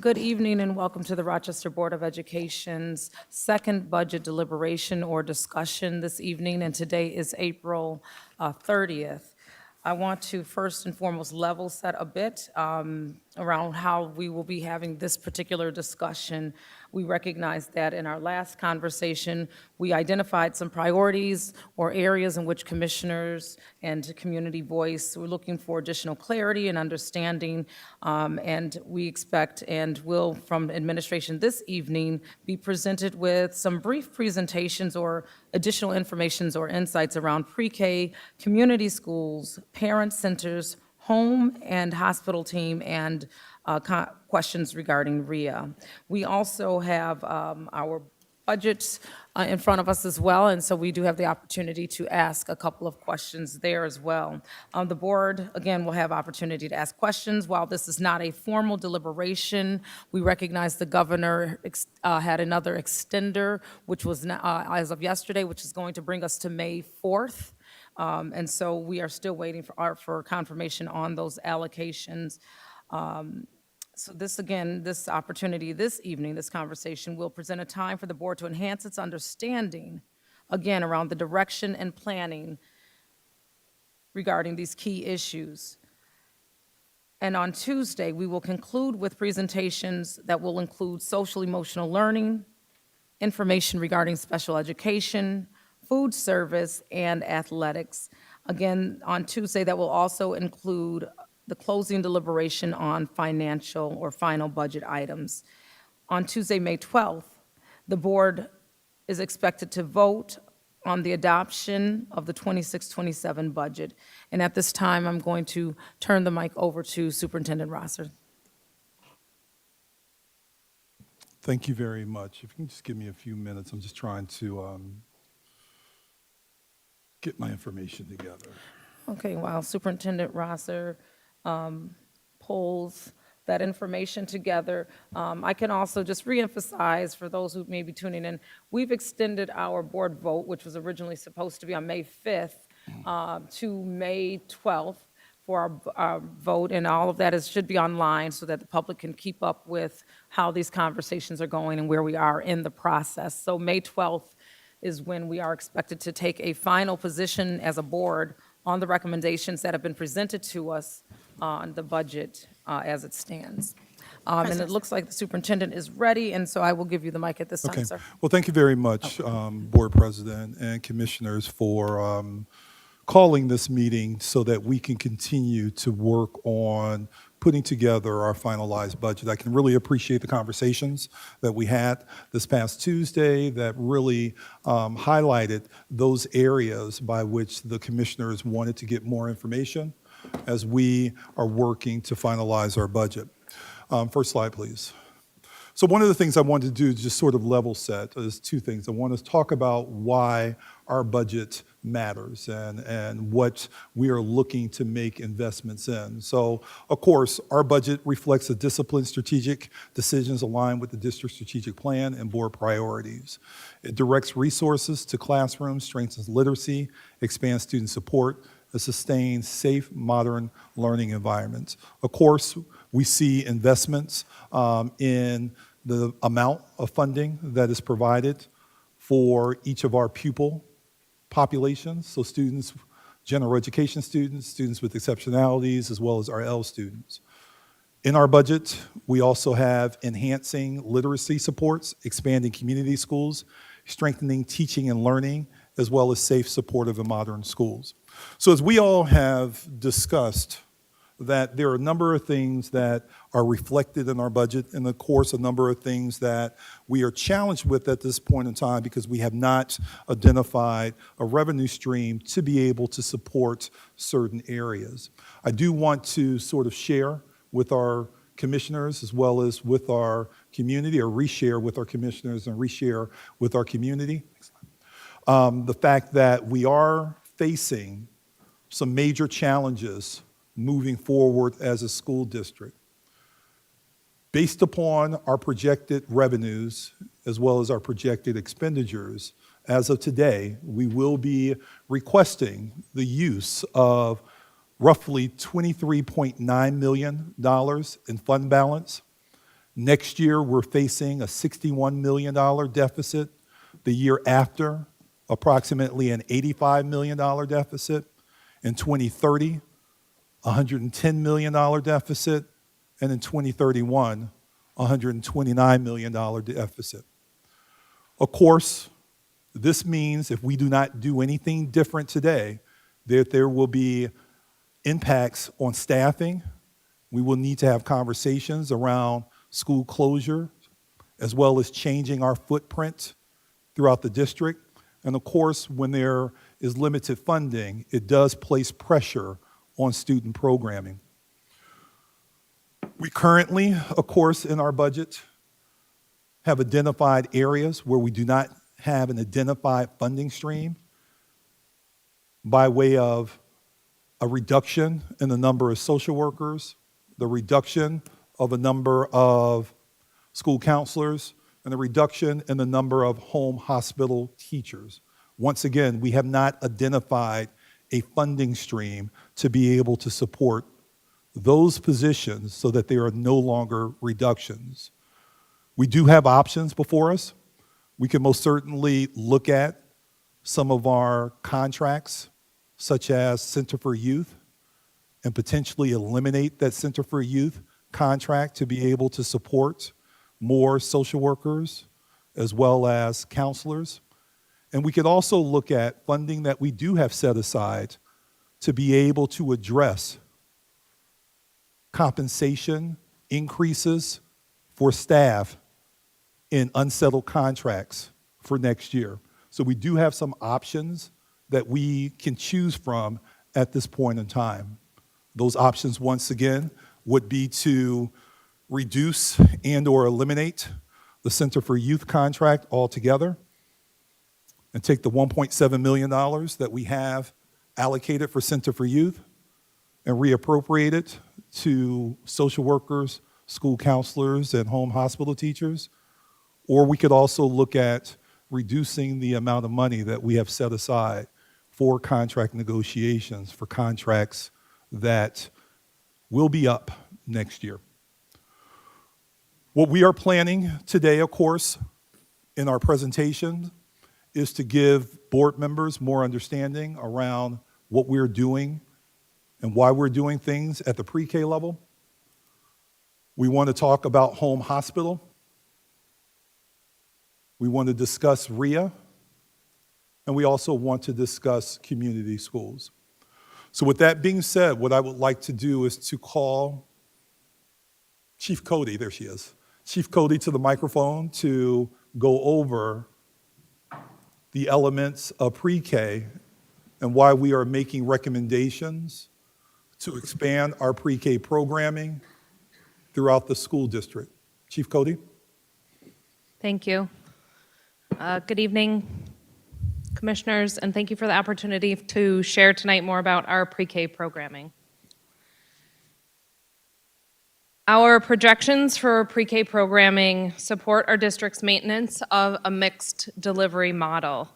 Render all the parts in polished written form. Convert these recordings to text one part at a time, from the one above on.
Good evening and welcome to the Rochester Board of Education's second budget deliberation or discussion this evening, and today is April 30th. I want to first and foremost level set a bit around how we will be having this particular discussion. We recognize that in our last conversation, we identified some priorities or areas in which commissioners and community voice were looking for additional clarity and understanding, and we expect and will, from administration this evening, be presented with some brief presentations or additional informations or insights around pre-K, community schools, parent centers, home and hospital team, and questions regarding RIA. We also have our budgets in front of us as well, and so we do have the opportunity to ask a couple of questions there as well. The board, again, will have opportunity to ask questions. While this is not a formal deliberation, we recognize the governor had another extender, which was as of yesterday, which is going to bring us to May 4th. And so we are still waiting for confirmation on those allocations. So this opportunity this evening, this conversation, will present a time for the board to enhance its understanding, again, around the direction and planning regarding these key issues. And on Tuesday, we will conclude with presentations that will include social emotional learning, information regarding special education, food service, and athletics. Again, on Tuesday, that will also include the closing deliberation on financial or final budget items. On Tuesday, May 12th, the board is expected to vote on the adoption of the 26-27 budget. And at this time, I'm going to turn the mic over to Superintendent Rosser. Thank you very much. If you can just give me a few minutes, I'm just trying to get my information together. Okay, while Superintendent Rosser pulls that information together, I can also just reemphasize for those who may be tuning in, we've extended our board vote, which was originally supposed to be on May 5th, to May 12th for our vote, and all of that should be online so that the public can keep up with how these conversations are going and where we are in the process. So May 12th is when we are expected to take a final position as a board on the recommendations that have been presented to us on the budget as it stands. And it looks like the superintendent is ready, and so I will give you the mic at this time, sir. Well, thank you very much, Board President and Commissioners, for calling this meeting so that we can continue to work on putting together our finalized budget. I can really appreciate the conversations that we had this past Tuesday that really highlighted those areas by which the commissioners wanted to get more information as we are working to finalize our budget. First slide, please. So one of the things I wanted to do is just sort of level set is two things. I want to talk about why our budget matters and what we are looking to make investments in. So, of course, our budget reflects the disciplined strategic decisions aligned with the district strategic plan and board priorities. It directs resources to classrooms, strengthens literacy, expands student support, and sustains safe, modern learning environments. Of course, we see investments in the amount of funding that is provided for each of our pupil populations, so students, general education students, students with exceptionalities, as well as our L students. In our budget, we also have enhancing literacy supports, expanding community schools, strengthening teaching and learning, as well as safe, supportive, and modern schools. So as we all have discussed, that there are a number of things that are reflected in our budget, and of course, a number of things that we are challenged with at this point in time because we have not identified a revenue stream to be able to support certain areas. I do want to sort of share with our commissioners as well as with our community, or reshare with our commissioners and reshare with our community, the fact that we are facing some major challenges moving forward as a school district. Based upon our projected revenues as well as our projected expenditures, as of today, we will be requesting the use of roughly $23.9 million in fund balance Next year, we're facing a $61 million deficit. The year after, approximately an $85 million deficit. In 2030, $110 million deficit. And in 2031, $129 million deficit. Of course, this means if we do not do anything different today, that there will be impacts on staffing. We will need to have conversations around school closure, as well as changing our footprint throughout the district. And of course, when there is limited funding, it does place pressure on student programming. We currently, of course, in our budget, have identified areas where we do not have an identified funding stream by way of a reduction in the number of social workers, the reduction of a number of school counselors, and a reduction in the number of home hospital teachers. Once again, we have not identified a funding stream to be able to support those positions so that there are no longer reductions. We do have options before us. We can most certainly look at some of our contracts, such as Center for Youth, and potentially eliminate that Center for Youth contract to be able to support more social workers as well as counselors. And we could also look at funding that we do have set aside to be able to address compensation increases for staff in unsettled contracts for next year. So we do have some options that we can choose from at this point in time. Those options, once again, would be to reduce and or eliminate the Center for Youth contract altogether and take the $1.7 million that we have allocated for Center for Youth and reappropriate it to social workers, school counselors, and home hospital teachers. Or we could also look at reducing the amount of money that we have set aside for contract negotiations for contracts that will be up next year. What we are planning today, of course, in our presentation is to give board members more understanding around what we're doing and why we're doing things at the pre-K level. We want to talk about home hospital. We want to discuss RIA, and we also want to discuss community schools. So with that being said, what I would like to do is to call Chief Cody, there she is, Chief Cody to the microphone to go over the elements of pre-K and why we are making recommendations to expand our pre-K programming throughout the school district. Chief Cody. Thank you. Good evening, commissioners, and thank you for the opportunity to share tonight more about our pre-K programming. Our projections for pre-K programming support our district's maintenance of a mixed delivery model.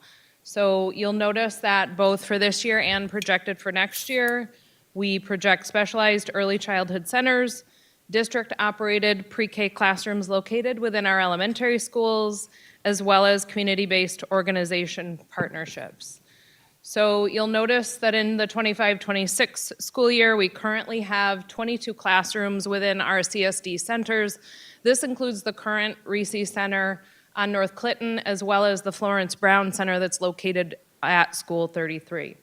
So you'll notice that both for this year and projected for next year, we project specialized early childhood centers, district-operated pre-K classrooms located within our elementary schools, as well as community-based organization partnerships. So you'll notice that in the 25-26 school year, we currently have 22 classrooms within our CSD centers. This includes the current Reese Center on North Clinton, as well as the Florence Brown Center that's located at School 33.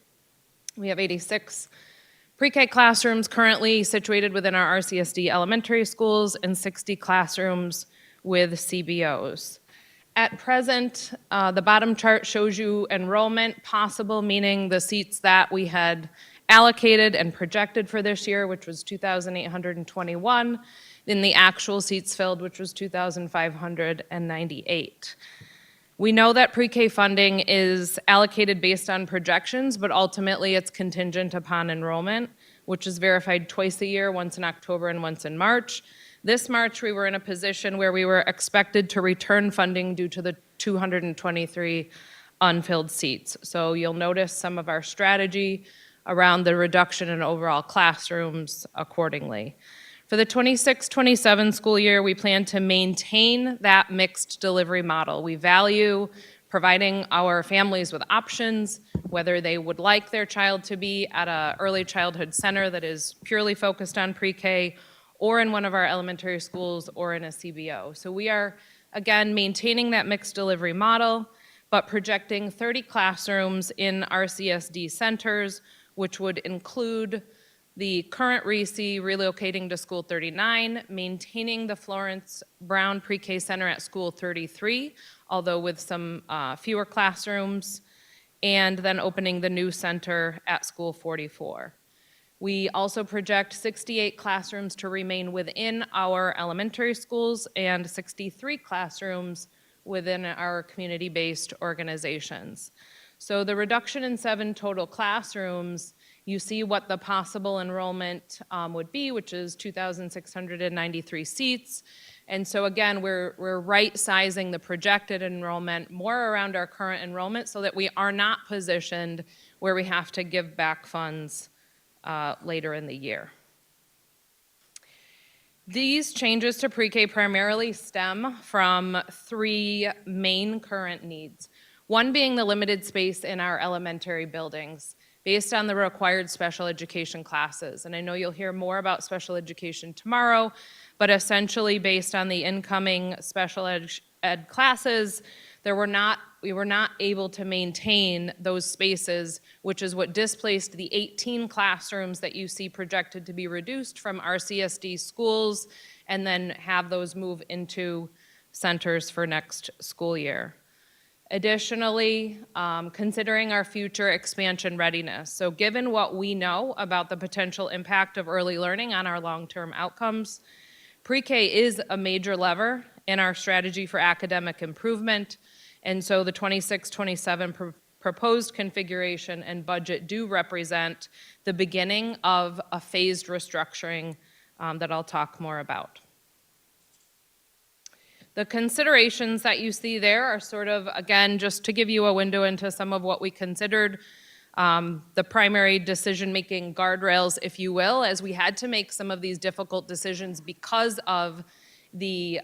We have 86 pre-K classrooms currently situated within our RCSD elementary schools and 60 classrooms with CBOs. At present, the bottom chart shows you enrollment possible, meaning the seats that we had allocated and projected for this year, which was 2,821, in the actual seats filled, which was 2,598. We know that pre-K funding is allocated based on projections, but ultimately it's contingent upon enrollment, which is verified twice a year, once in October and once in March. This March, we were in a position where we were expected to return funding due to the 223 unfilled seats. So you'll notice some of our strategy around the reduction in overall classrooms accordingly. For the 26-27 school year, we plan to maintain that mixed delivery model. We value providing our families with options, whether they would like their child to be at an early childhood center that is purely focused on pre-K, or in one of our elementary schools, or in a CBO. So we are, again, maintaining that mixed delivery model, but projecting 30 classrooms in RCSD centers, which would include the current REC relocating to School 39, maintaining the Florence Brown Pre-K Center at School 33, although with some fewer classrooms, and then opening the new center at School 44. We also project 68 classrooms to remain within our elementary schools and 63 classrooms within our community-based organizations. So the reduction in 7 total classrooms, you see what the possible enrollment would be, which is 2,693 seats. And so again, we're right-sizing the projected enrollment more around our current enrollment so that we are not positioned where we have to give back funds later in the year. These changes to pre-K primarily stem from 3 main current needs. One being the limited space in our elementary buildings based on the required special education classes. And I know you'll hear more about special education tomorrow, but essentially based on the incoming special ed classes, we were not able to maintain those spaces, which is what displaced the 18 classrooms that you see projected to be reduced from RCSD schools, and then have those move into centers for next school year. Additionally, considering our future expansion readiness. So given what we know about the potential impact of early learning on our long-term outcomes, pre-K is a major lever in our strategy for academic improvement, and so the 26-27 proposed configuration and budget do represent the beginning of a phased restructuring that I'll talk more about. The considerations that you see there are sort of, again, just to give you a window into some of what we considered the primary decision-making guardrails, if you will, as we had to make some of these difficult decisions because of the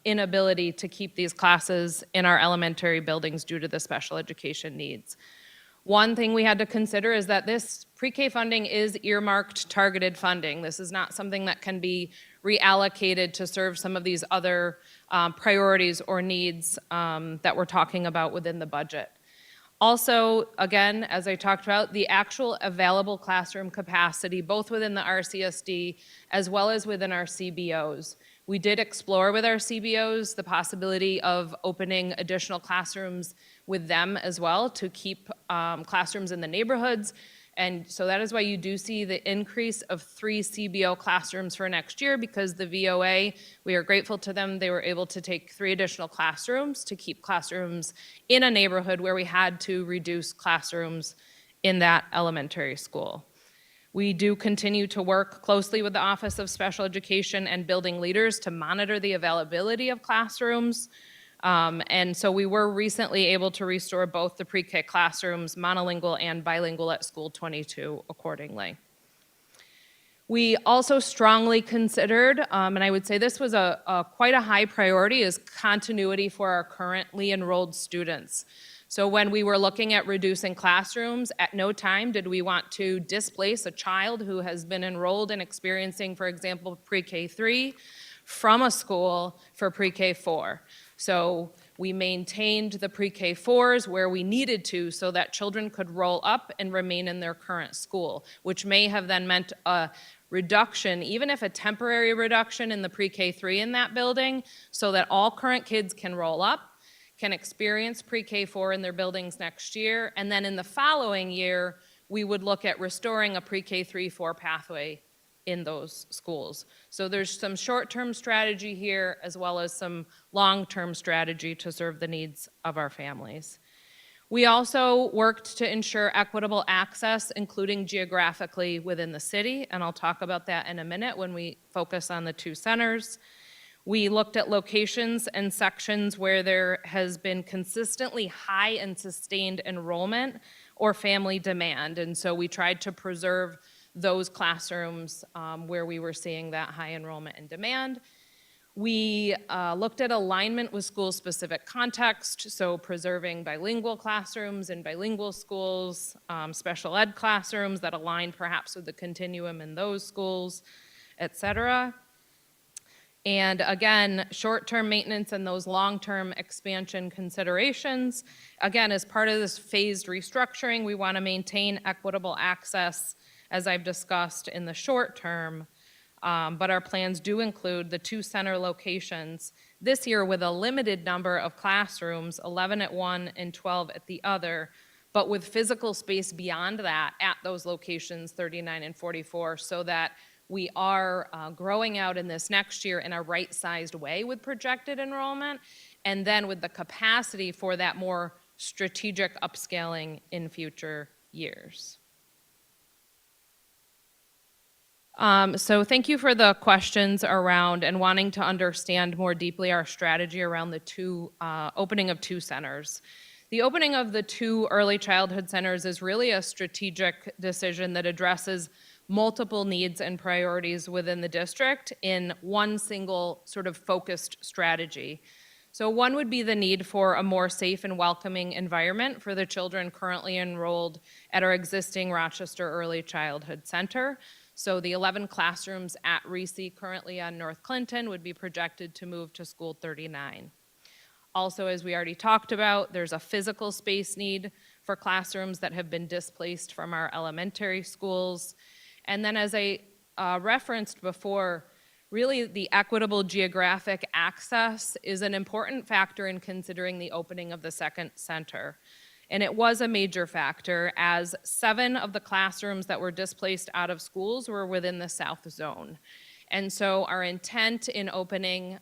inability to keep these classes in our elementary buildings due to the special education needs. One thing we had to consider is that this pre-K funding is earmarked targeted funding. This is not something that can be reallocated to serve some of these other priorities or needs that we're talking about within the budget. Also, again, as I talked about, the actual available classroom capacity, both within the RCSD as well as within our CBOs. We did explore with our CBOs the possibility of opening additional classrooms with them as well to keep classrooms in the neighborhoods. And so that is why you do see the increase of 3 CBO classrooms for next year, because the VOA, we are grateful to them, they were able to take 3 additional classrooms to keep classrooms in a neighborhood where we had to reduce classrooms in that elementary school. We do continue to work closely with the Office of Special Education and building leaders to monitor the availability of classrooms. And so we were recently able to restore both the pre-K classrooms, monolingual and bilingual at School 22 accordingly. We also strongly considered, and I would say this was quite a high priority, is continuity for our currently enrolled students. So when we were looking at reducing classrooms, at no time did we want to displace a child who has been enrolled and experiencing, for example, pre-K 3 from a school for pre-K 4. So we maintained the pre-K 4s where we needed to so that children could roll up and remain in their current school, which may have then meant a reduction, even if a temporary reduction in the pre-K 3 in that building, so that all current kids can roll up, can experience pre-K 4 in their buildings next year, and then in the following year, we would look at restoring a pre-K 3-4 pathway in those schools. So there's some short-term strategy here as well as some long-term strategy to serve the needs of our families. We also worked to ensure equitable access, including geographically within the city, and I'll talk about that in a minute when we focus on the 2 centers. We looked at locations and sections where there has been consistently high and sustained enrollment or family demand, and so we tried to preserve those classrooms where we were seeing that high enrollment and demand. We looked at alignment with school-specific context, so preserving bilingual classrooms in bilingual schools, special ed classrooms that align perhaps with the continuum in those schools, et cetera. And again, short-term maintenance and those long-term expansion considerations. Again, as part of this phased restructuring, we want to maintain equitable access, as I've discussed, in the short term. But our plans do include the 2 center locations this year with a limited number of classrooms, 11 at one and 12 at the other, but with physical space beyond that at those locations, 39 and 44, so that we are growing out in this next year in a right-sized way with projected enrollment, and then with the capacity for that more strategic upscaling in future years. So thank you for the questions around and wanting to understand more deeply our strategy around the opening of 2 centers. The opening of the 2 early childhood centers is really a strategic decision that addresses multiple needs and priorities within the district in one single sort of focused strategy. So one would be the need for a more safe and welcoming environment for the children currently enrolled at our existing Rochester Early Childhood Center. So the 11 classrooms at Reese currently on North Clinton would be projected to move to School 39. Also, as we already talked about, there's a physical space need for classrooms that have been displaced from our elementary schools. And then as I referenced before, really the equitable geographic access is an important factor in considering the opening of the second center. And it was a major factor as 7 of the classrooms that were displaced out of schools were within the South Zone. And so our intent in opening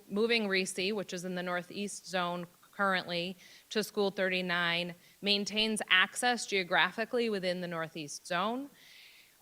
moving Reese, which is in the Northeast Zone currently, to School 39, maintains access geographically within the Northeast Zone.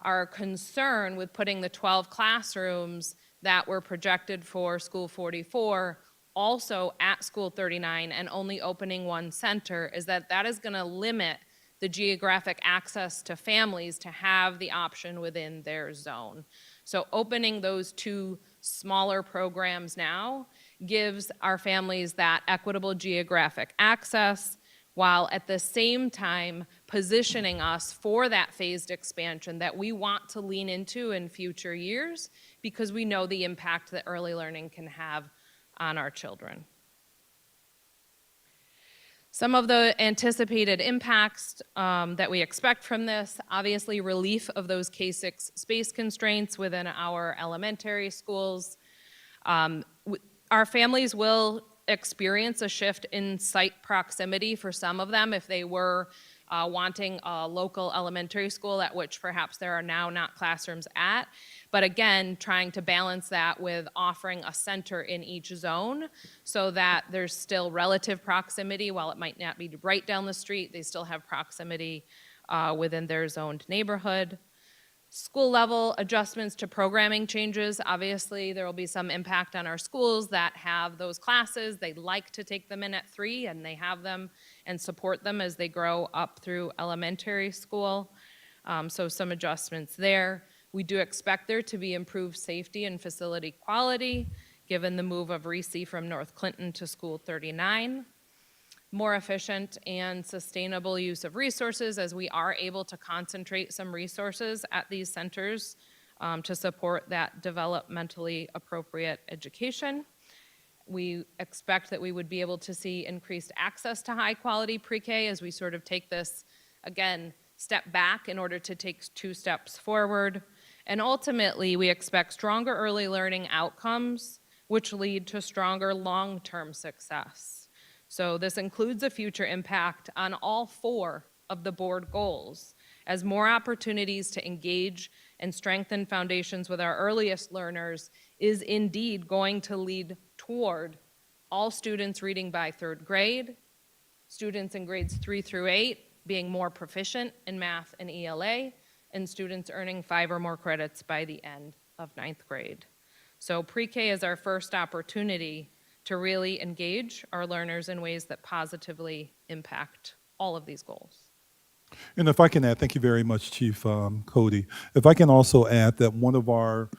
Our concern with putting the 12 classrooms that were projected for School 44 also at School 39 and only opening 1 center is that that is going to limit the geographic access to families to have the option within their zone. So opening those 2 smaller programs now gives our families that equitable geographic access, while at the same time positioning us for that phased expansion that we want to lean into in future years because we know the impact that early learning can have on our children. Some of the anticipated impacts that we expect from this, obviously relief of those K-6 space constraints within our elementary schools. Our families will experience a shift in site proximity for some of them if they were wanting a local elementary school at which perhaps there are now not classrooms at. But again, trying to balance that with offering a center in each zone so that there's still relative proximity. While it might not be right down the street, they still have proximity within their zoned neighborhood. School level adjustments to programming changes. Obviously, there will be some impact on our schools that have those classes. They like to take them in at 3 and they have them and support them as they grow up through elementary school. So some adjustments there. We do expect there to be improved safety and facility quality given the move of Reese from North Clinton to School 39. More efficient and sustainable use of resources as we are able to concentrate some resources at these centers to support that developmentally appropriate education. We expect that we would be able to see increased access to high quality pre-K as we sort of take this, again, step back in order to take 2 steps forward. And ultimately, we expect stronger early learning outcomes, which lead to stronger long-term success. So this includes a future impact on all 4 of the board goals, as more opportunities to engage and strengthen foundations with our earliest learners is indeed going to lead toward all students reading by 3rd grade, students in grades 3 through 8 being more proficient in math and ELA, and students earning 5 or more credits by the end of 9th grade. So pre-K is our first opportunity to really engage our learners in ways that positively impact all of these goals. And if I can add, thank you very much, Chief Cody. If I can also add that one of our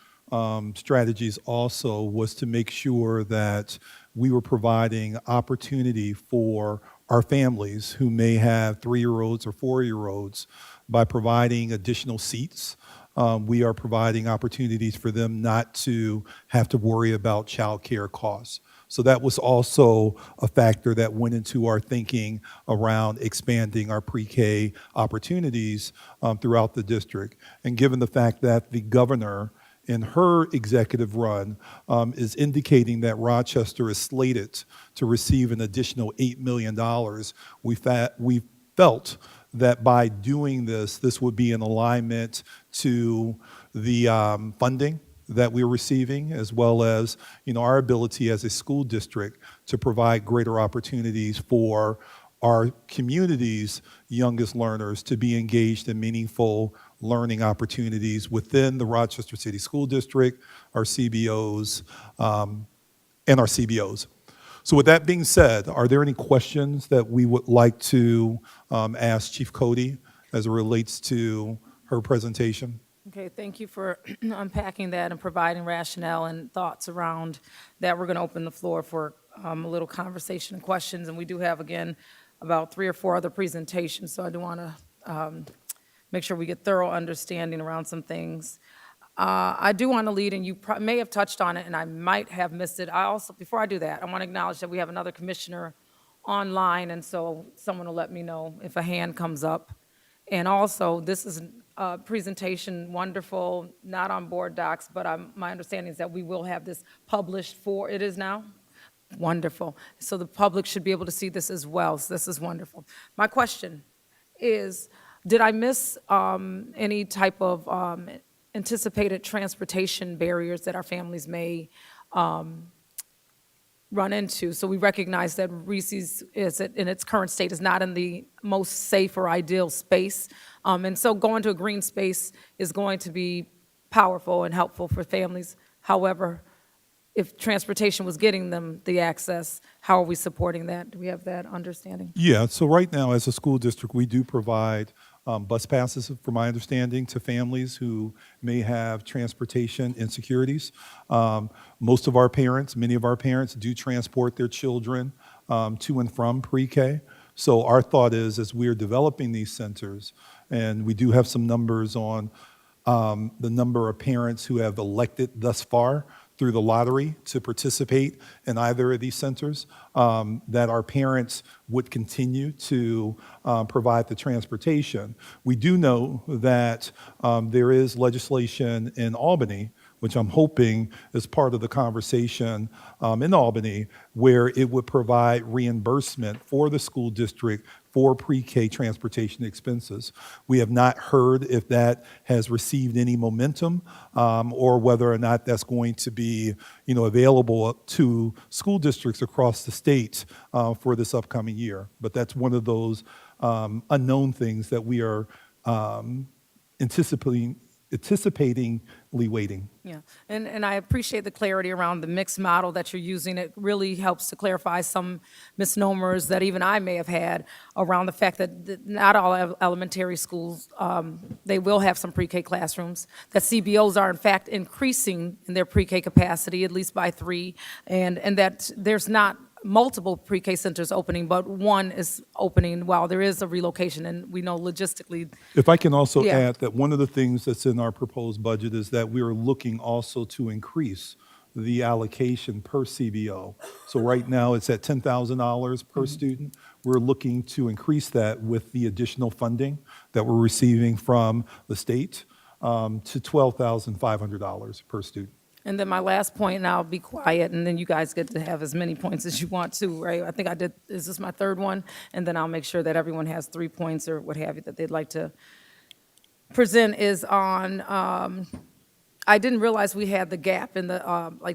strategies also was to make sure that we were providing opportunity for our families who may have 3-year-olds or 4-year-olds by providing additional seats. We are providing opportunities for them not to have to worry about childcare costs. So that was also a factor that went into our thinking around expanding our pre-K opportunities throughout the district. And given the fact that the governor in her executive run is indicating that Rochester is slated to receive an additional $8 million, we felt that by doing this, this would be in alignment to the funding that we're receiving, as well as our ability as a school district to provide greater opportunities for our community's youngest learners to be engaged in meaningful learning opportunities within the Rochester City School District, our CBOs, and our CBOs. So with that being said, are there any questions that we would like to ask Chief Cody as it relates to her presentation? Okay, thank you for unpacking that and providing rationale and thoughts around that. We're going to open the floor for a little conversation and questions, and we do have, again, about 3 or 4 other presentations, so I do want to make sure we get thorough understanding around some things. I do want to lead, and you may have touched on it, and I might have missed it. I also, before I do that, I want to acknowledge that we have another commissioner online, and so someone will let me know if a hand comes up. And also, this is a presentation, wonderful, not on board docs, but my understanding is that we will have this published it is now? Wonderful. So the public should be able to see this as well, so this is wonderful. My question is, did I miss any type of anticipated transportation barriers that our families may run into? So we recognize that Reese's in its current state is not in the most safe or ideal space. And so going to a green space is going to be powerful and helpful for families. However, if transportation was getting them the access, how are we supporting that? Do we have that understanding? Yeah, so right now as a school district, we do provide bus passes, from my understanding, to families who may have transportation insecurities. Most of our parents, many of our parents do transport their children to and from pre-K. So our thought is, as we're developing these centers, and we do have some numbers on the number of parents who have elected thus far through the lottery to participate in either of these centers, that our parents would continue to provide the transportation. We do know that there is legislation in Albany, which I'm hoping is part of the conversation in Albany, where it would provide reimbursement for the school district for pre-K transportation expenses. We have not heard if that has received any momentum or whether or not that's going to be available to school districts across the state for this upcoming year. But that's one of those unknown things that we are anticipatingly waiting. Yeah, and I appreciate the clarity around the mixed model that you're using. It really helps to clarify some misnomers that even I may have had around the fact that not all elementary schools, they will have some pre-K classrooms, that CBOs are in fact increasing in their pre-K capacity, at least by 3, and that there's not multiple pre-K centers opening, but one is opening while there is a relocation, and we know logistically. If I can also Yeah. add that one of the things that's in our proposed budget is that we are looking also to increase the allocation per CBO. So right now, it's at $10,000 per student. We're looking to increase that with the additional funding that we're receiving from the state to $12,500 per student. And then my last point, and I'll be quiet, and then you guys get to have as many points as you want to, right? I think is this my 3rd one? And then I'll make sure that everyone has 3 points or what have you that they'd like to present is on, I didn't realize we had the gap in the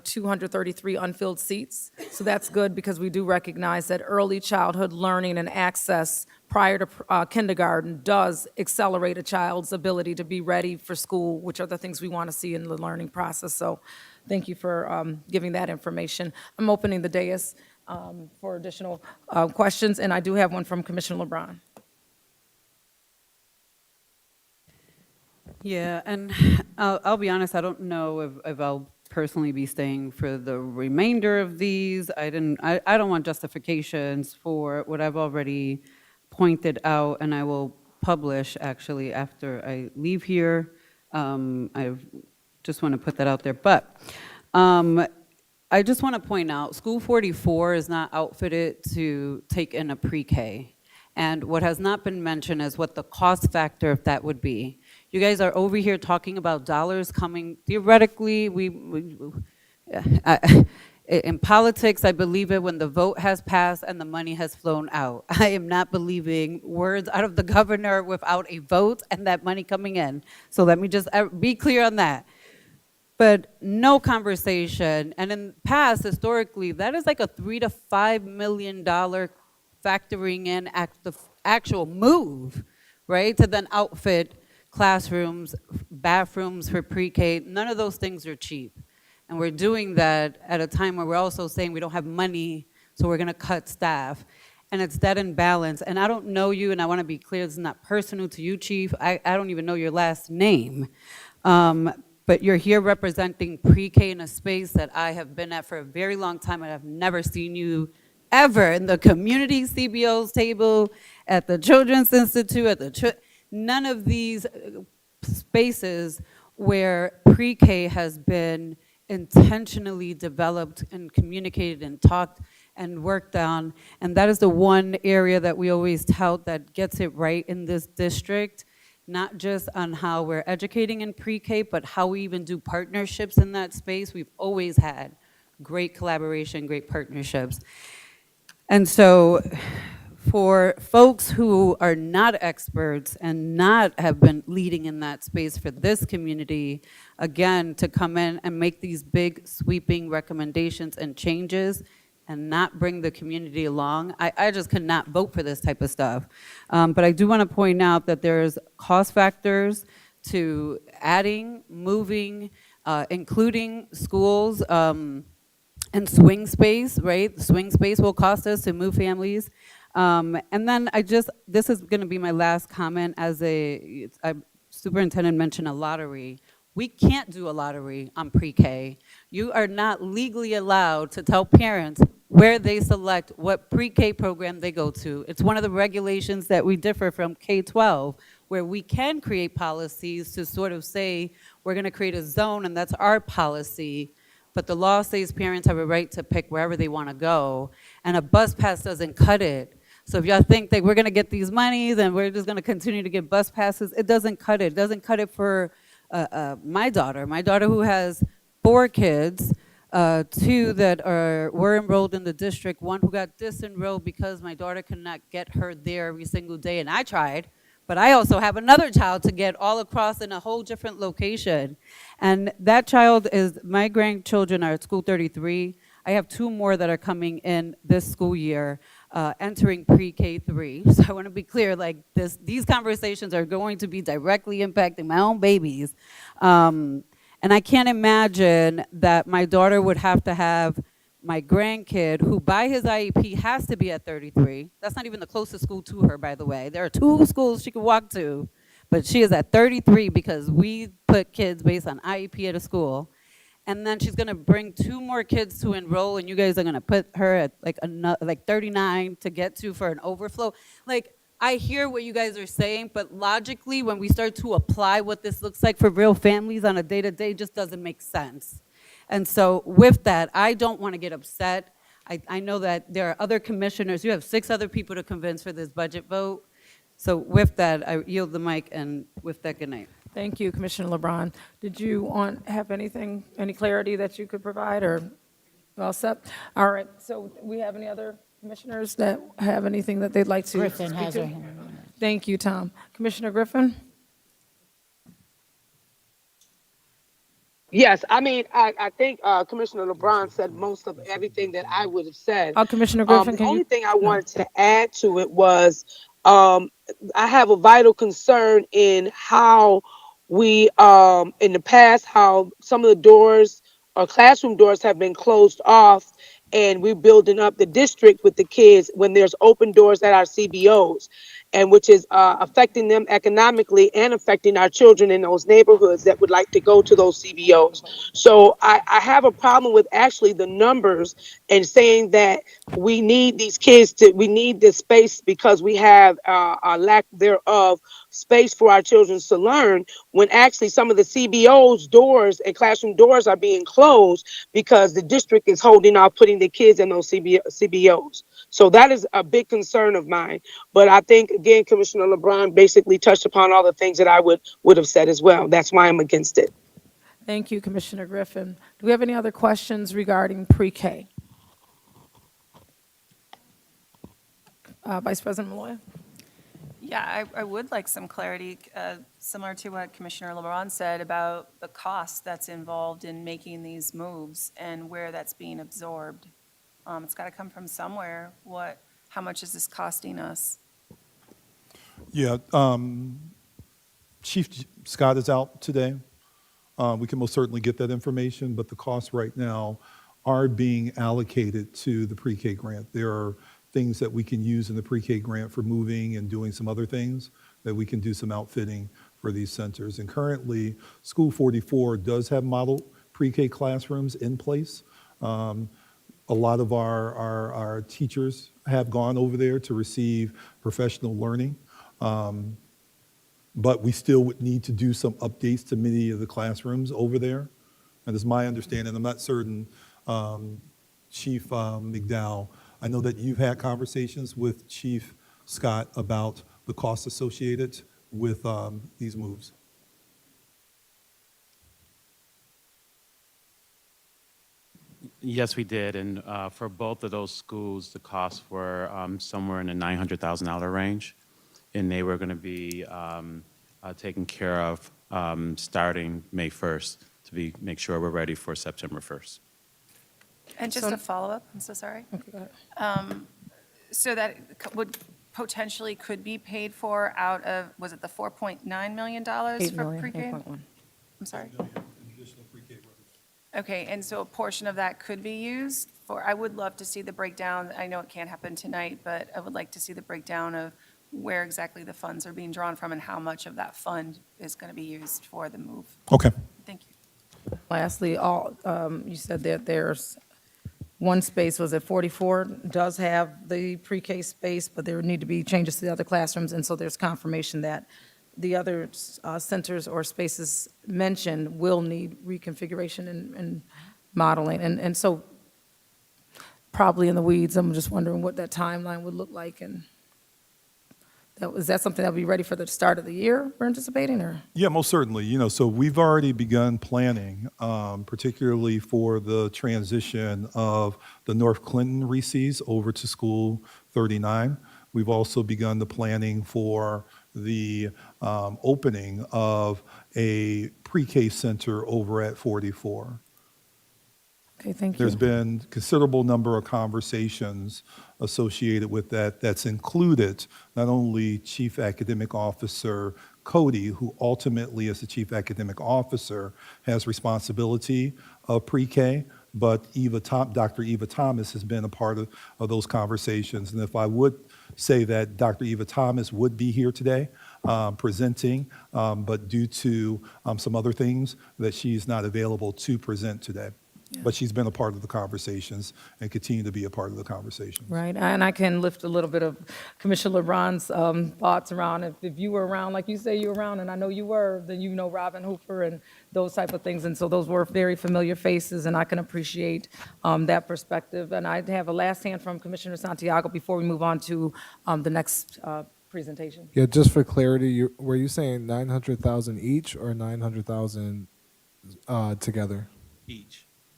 233 unfilled seats. So that's good because we do recognize that early childhood learning and access prior to kindergarten does accelerate a child's ability to be ready for school, which are the things we want to see in the learning process. So thank you for giving that information. I'm opening the dais for additional questions, and I do have one from Commissioner LeBron. Yeah, and I'll be honest, I don't know if I'll personally be staying for the remainder of these. I don't want justifications for what I've already pointed out, and I will publish actually after I leave here. I just want to put that out there. But I just want to point out, School 44 is not outfitted to take in a pre-K. And what has not been mentioned is what the cost factor of that would be. You guys are over here talking about dollars coming, theoretically, in politics, I believe it when the vote has passed and the money has flown out. I am not believing words out of the governor without a vote and that money coming in. So let me just be clear on that. But no conversation, and in the past, historically, that is like a $3 to $5 million factoring in the actual move, right? To then outfit classrooms, bathrooms for pre-K. None of those things are cheap. And we're doing that at a time where we're also saying we don't have money, so we're gonna cut staff. And it's that imbalance. And I don't know you, and I wanna be clear, this is not personal to you, Chief. I don't even know your last name. But you're here representing pre-K in a space that I have been at for a very long time, and I've never seen you ever in the community CBO's table, at the Children's Institute, none of these spaces where pre-K has been intentionally developed and communicated and talked and worked on. And that is the one area that we always tout that gets it right in this district, not just on how we're educating in pre-K, but how we even do partnerships in that space. We've always had great collaboration, great partnerships. And so for folks who are not experts and not have been leading in that space for this community, again, to come in and make these big sweeping recommendations and changes and not bring the community along, I just could not vote for this type of stuff. But I do want to point out that there's cost factors to adding, moving, including schools, and swing space, right? Swing space will cost us to move families. And then this is gonna be my last comment as superintendent mentioned a lottery. We can't do a lottery on pre-K. You are not legally allowed to tell parents where they select what pre-K program they go to. It's one of the regulations that we differ from K-12, where we can create policies to sort of say, we're gonna create a zone and that's our policy. But the law says parents have a right to pick wherever they want to go, and a bus pass doesn't cut it. So if y'all think that we're going to get these monies and we're just going to continue to get bus passes, it doesn't cut it. It doesn't cut it for my daughter who has 4 kids, 2 that were enrolled in the district, 1 who got disenrolled because my daughter could not get her there every single day, and I tried. But I also have another child to get all across in a whole different location. And that child my grandchildren are at school 33. I have 2 more that are coming in this school year, entering pre-K3. So I want to be clear, like these conversations are going to be directly impacting my own babies. And I can't imagine that my daughter would have to have my grandkid, who by his IEP has to be at 33. That's not even the closest school to her, by the way. There are 2 schools she can walk to, but she is at 33 because we put kids based on IEP at a school. And then she's gonna bring 2 more kids to enroll, and you guys are gonna put her at like 39 to get to for an overflow. Like, I hear what you guys are saying, but logically, when we start to apply what this looks like for real families on a day-to-day, just doesn't make sense. And so with that, I don't want to get upset. I know that there are other commissioners. You have 6 other people to convince for this budget vote. So with that, I yield the mic, and with that, good night. Thank you, Commissioner LeBron. Did you have any clarity that you could provide, or all set? All right, so we have any other commissioners that have anything that they'd like to Griffin speak has to? her hand. Thank you, Tom. Commissioner Griffin? Yes, I mean, I think Commissioner LeBron said most of everything that I would have said. Commissioner Griffin, The can only you? thing I wanted to add to it was I have a vital concern in how we, in the past, how some of the doors or classroom doors have been closed off, and we're building up the district with the kids when there's open doors at our CBOs. and which is affecting them economically and affecting our children in those neighborhoods that would like to go to those CBOs. So I have a problem with actually the numbers and saying that we need these kids we need this space because we have a lack thereof space for our children to learn, when actually some of the CBOs doors and classroom doors are being closed because the district is holding off putting the kids in those CBOs. So that is a big concern of mine. But I think, again, Commissioner LeBron basically touched upon all the things that I would have said as well. That's why I'm against it. Thank you, Commissioner Griffin. Do we have any other questions regarding pre-K? Vice President Malloy? Yeah, I would like some clarity, similar to what Commissioner LeBron said about the cost that's involved in making these moves and where that's being absorbed. It's got to come from somewhere. How much is this costing us? Yeah, Chief Scott is out today. We can most certainly get that information, but the costs right now are being allocated to the pre-K grant. There are things that we can use in the pre-K grant for moving and doing some other things that we can do some outfitting for these centers. And currently, School 44 does have model pre-K classrooms in place. A lot of our teachers have gone over there to receive professional learning. But we still would need to do some updates to many of the classrooms over there. And it's my understanding, I'm not certain, Chief McDowell, I know that you've had conversations with Chief Scott about the costs associated with these moves. Yes, we did, and for both of those schools, the costs were somewhere in the $900,000 range, and they were going to be taken care of starting May 1st to make sure we're ready for September 1st. And just a follow-up, I'm so sorry. Okay, go ahead. So that would potentially could be paid for out of, was it the $4.9 million 8 for million, pre-K? 8.1. I'm sorry. Additional pre-K revenue. Okay, and so a portion of that could be used for, I would love to see the breakdown. I know it can't happen tonight, but I would like to see the breakdown of where exactly the funds are being drawn from and how much of that fund is going to be used for the move. Okay. Thank you. Lastly, you said that there's one space, was it 44, does have the pre-K space, but there would need to be changes to the other classrooms, and so there's confirmation that the other centers or spaces mentioned will need reconfiguration and modeling. And so probably in the weeds, I'm just wondering what that timeline would look like, and is that something that will be ready for the start of the year we're anticipating, or? Yeah, most certainly. So we've already begun planning, particularly for the transition of the North Clinton reces over to School 39. We've also begun the planning for the opening of a pre-K center over at 44. Okay, thank you. There's been considerable number of conversations associated with that. That's included not only Chief Academic Officer Cody, who ultimately, as the Chief Academic Officer, has responsibility of pre-K, but Dr. Eva Thomas has been a part of those conversations. And if I would say that Dr. Eva Thomas would be here today presenting, but due to some other things, that she's not available to present today. But she's been a part of the conversations and continue to be a part of the conversations. Right, and I can lift a little bit of Commissioner LeBron's thoughts around, if you were around, like you say you were around, and I know you were, then you know Robin Hooper and those type of things, and so those were very familiar faces, and I can appreciate that perspective. And I have a last hand from Commissioner Santiago before we move on to the next presentation. Yeah, just for clarity, were you saying 900,000 each or 900,000 together?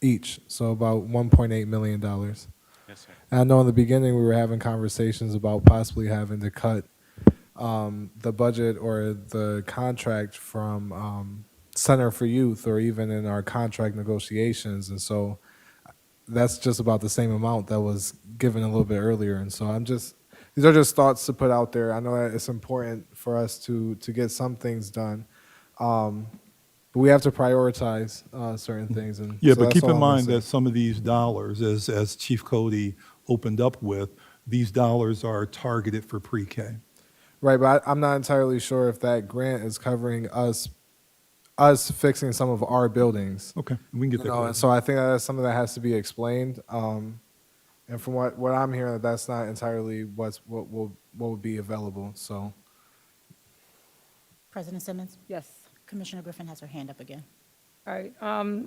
Each, so about $1.8 million. Yes, sir. And I know in the beginning we were having conversations about possibly having to cut the budget or the contract from Center for Youth or even in our contract negotiations. And so that's just about the same amount that was given a little bit earlier. And so these are just thoughts to put out there. I know that it's important for us to get some things done. But we have to prioritize certain things. And Yeah, so but that's keep all in I'm gonna mind say. that some of these dollars, as Chief Cody opened up with, these dollars are targeted for pre-K. Right, but I'm not entirely sure if that grant is covering us fixing some of our buildings. Okay, we can get that And clarified. so I think that's something that has to be explained. And from what I'm hearing, that's not entirely what will be available. So President Simmons? Yes. Commissioner Griffin has her hand up again. All right,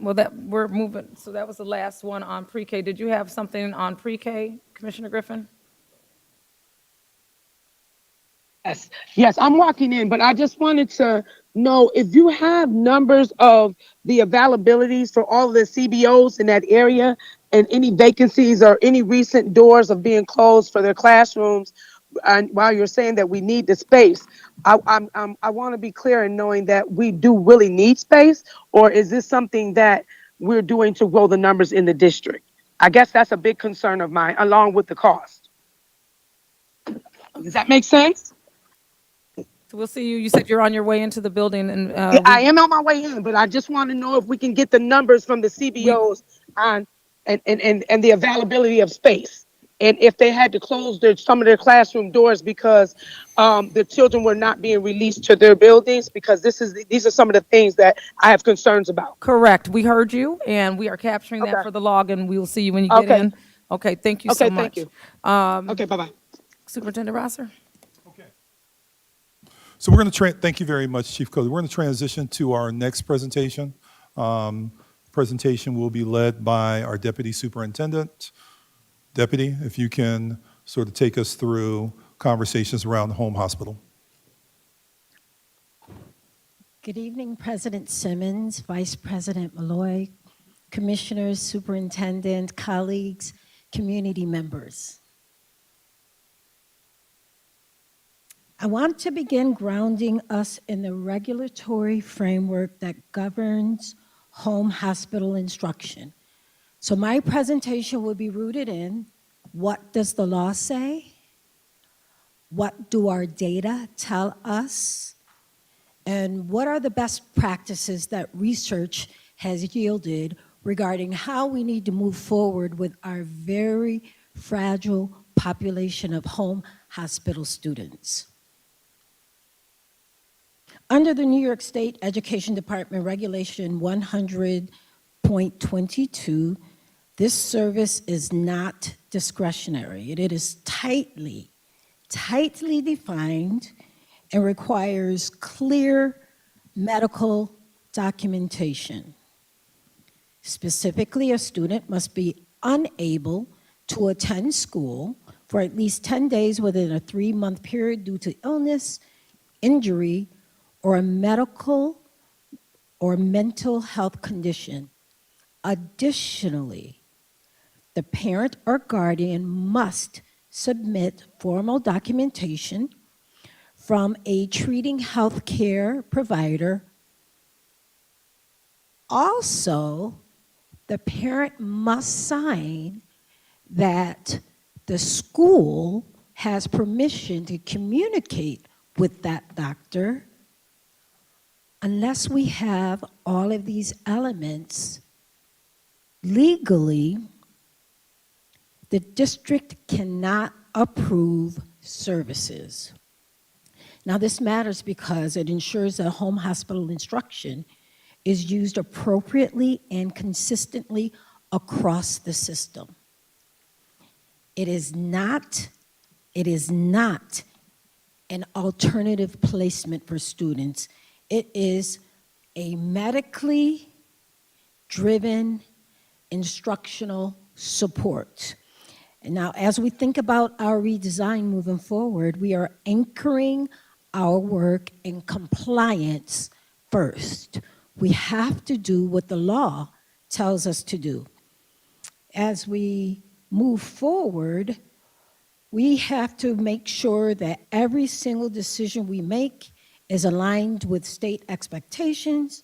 well, we're moving, so that was the last one on pre-K. Did you have something on pre-K, Commissioner Griffin? Yes, yes, I'm walking in, but I just wanted to know if you have numbers of the availabilities for all of the CBOs in that area and any vacancies or any recent doors of being closed for their classrooms. And while you're saying that we need the space, I want to be clear in knowing that we do really need space, or is this something that we're doing to grow the numbers in the district? I guess that's a big concern of mine, along with the cost. Does that make sense? So we'll see you, you said you're on your way into the building, and Yeah, I am on my way in, but I just want to know if we can get the numbers from the we, CBOs on and the availability of space. And if they had to close some of their classroom doors because the children were not being released to their buildings, because these are some of the things that I have concerns about. correct, we heard you, and we are capturing that Okay. for the log, and we will see you when you get Okay. in. Okay, thank you so Okay, thank much. you. Okay, bye-bye. Superintendent Rosser? So we're going to thank you very much, Chief Cody. We're going to transition to our next presentation. Presentation will be led by our Deputy Superintendent. Deputy, if you can sort of take us through conversations around the home hospital. Good evening, President Simmons, Vice President Malloy, Commissioners, Superintendent, colleagues, community members. I want to begin grounding us in the regulatory framework that governs home hospital instruction. So my presentation will be rooted in what does the law say? What do our data tell us? And what are the best practices that research has yielded regarding how we need to move forward with our very fragile population of home hospital students? Under the New York State Education Department Regulation 100.22, this service is not discretionary. It is tightly defined and requires clear medical documentation. Specifically, a student must be unable to attend school for at least 10 days within a 3-month period due to illness, injury, or a medical or mental health condition. Additionally, the parent or guardian must submit formal documentation from a treating healthcare provider. Also, the parent must sign that the school has permission to communicate with that doctor. Unless we have all of these elements, legally, the district cannot approve services. Now, this matters because it ensures that home hospital instruction is used appropriately and consistently across the system. It is not an alternative placement for students. It is a medically driven instructional support. And now, as we think about our redesign moving forward, we are anchoring our work in compliance first. We have to do what the law tells us to do. As we move forward, we have to make sure that every single decision we make is aligned with state expectations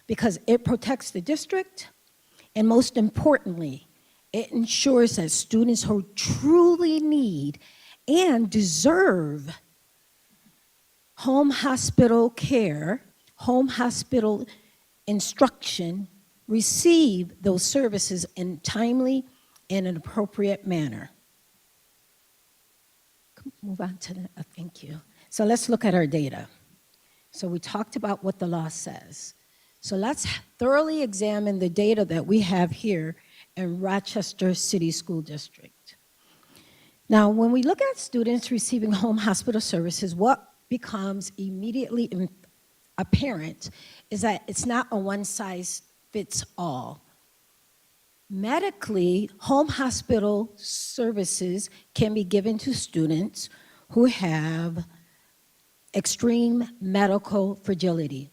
because it protects the district, and most importantly, it ensures that students who truly need and deserve home hospital care, home hospital instruction, receive those services in timely and an appropriate manner. Move on to the, thank you. So let's look at our data. So we talked about what the law says. So let's thoroughly examine the data that we have here in Rochester City School District. Now, when we look at students receiving home hospital services, what becomes immediately apparent is that it's not a one-size-fits-all. Medically, home hospital services can be given to students who have extreme medical fragility,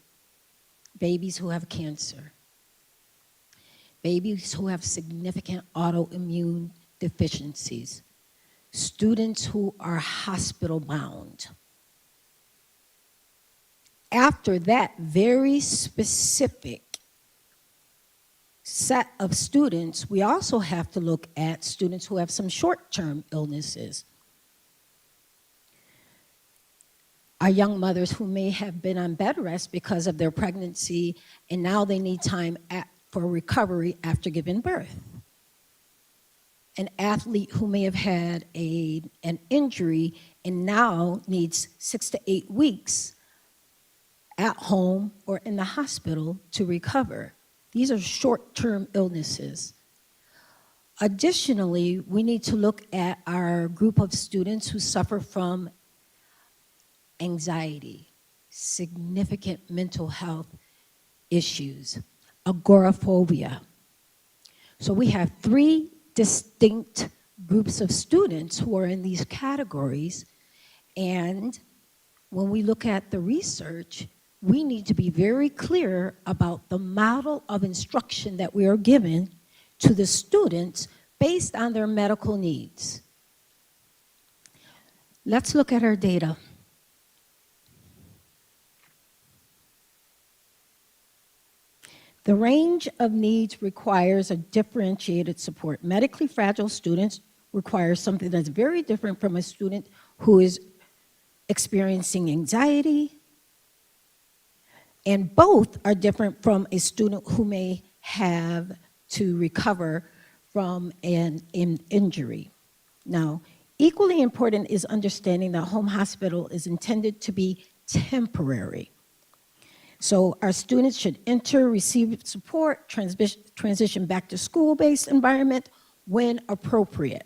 babies who have cancer, babies who have significant autoimmune deficiencies, students who are hospital bound. After that very specific set of students, we also have to look at students who have some short-term illnesses. Our young mothers who may have been on bed rest because of their pregnancy, and now they need time for recovery after giving birth. An athlete who may have had an injury and now needs 6 to 8 weeks at home or in the hospital to recover. These are short-term illnesses. Additionally, we need to look at our group of students who suffer from anxiety, significant mental health issues, agoraphobia. So we have 3 distinct groups of students who are in these categories, and when we look at the research, we need to be very clear about the model of instruction that we are given to the students based on their medical needs. Let's look at our data. The range of needs requires a differentiated support. Medically fragile students require something that's very different from a student who is experiencing anxiety, and both are different from a student who may have to recover from an injury. Now, equally important is understanding that home hospital is intended to be temporary. So our students should enter, receive support, transition back to school-based environment when appropriate.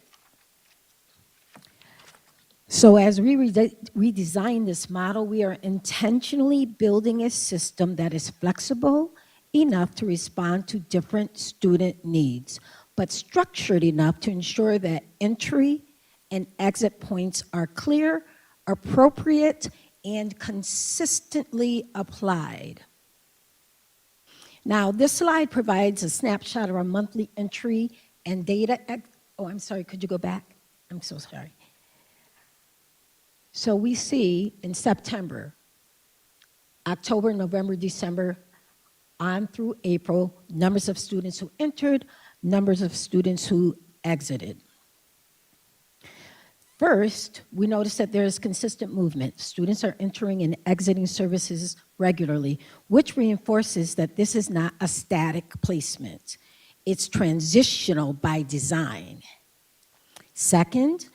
So as we redesign this model, we are intentionally building a system that is flexible enough to respond to different student needs, but structured enough to ensure that entry and exit points are clear, appropriate, and consistently applied. Now, this slide provides a snapshot of our monthly entry and data. Oh, I'm sorry, could you go back? I'm so sorry. So we see in September, October, November, December, on through April, numbers of students who entered, numbers of students who exited. First, we notice that there is consistent movement. Students are entering and exiting services regularly, which reinforces that this is not a static placement. It's transitional by design. Second,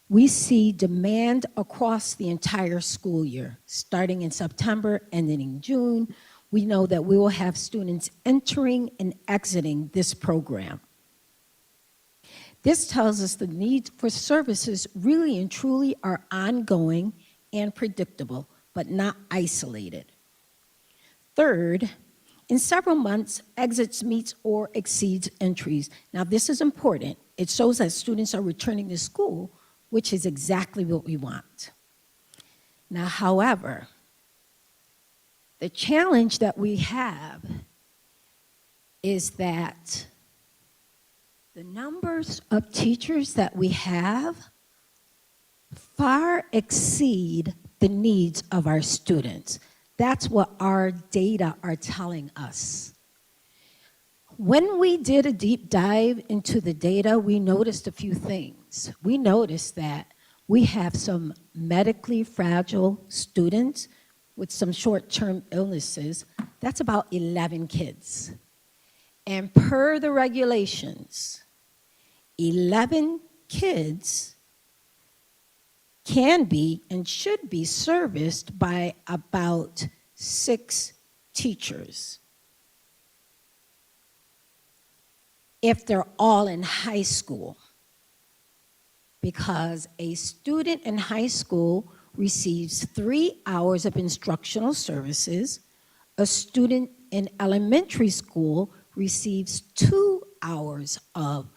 we see demand across the entire school year, starting in September, ending in June. We know that we will have students entering and exiting this program. This tells us the need for services really and truly are ongoing and predictable, but not isolated. Third, in several months, exits meets or exceeds entries. Now, this is important. It shows that students are returning to school, which is exactly what we want. Now, however, the challenge that we have is that the numbers of teachers that we have far exceed the needs of our students. That's what our data are telling us. When we did a deep dive into the data, we noticed a few things. We noticed that we have some medically fragile students with some short-term illnesses. That's about 11 kids. And per the regulations, 11 kids can be and should be serviced by about 6 teachers if they're all in high school. Because a student in high school receives 3 hours of instructional services. A student in elementary school receives 2 hours of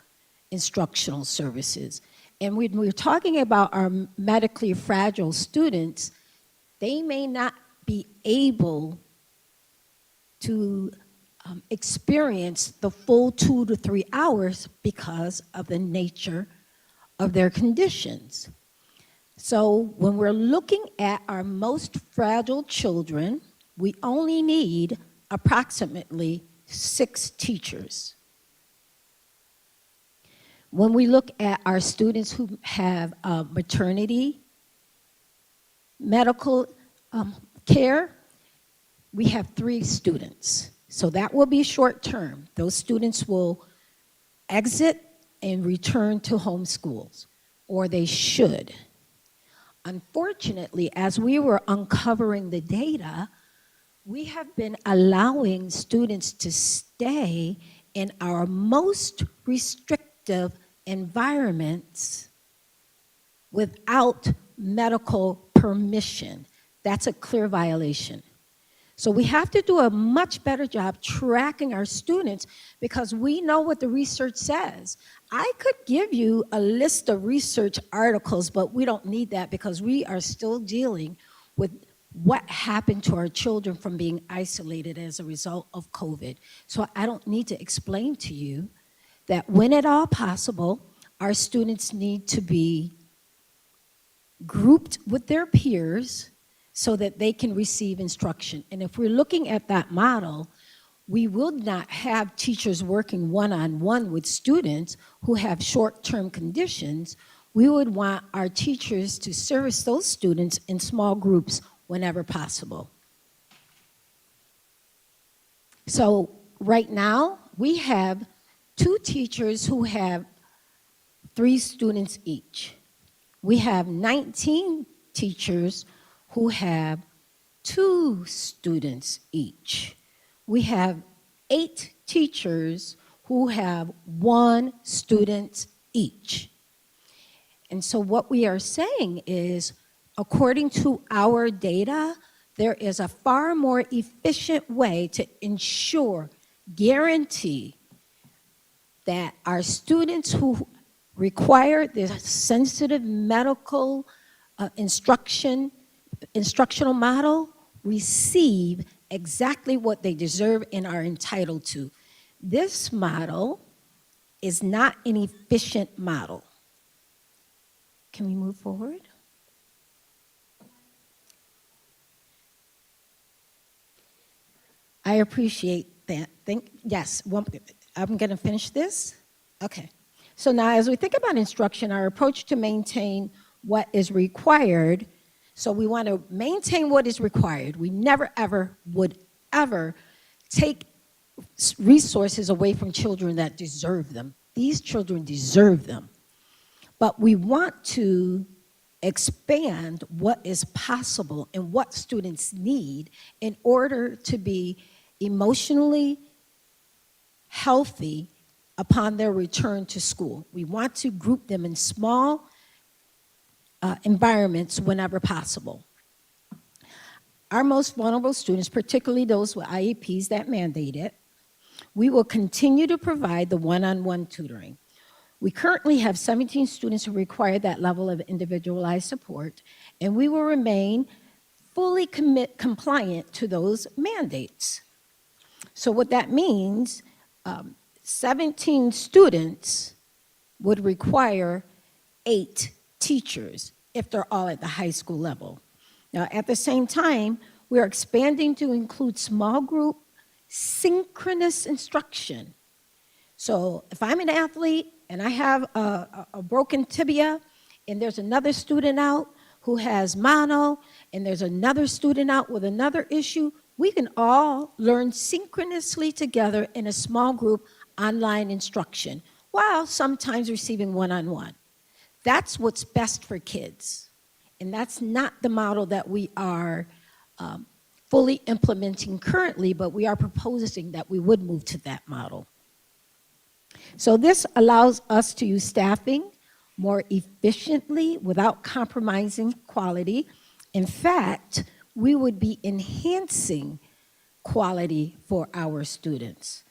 instructional services. And when we're talking about our medically fragile students, they may not be able to experience the full 2 to 3 hours because of the nature of their conditions. So when we're looking at our most fragile children, we only need approximately 6 teachers. When we look at our students who have maternity, medical care, we have 3 students. So that will be short term. Those students will exit and return to home schools, or they should. Unfortunately, as we were uncovering the data, we have been allowing students to stay in our most restrictive environments without medical permission. That's a clear violation. So we have to do a much better job tracking our students because we know what the research says. I could give you a list of research articles, but we don't need that because we are still dealing with what happened to our children from being isolated as a result of COVID. So I don't need to explain to you that when at all possible, our students need to be grouped with their peers so that they can receive instruction. And if we're looking at that model, we will not have teachers working one-on-one with students who have short-term conditions. We would want our teachers to service those students in small groups whenever possible. So right now, we have 2 teachers who have 3 students each. We have 19 teachers who have 2 students each. We have 8 teachers who have 1 student each. And so what we are saying is, according to our data, there is a far more efficient way to ensure, guarantee that our students who require this sensitive medical instructional model receive exactly what they deserve and are entitled to. This model is not an efficient model. Can we move forward? I appreciate that. Yes, I'm going to finish this. Okay. So now as we think about instruction, our approach to maintain what is required, so we want to maintain what is required. We never, ever would ever take resources away from children that deserve them. These children deserve them. But we want to expand what is possible and what students need in order to be emotionally healthy upon their return to school. We want to group them in small environments whenever possible. Our most vulnerable students, particularly those with IEPs that mandate it, we will continue to provide the one-on-one tutoring. We currently have 17 students who require that level of individualized support, and we will remain fully compliant to those mandates. So what that means, 17 students would require 8 teachers if they're all at the high school level. Now, at the same time, we're expanding to include small group synchronous instruction. So if I'm an athlete and I have a broken tibia and there's another student out who has mono and there's another student out with another issue, we can all learn synchronously together in a small group online instruction while sometimes receiving one-on-one. That's what's best for kids. And that's not the model that we are fully implementing currently, but we are proposing that we would move to that model. So this allows us to use staffing more efficiently without compromising quality. In fact, we would be enhancing quality for our students.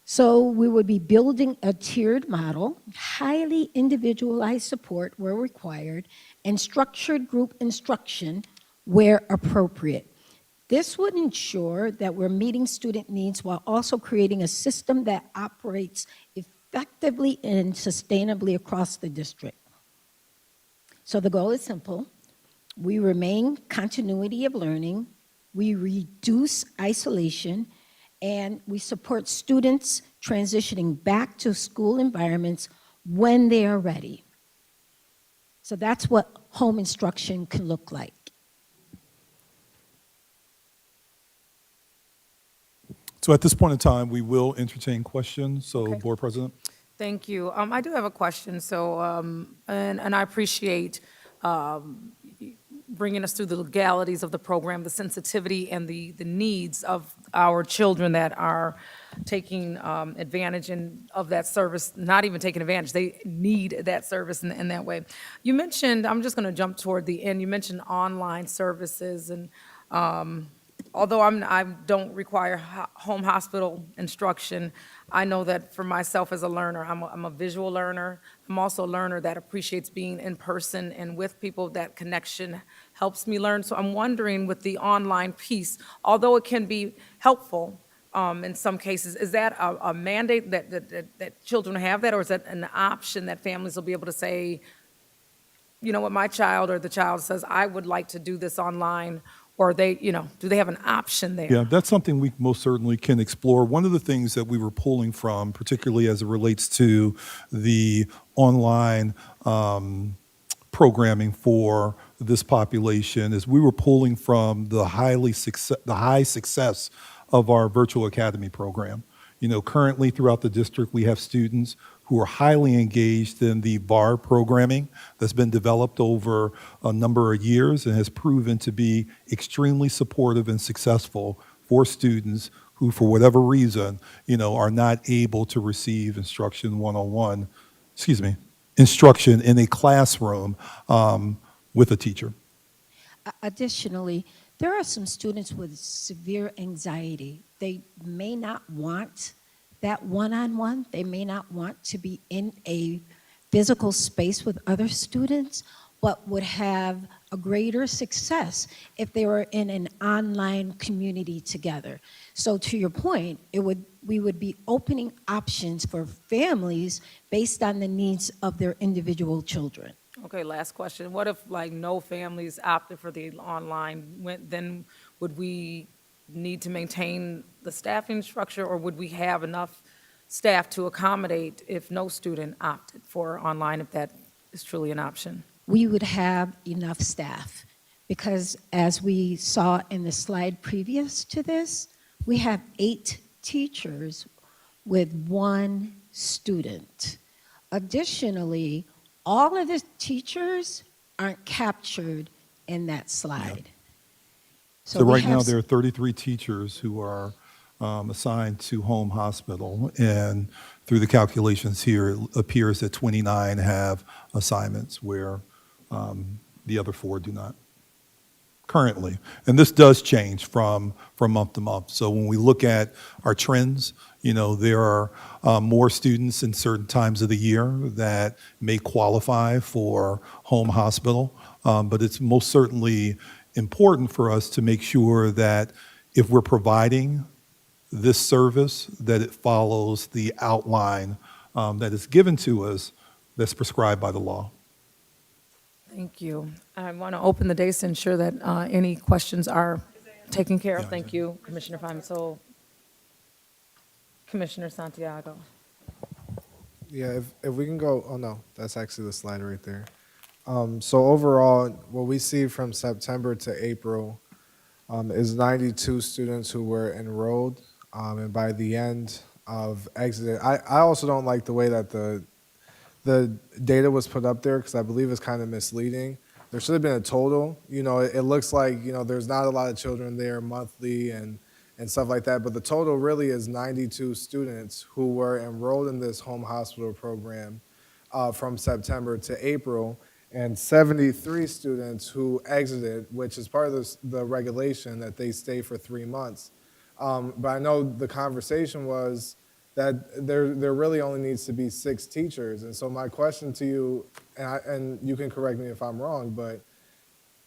So we would be building a tiered model, highly individualized support where required, and structured group instruction where appropriate. This would ensure that we're meeting student needs while also creating a system that operates effectively and sustainably across the district. So the goal is simple. We remain continuity of learning, we reduce isolation, and we support students transitioning back to school environments when they are ready. So that's what home instruction can look like. So at this point in time, we will entertain questions. So, Okay. Board President? Thank you. I do have a question, so, and I appreciate bringing us through the legalities of the program, the sensitivity and the needs of our children that are taking advantage of that service, not even taking advantage, they need that service in that way. You mentioned, I'm just going to jump toward the end, you mentioned online services, and although I don't require home hospital instruction, I know that for myself as a learner, I'm a visual learner. I'm also a learner that appreciates being in person and with people. That connection helps me learn. So I'm wondering with the online piece, although it can be helpful in some cases, is that a mandate that children have that, or is that an option that families will be able to say, you know what, my child or the child says, I would like to do this online, or they, do they have an option there? Yeah, that's something we most certainly can explore. One of the things that we were pulling from, particularly as it relates to the online programming for this population, is we were pulling from the high success of our virtual academy program. Currently throughout the district, we have students who are highly engaged in the VAR programming that's been developed over a number of years and has proven to be extremely supportive and successful for students who, for whatever reason, are not able to receive instruction one-on-one, instruction in a classroom with a teacher. Additionally, there are some students with severe anxiety. They may not want that one-on-one. They may not want to be in a physical space with other students, but would have a greater success if they were in an online community together. So to your point, we would be opening options for families based on the needs of their individual children. Okay, last question. What if no families opted for the online? Then would we need to maintain the staffing structure, or would we have enough staff to accommodate if no student opted for online, if that is truly an option? We would have enough staff because, as we saw in the slide previous to this, we have 8 teachers with 1 student. Additionally, all of the teachers aren't captured in that slide. Yeah. So we right have now, there are 33 teachers who are assigned to home hospital, and through the calculations here, it appears that 29 have assignments where the other 4 do not currently. And this does change from month to month. So when we look at our trends, there are more students in certain times of the year that may qualify for home hospital, but it's most certainly important for us to make sure that if we're providing this service, that it follows the outline that is given to us that's prescribed by the law. Thank you. I want to open the days to ensure that any questions are taken care of. Yeah, Thank you, Commissioner Fine. So, Commissioner Santiago. Yeah, if we can go, oh no, that's actually the slide right there. So overall, what we see from September to April is 92 students who were enrolled, and by the end of exit, I also don't like the way that the data was put up there because I believe it's kind of misleading. there should have been a total. You know, it looks like, you know, there's not a lot of children there monthly and stuff like that, but the total really is 92 students who were enrolled in this home hospital program from September to April, and 73 students who exited, which is part of the regulation that they stay for 3 months. But I know the conversation was that there really only needs to be 6 teachers. And so my question to you, and you can correct me if I'm wrong, but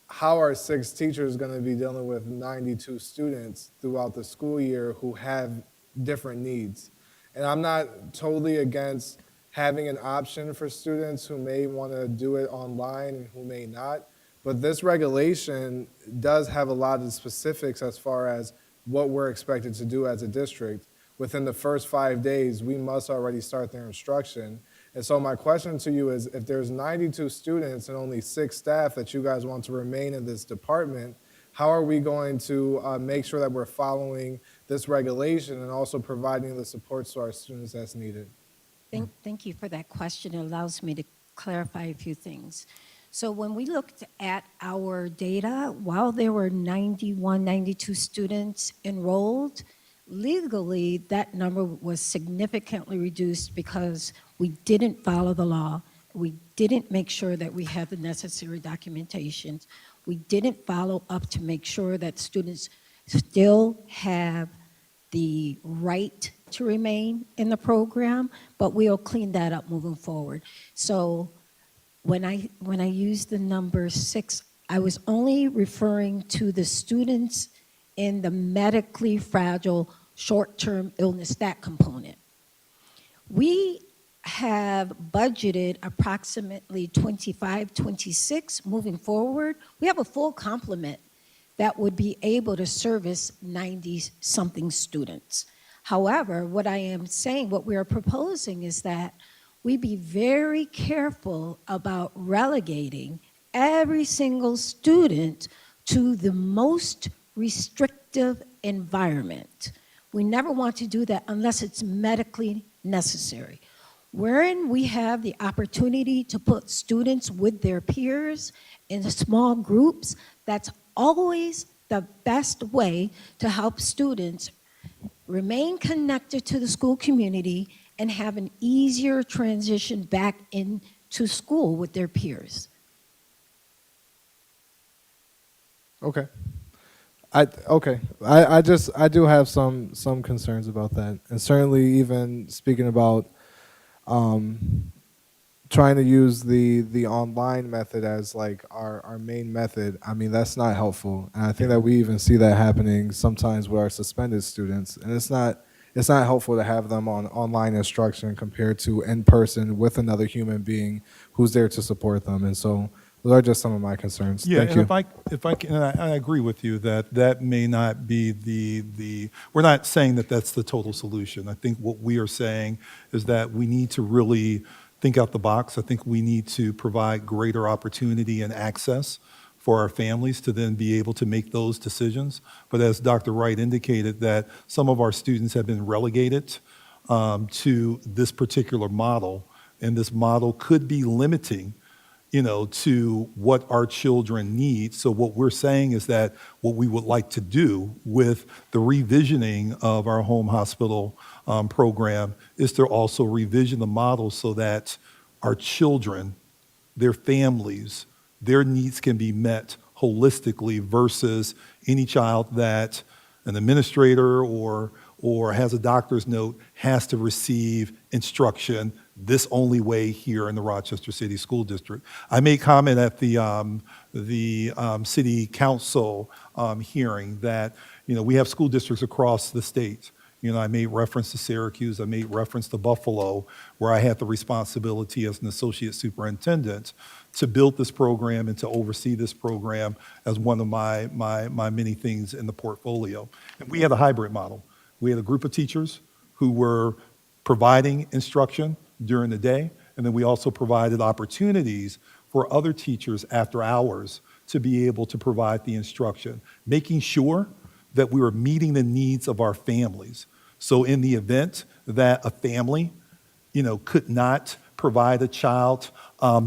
how are 6 teachers going to be dealing with 92 students throughout the school year who have different needs? And I'm not totally against having an option for students who may want to do it online and who may not, but this regulation does have a lot of specifics as far as what we're expected to do as a district. Within the first 5 days, we must already start their instruction. And so my question to you is, if there's 92 students and only 6 staff that you guys want to remain in this department, how are we going to make sure that we're following this regulation and also providing the supports to our students that's needed? Thank you for that question. It allows me to clarify a few things. So when we looked at our data, while there were 91, 92 students enrolled, legally that number was significantly reduced because we didn't follow the law. We didn't make sure that we had the necessary documentation. We didn't follow up to make sure that students still have the right to remain in the program, but we'll clean that up moving forward. So when I used the number 6, I was only referring to the students in the medically fragile short-term illness, that component. We have budgeted approximately 25, 26 moving forward. We have a full complement that would be able to service 90-something students. However, what I am saying, what we are proposing is that we be very careful about relegating every single student to the most restrictive environment. We never want to do that unless it's medically necessary. Wherein we have the opportunity to put students with their peers in small groups, that's always the best way to help students remain connected to the school community and have an easier transition back into school with their peers. Okay. I do have some concerns about that, and certainly even speaking about trying to use the online method as like our main method. I mean, that's not helpful, and I think that we even see that happening sometimes with our suspended students, and it's not helpful to have them on online instruction compared to in person with another human being who's there to support them. And so those are just some of my concerns. Yeah, Thank and you. if I can, and I agree with you that that may not be we're not saying that that's the total solution. I think what we are saying is that we need to really think out the box. I think we need to provide greater opportunity and access for our families to then be able to make those decisions. But as Dr. Wright indicated, that some of our students have been relegated to this particular model, and this model could be limiting, to what our children need. So what we're saying is that what we would like to do with the revisioning of our home hospital program is to also revision the model so that our children, their families, their needs can be met holistically versus any child that an administrator or has a doctor's note has to receive instruction this only way here in the Rochester City School District. I made comment at the city council hearing that we have school districts across the state. I made reference to Syracuse, I made reference to Buffalo, where I had the responsibility as an associate superintendent to build this program and to oversee this program as one of my many things in the portfolio. And we had a hybrid model. We had a group of teachers who were providing instruction during the day, and then we also provided opportunities for other teachers after hours to be able to provide the instruction, making sure that we were meeting the needs of our families. So in the event that a family, could not provide a child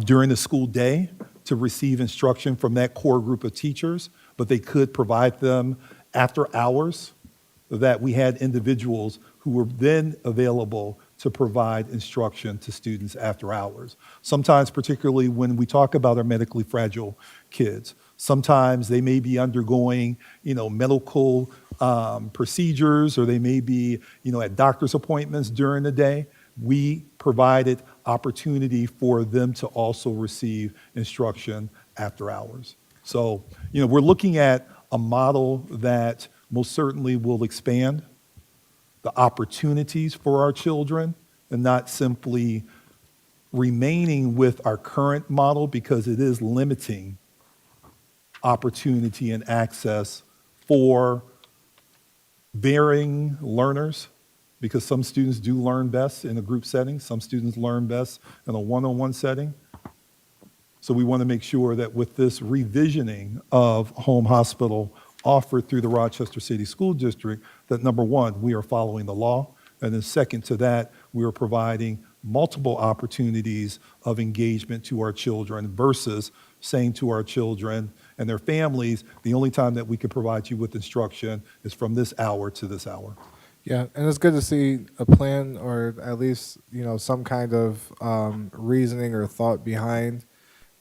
during the school day to receive instruction from that core group of teachers, but they could provide them after hours, that we had individuals who were then available to provide instruction to students after hours. Sometimes, particularly when we talk about our medically fragile kids, sometimes they may be undergoing, medical procedures, or they may be, at doctor's appointments during the day. We provided opportunity for them to also receive instruction after hours. So, we're looking at a model that most certainly will expand the opportunities for our children and not simply remaining with our current model, because it is limiting opportunity and access for varying learners, because some students do learn best in a group setting, some students learn best in a one-on-one setting. So we want to make sure that with this revisioning of home hospital offered through the Rochester City School District, that number one, we are following the law, and then second to that, we are providing multiple opportunities of engagement to our children versus saying to our children and their families, the only time that we can provide you with instruction is from this hour to this hour. Yeah, and it's good to see a plan, or at least some kind of reasoning or thought behind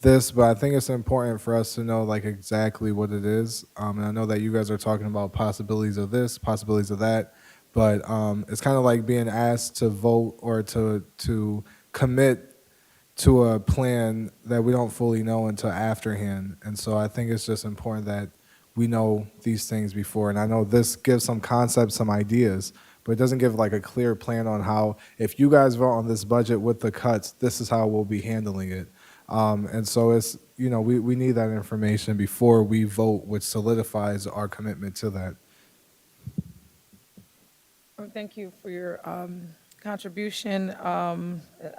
this. But I think it's important for us to know like exactly what it is. And I know that you guys are talking about possibilities of this, possibilities of that, but it's kind of like being asked to vote or to commit to a plan that we don't fully know until afterhand. And so I think it's just important that we know these things before. And I know this gives some concepts, some ideas, but it doesn't give like a clear plan on how, if you guys vote on this budget with the cuts, this is how we'll be handling it. And so it's, we need that information before we vote, which solidifies our commitment to that. Thank you for your contribution. I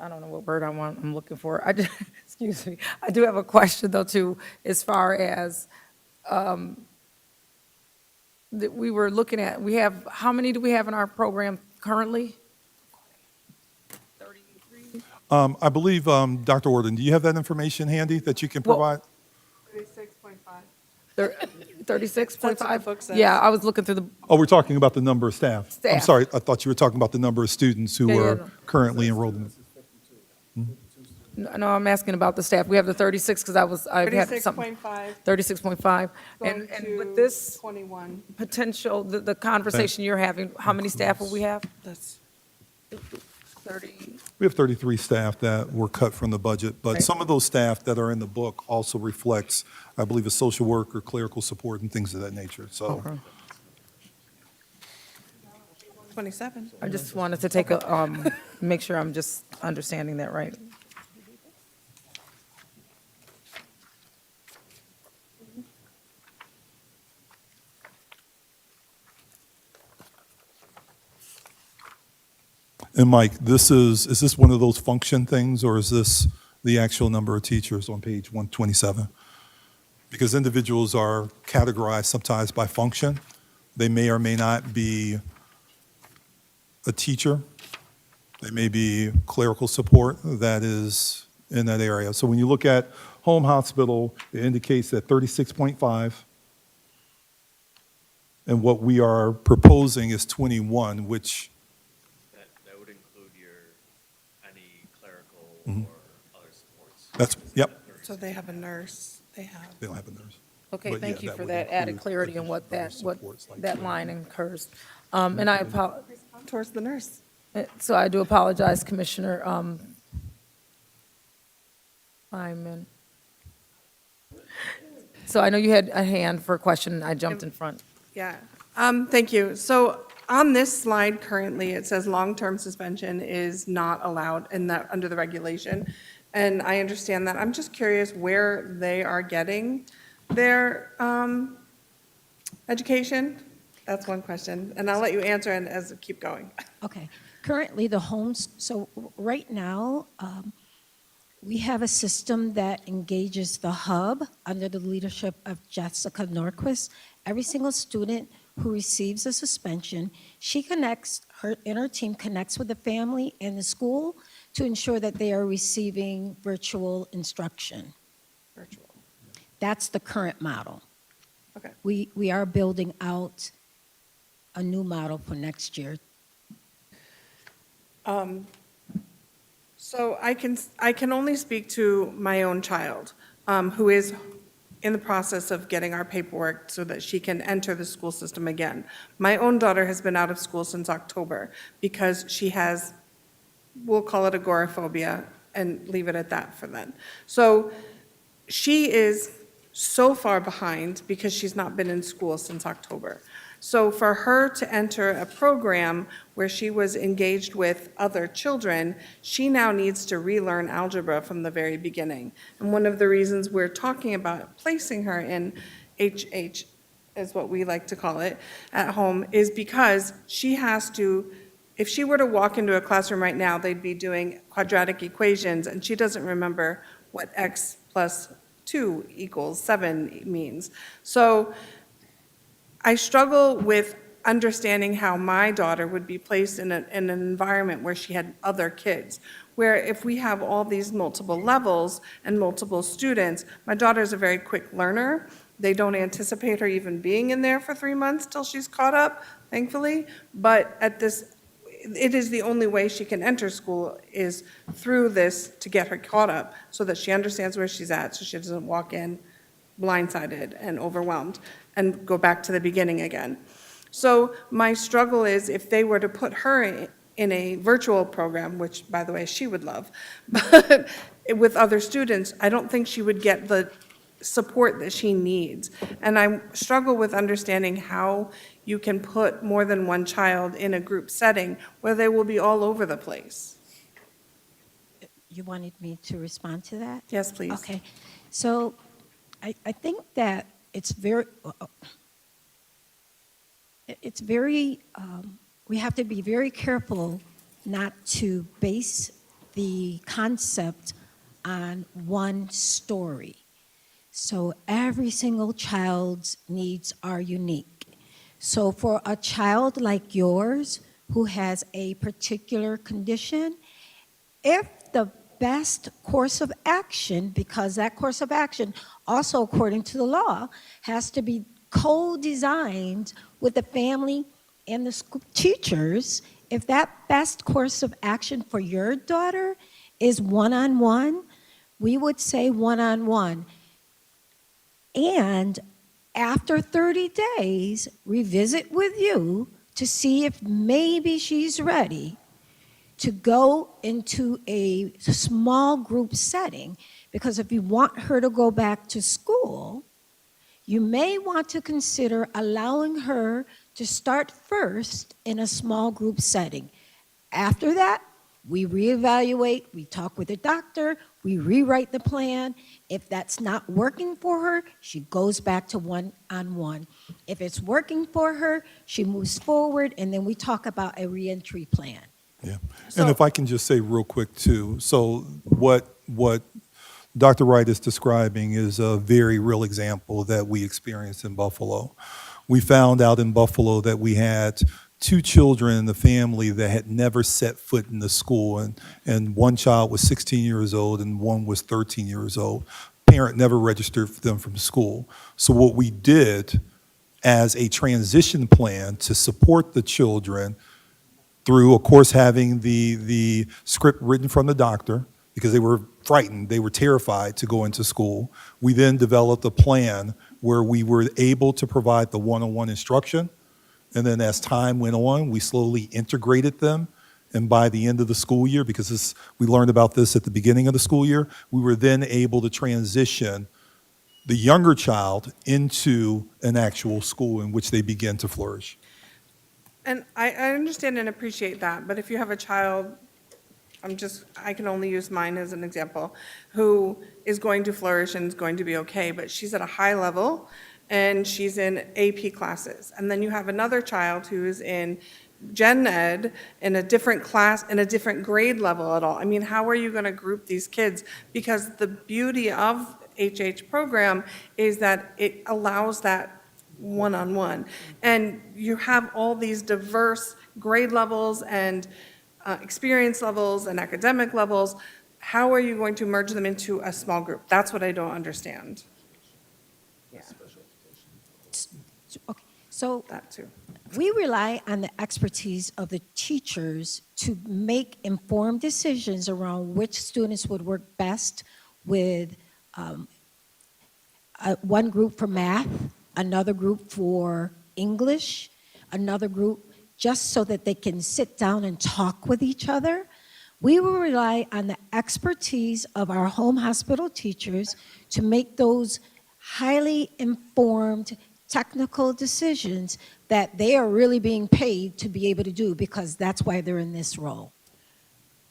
don't know what word I'm looking for. Excuse me. I do have a question, though, too, as far as that we were looking at. How many do we have in our program currently? 33? I believe, Dr. Orden, do you have that information handy that you can Well- provide? 36.5? Yeah, I was looking through the, Oh, we're talking about the number of staff. I'm Staff. sorry, I thought you were talking about the number of students who Yeah, yeah, are no. currently enrolled in it. no, I'm asking about the staff. We have the 36, because I had something. 36.5 36.5. going And with to this 21. potential, the conversation you're having, how many staff will we have? That's 30? We have 33 staff that were cut from the budget, but Right. some of those staff that are in the book also reflects, I believe, a social worker, clerical support, and things of that nature. So Okay. 27. I just wanted to take make sure I'm just understanding that right. And Mike, is this one of those function things, or is this the actual number of teachers on page 127? Because individuals are categorized sometimes by function. They may or may not be a teacher. They may be clerical support that is in that area. So when you look at home hospital, it indicates that 36.5, and what we are proposing is 21, which That would include any clerical Mhm. or other supports. that's, yep, So they have a nurse, they have. they don't have a nurse. Okay, But thank yeah, you that for would that added include clarity on what additional supports like that line incurs. And I apologize. Towards the nurse. So I do apologize, Commissioner Lyman. So I know you had a hand for a question, and I jumped in front. Yeah, thank you. So on this slide currently, it says long-term suspension is not allowed in that, under the regulation. And I understand that. I'm just curious where they are getting their education. That's one question. And I'll let you answer and as keep going. Okay. Currently, the homes, so right now, we have a system that engages the hub under the leadership of Jessica Norquist. Every single student who receives a suspension, she connects, her team connects with the family and the school to ensure that they are receiving virtual instruction. Virtual. That's the current model. Okay. We are building out a new model for next year. So I can only speak to my own child, who is in the process of getting our paperwork so that she can enter the school system again. My own daughter has been out of school since October because she has, we'll call it agoraphobia, and leave it at that for then. So she is so far behind because she's not been in school since October. So for her to enter a program where she was engaged with other children, she now needs to relearn algebra from the very beginning. And one of the reasons we're talking about placing her in HH, is what we like to call it, at home, is because she has to, if she were to walk into a classroom right now, they'd be doing quadratic equations, and she doesn't remember what x plus 2 equals 7 means. So I struggle with understanding how my daughter would be placed in an environment where she had other kids, where if we have all these multiple levels and multiple students, my daughter's a very quick learner. They don't anticipate her even being in there for 3 months till she's caught up, thankfully. But it is the only way she can enter school is through this to get her caught up so that she understands where she's at, so she doesn't walk in blindsided and overwhelmed and go back to the beginning again. So my struggle is if they were to put her in a virtual program, which, by the way, she would love, but with other students, I don't think she would get the support that she needs. And I struggle with understanding how you can put more than one child in a group setting where they will be all over the place. You wanted me to respond to that? Yes, please. Okay. So I think that it's very, we have to be very careful not to base the concept on one story. So every single child's needs are unique. So for a child like yours who has a particular condition, if the best course of action, because that course of action also according to the law has to be co-designed with the family and the school teachers, if that best course of action for your daughter is one-on-one, we would say one-on-one. And after 30 days, revisit with you to see if maybe she's ready to go into a small group setting, because if you want her to go back to school, you may want to consider allowing her to start first in a small group setting. After that, we reevaluate, we talk with the doctor, we rewrite the plan. If that's not working for her, she goes back to one-on-one. If it's working for her, she moves forward, and then we talk about a reentry plan. Yeah. And if I can just say real quick too, so what Dr. Wright is describing is a very real example that we experienced in Buffalo. We found out in Buffalo that we had 2 children in the family that had never set foot in the school, and one child was 16 years old and one was 13 years old. Parent never registered for them from school. So what we did as a transition plan to support the children through, of course, having the script written from the doctor, because they were frightened, they were terrified to go into school. We then developed a plan where we were able to provide the one-on-one instruction, and then as time went on, we slowly integrated them, and by the end of the school year, because we learned about this at the beginning of the school year, we were then able to transition the younger child into an actual school in which they begin to flourish. And I understand and appreciate that, but if you have a child, I can only use mine as an example, who is going to flourish and is going to be okay, but she's at a high level and she's in AP classes. And then you have another child who is in gen ed in a different class, in a different grade level at all. I mean, how are you going to group these kids? Because the beauty of HH program is that it allows that one-on-one. And you have all these diverse grade levels and experience levels and academic levels. how are you going to merge them into a small group? That's what I don't understand. Yeah, Okay, so that too. we rely on the expertise of the teachers to make informed decisions around which students would work best with one group for math, another group for English, another group just so that they can sit down and talk with each other. We will rely on the expertise of our home hospital teachers to make those highly informed technical decisions that they are really being paid to be able to do, because that's why they're in this role.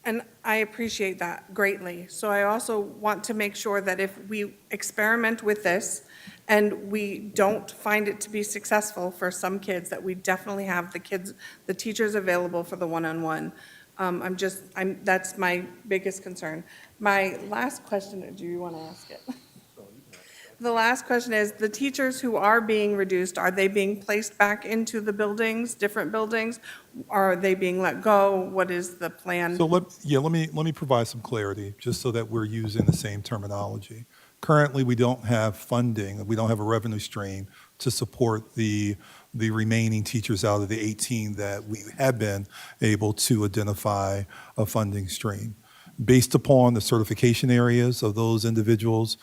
And I appreciate that greatly. So I also want to make sure that if we experiment with this and we don't find it to be successful for some kids, that we definitely have the teachers available for the one-on-one. That's my biggest concern. My last question, do you want to ask it? The last question is, the teachers who are being reduced, are they being placed back into the buildings, different buildings? Are they being let go? What is the plan? So let me provide some clarity, just so that we're using the same terminology. Currently, we don't have funding, we don't have a revenue stream to support the remaining teachers out of the 18 that we have been able to identify a funding stream. Based upon the certification areas of those individuals,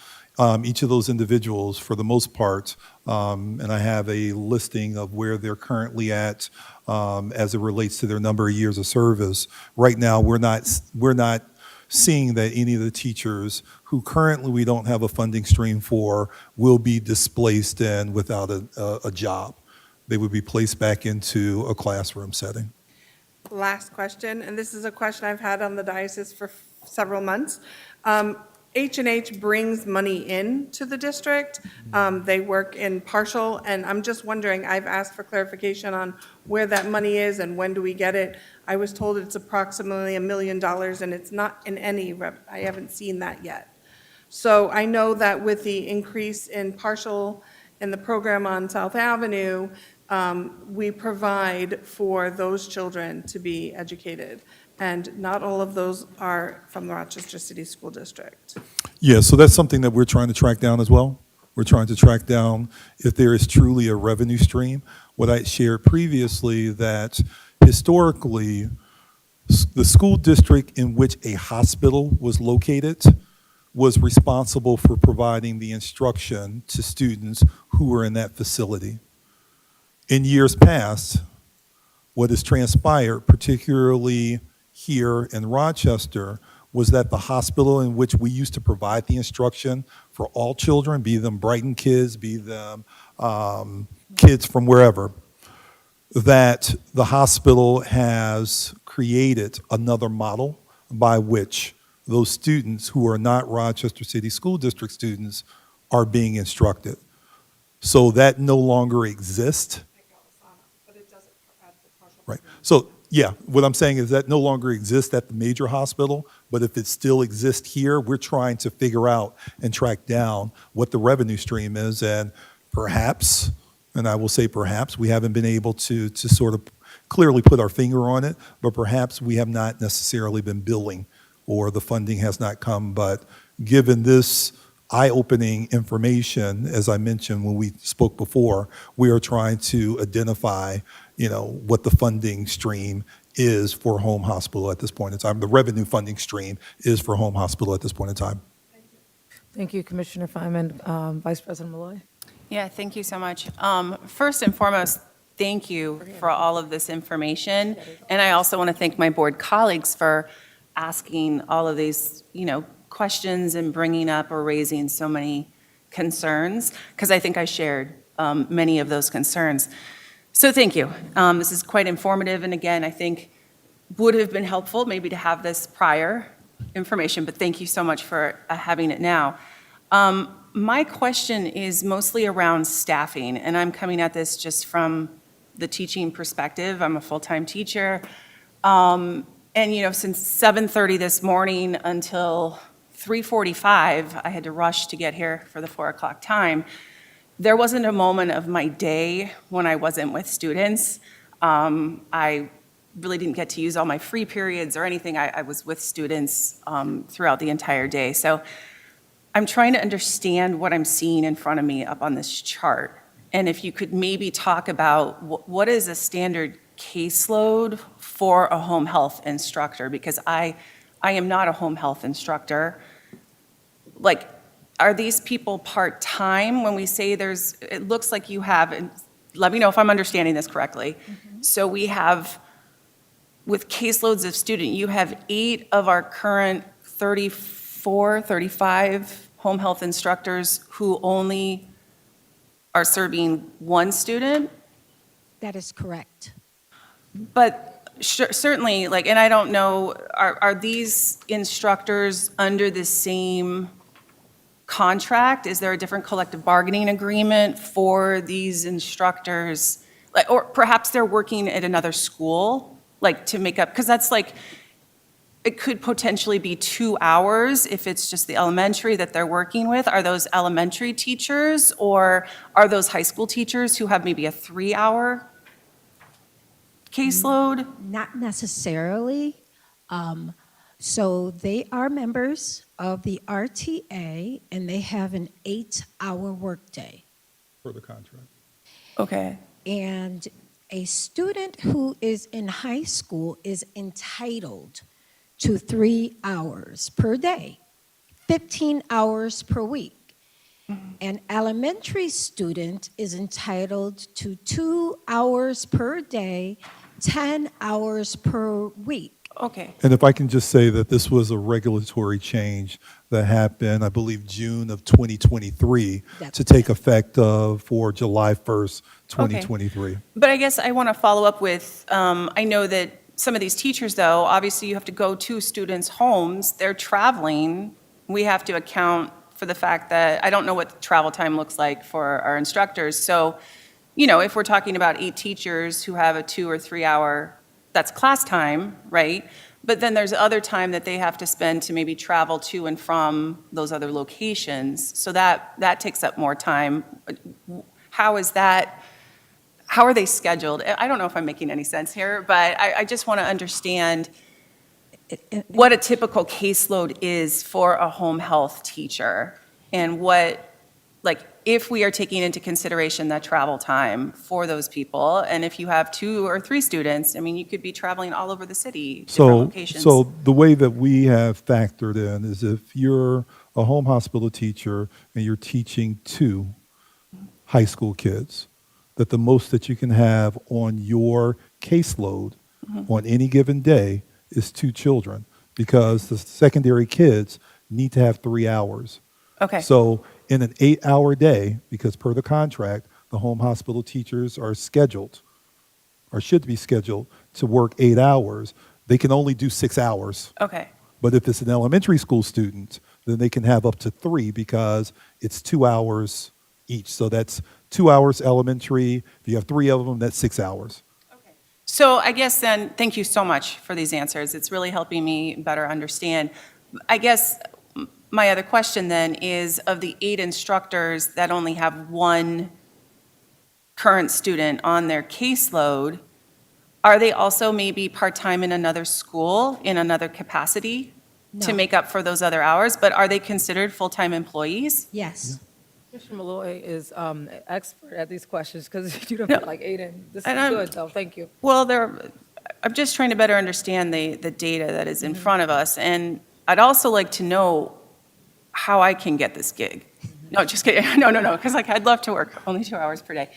each of those individuals, for the most part, and I have a listing of where they're currently at as it relates to their number of years of service. Right now, we're not seeing that any of the teachers who currently we don't have a funding stream for will be displaced and without a job. They would be placed back into a classroom setting. Last question, and this is a question I've had on the diocese for several months. H&H brings money in to the district. They work in partial, and I'm just wondering, I've asked for clarification on where that money is and when do we get it. I was told it's approximately $1 million, and it's not in any, I haven't seen that yet. So I know that with the increase in partial in the program on South Avenue, we provide for those children to be educated. And not all of those are from the Rochester City School District. Yeah, so that's something that we're trying to track down as well. We're trying to track down if there is truly a revenue stream. What I shared previously, that historically, the school district in which a hospital was located was responsible for providing the instruction to students who were in that facility. In years past, what has transpired, particularly here in Rochester, was that the hospital in which we used to provide the instruction for all children, be them Brighton kids, be them kids from wherever, that the hospital has created another model by which those students who are not Rochester City School District students are being instructed. So that no longer exists. Right. So, yeah, what I'm saying is that no longer exists at the major hospital, but if it still exists here, we're trying to figure out and track down what the revenue stream is, and perhaps, and I will say perhaps, we haven't been able to sort of clearly put our finger on it, but perhaps we have not necessarily been billing or the funding has not come. But given this eye-opening information, as I mentioned when we spoke before, we are trying to identify, what the funding stream is for home hospital at this point in time. The revenue funding stream is for home hospital at this point in time. Thank you, Commissioner Feynman. Vice President Malloy. Yeah, thank you so much. First and foremost, thank you for all of this information. And I also want to thank my board colleagues for asking all of these, questions and bringing up or raising so many concerns, because I think I shared many of those concerns. So thank you. This is quite informative, and again, I think would have been helpful maybe to have this prior information, but thank you so much for having it now. My question is mostly around staffing, and I'm coming at this just from the teaching perspective. I'm a full-time teacher, and since 7:30 this morning until 3:45, I had to rush to get here for the 4 o'clock time. There wasn't a moment of my day when I wasn't with students. I really didn't get to use all my free periods or anything. I was with students throughout the entire day. So I'm trying to understand what I'm seeing in front of me up on this chart. And if you could maybe talk about what is a standard caseload for a home health instructor? Because I am not a home health instructor. Like, are these people part-time when we say it looks like you have, and let me know if I'm understanding this correctly. So we have, with caseloads of student, you have 8 of our current 34, 35 home health instructors who only are serving one student? That is correct. But certainly, like, and I don't know, are these instructors under the same contract? Is there a different collective bargaining agreement for these instructors? Like, or perhaps they're working at another school, like, to make up, because that's like, it could potentially be 2 hours if it's just the elementary that they're working with. Are those elementary teachers, or are those high school teachers who have maybe a 3-hour caseload? Not necessarily. So they are members of the RTA, and they have an 8-hour workday. For the contract. Okay. And a student who is in high school is entitled to 3 hours per day, 15 hours per week. An elementary student is entitled to 2 hours per day, 10 hours per week. Okay. And if I can just say that this was a regulatory change that happened, I believe, June of 2023 That's to take effect for July 1st, 2023. But I guess I want to follow up with, I know that some of these teachers, though, obviously you have to go to students' homes, they're traveling. We have to account for the fact that, I don't know what the travel time looks like for our instructors. So, if we're talking about 8 teachers who have a 2 or 3 hour, that's class time, right? But then there's other time that they have to spend to maybe travel to and from those other locations. So that takes up more time. How is that? How are they scheduled? I don't know if I'm making any sense here, but I just want to understand what a typical caseload is for a home health teacher, and what, like, if we are taking into consideration that travel time for those people, and if you have 2 or 3 students, I mean, you could be traveling all over the city, different locations. So the way that we have factored in is if you're a home hospital teacher and you're teaching 2 high school kids, that the most that you can have on your caseload on any given day is 2 children, because the secondary kids need to have 3 hours. Okay. So in an 8-hour day, because per the contract, the home hospital teachers are scheduled, or should be scheduled, to work 8 hours, they can only do 6 hours. Okay. But if it's an elementary school student, then they can have up to 3, because it's 2 hours each. So that's 2 hours elementary. If you have 3 of them, that's 6 hours. So I guess then, thank you so much for these answers. It's really helping me better understand. I guess my other question then is, of the 8 instructors that only have 1 current student on their caseload, are they also maybe part-time in another school, in another capacity, to No. make up for those other hours? But are they considered full-time employees? Yes. Commissioner Malloy is expert at these questions, because you don't No. put like 8 in. This is And I'm- good, though, thank you. Well, I'm just trying to better understand the data that is in front of us. And I'd also like to know how I can get this gig. No, just kidding. No, because I'd love to work only 2 hours per day.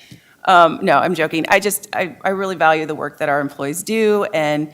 No, I'm joking. I really value the work that our employees do. And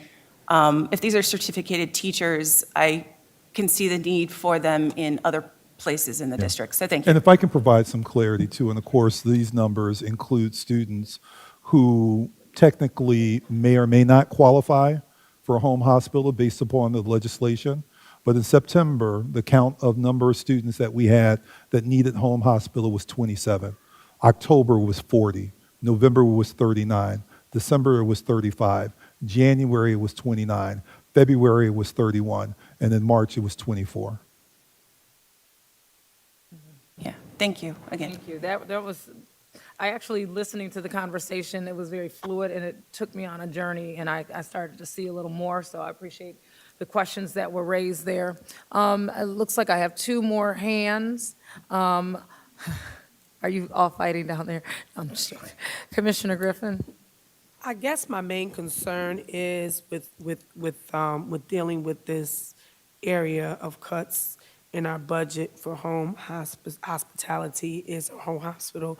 if these are certificated teachers, I can see the need for them in other places in the district. So thank you. And if I can provide some clarity too, and of course, these numbers include students who technically may or may not qualify for a home hospital based upon the legislation. But in September, the count of number of students that we had that needed home hospital was 27. October was 40. November was 39. December was 35. January was 29. February was 31. And in March, it was 24. Yeah, thank you again. Thank you. That was, I actually, listening to the conversation, it was very fluid, and it took me on a journey, and I started to see a little more, so I appreciate the questions that were raised there. It looks like I have two more hands. Are you all fighting down there? I'm just joking. Commissioner Griffin? I guess my main concern is with dealing with this area of cuts in our budget for hospitality is a home hospital,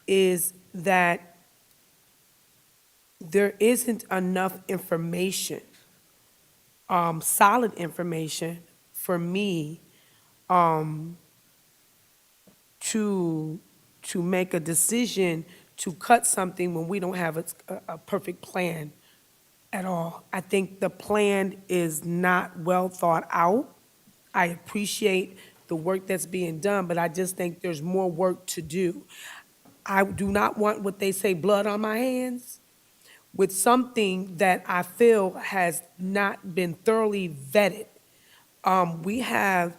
is that there isn't enough information, solid information for me, to make a decision to cut something when we don't have a perfect plan at all. I think the plan is not well thought out. I appreciate the work that's being done, but I just think there's more work to do. I do not want what they say, blood on my hands, with something that I feel has not been thoroughly vetted. We have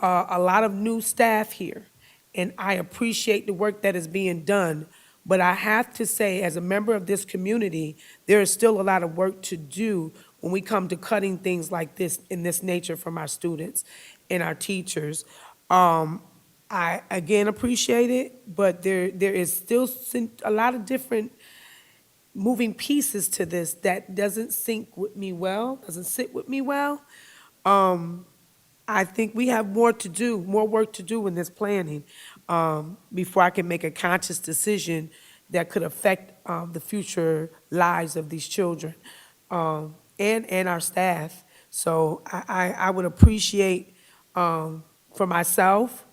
a lot of new staff here, and I appreciate the work that is being done. But I have to say, as a member of this community, there is still a lot of work to do when we come to cutting things like this in this nature from our students and our teachers. I again appreciate it, but there is still a lot of different moving pieces to this that doesn't sync with me well, doesn't sit with me well. I think we have more to do, more work to do in this planning, before I can make a conscious decision that could affect the future lives of these children, and our staff. So I would appreciate, for myself,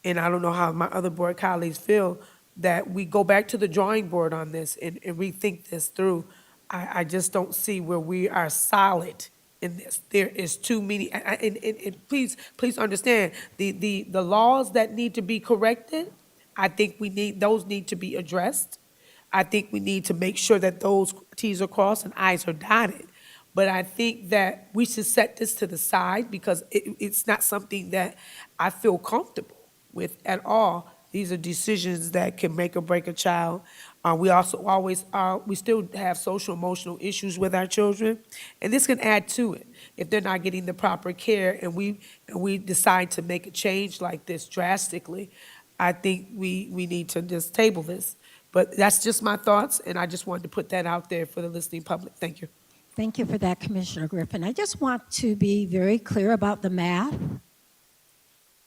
and I don't know how my other board colleagues feel, that we go back to the drawing board on this and rethink this through. I just don't see where we are solid in this. There is too many, and please understand, the laws that need to be corrected, I think those need to be addressed. I think we need to make sure that those Ts are crossed and Is are dotted. But I think that we should set this to the side because it's not something that I feel comfortable with at all. These are decisions that can make or break a child. We also we still have social emotional issues with our children, and this can add to it if they're not getting the proper care, and we decide to make a change like this drastically. I think we need to just table this. But that's just my thoughts, and I just wanted to put that out there for the listening public. Thank you. Thank you for that, Commissioner Griffin. I just want to be very clear about the math.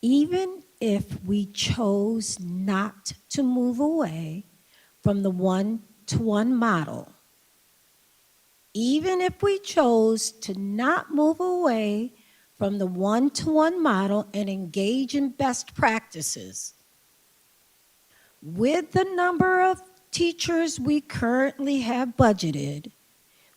Even if we chose not to move away from the one-to-one model, even if we chose to not move away from the one-to-one model and engage in best practices, with the number of teachers we currently have budgeted,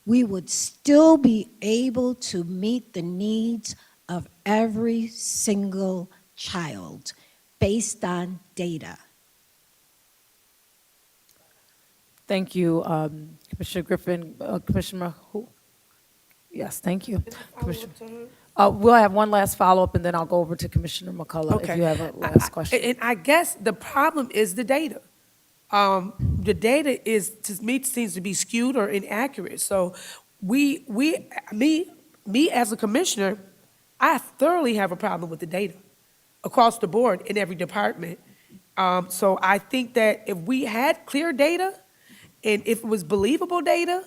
we would still be able to meet the needs of every single child based on data. Thank you, Commissioner Griffin. Commissioner, who? Yes, thank you. Commissioner. We'll have one last follow-up, and then I'll go over to Commissioner McCullough if you have a last question. And I guess the problem is the data. The data to me, seems to be skewed or inaccurate. So me as a commissioner, I thoroughly have a problem with the data across the board in every department. So I think that if we had clear data, and if it was believable data,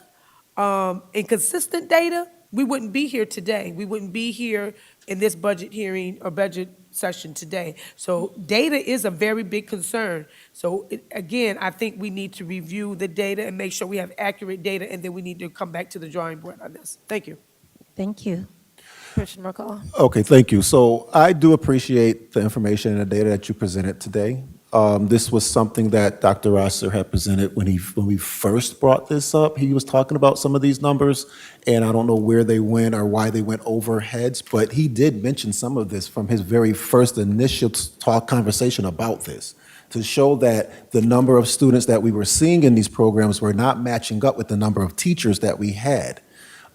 and consistent data, we wouldn't be here today. We wouldn't be here in this budget hearing or budget session today. So data is a very big concern. So again, I think we need to review the data and make sure we have accurate data, and then we need to come back to the drawing board on this. Thank you. Thank you. Commissioner McCullough. Okay, thank you. So I do appreciate the information and the data that you presented today. This was something that Dr. Rosser had presented when we first brought this up. He was talking about some of these numbers, and I don't know where they went or why they went over heads, but he did mention some of this from his very first initial conversation about this, to show that the number of students that we were seeing in these programs were not matching up with the number of teachers that we had.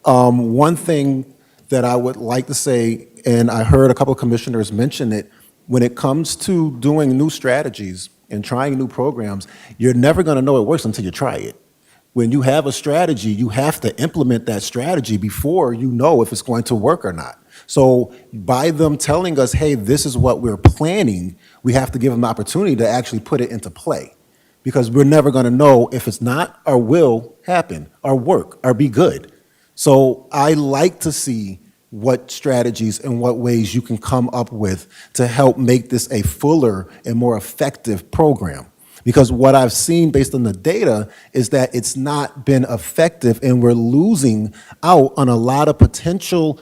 One thing that I would like to say, and I heard a couple of commissioners mention it, when it comes to doing new strategies, and trying new programs, you're never going to know it works until you try it. When you have a strategy, you have to implement that strategy before you know if it's going to work or not. So by them telling us, hey, this is what we're planning, we have to give them the opportunity to actually put it into play. Because we're never going to know if it's not or will happen or work or be good. So I like to see what strategies and what ways you can come up with to help make this a fuller and more effective program. Because what I've seen based on the data is that it's not been effective, and we're losing out on a lot of potential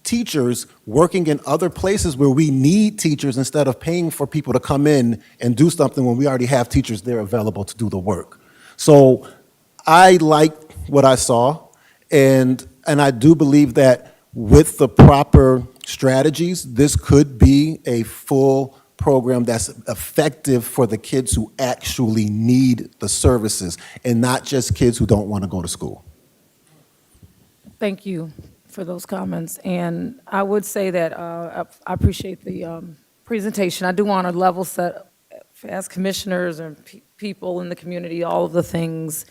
teachers working in other places where we need teachers instead of paying for people to come in and do something when we already have teachers there available to do the work. So I liked what I saw, and I do believe that with the proper strategies, this could be a full program that's effective for the kids who actually need the services and not just kids who don't want to go to school. Thank you for those comments. And I would say that I appreciate the presentation. I do want to level set, as commissioners and people in the community, all of the things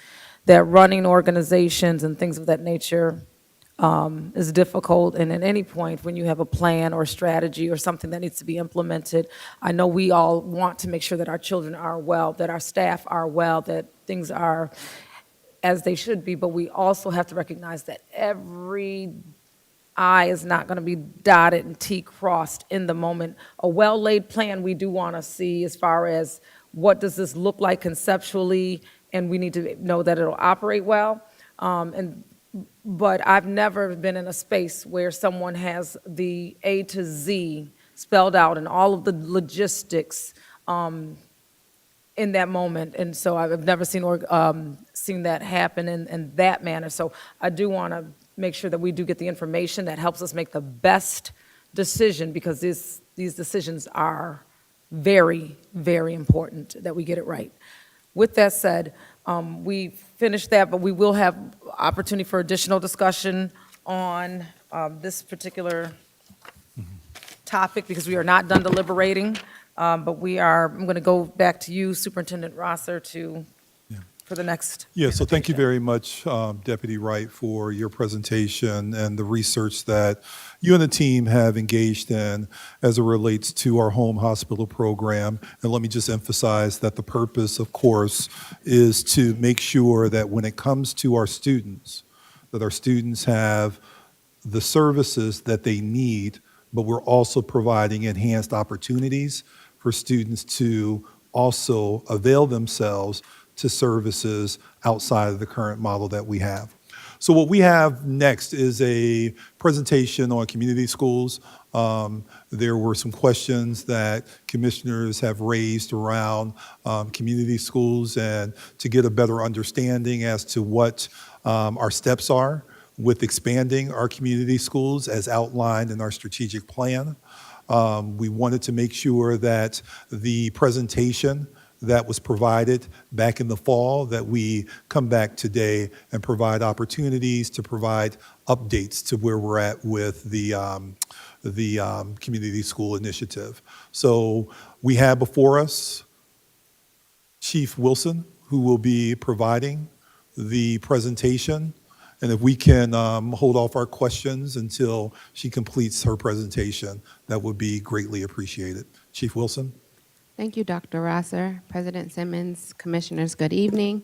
that running organizations and things of that nature is difficult. And at any point when you have a plan or strategy or something that needs to be implemented, I know we all want to make sure that our children are well, that our staff are well, that things are as they should be, but we also have to recognize that every I is not going to be dotted and T crossed in the moment. A well-laid plan we do want to see as far as what does this look like conceptually, and we need to know that it'll operate well. But I've never been in a space where someone has the A to Z spelled out and all of the logistics in that moment. And so I've never seen that happen in that manner. So I do want to make sure that we do get the information that helps us make the best decision, because these decisions are very, very important that we get it right. With that said, we finished that, but we will have opportunity for additional discussion on this particular topic, because we are not done deliberating. But I'm going to go back to you, Superintendent Rosser, for the next. Yeah, so thank you very much, Deputy Wright, for your presentation and the research that you and the team have engaged in as it relates to our home hospital program. And let me just emphasize that the purpose, of course, is to make sure that when it comes to our students, that our students have the services that they need, but we're also providing enhanced opportunities for students to also avail themselves to services outside of the current model that we have. So what we have next is a presentation on community schools. There were some questions that commissioners have raised around community schools, and to get a better understanding as to what our steps are with expanding our community schools as outlined in our strategic plan. We wanted to make sure that the presentation that was provided back in the fall, that we come back today and provide opportunities to provide updates to where we're at with the community school initiative. So we have before us Chief Wilson, who will be providing the presentation. And if we can hold off our questions until she completes her presentation, that would be greatly appreciated. Chief Wilson. Thank you, Dr. Rosser. President Simmons, Commissioners, good evening.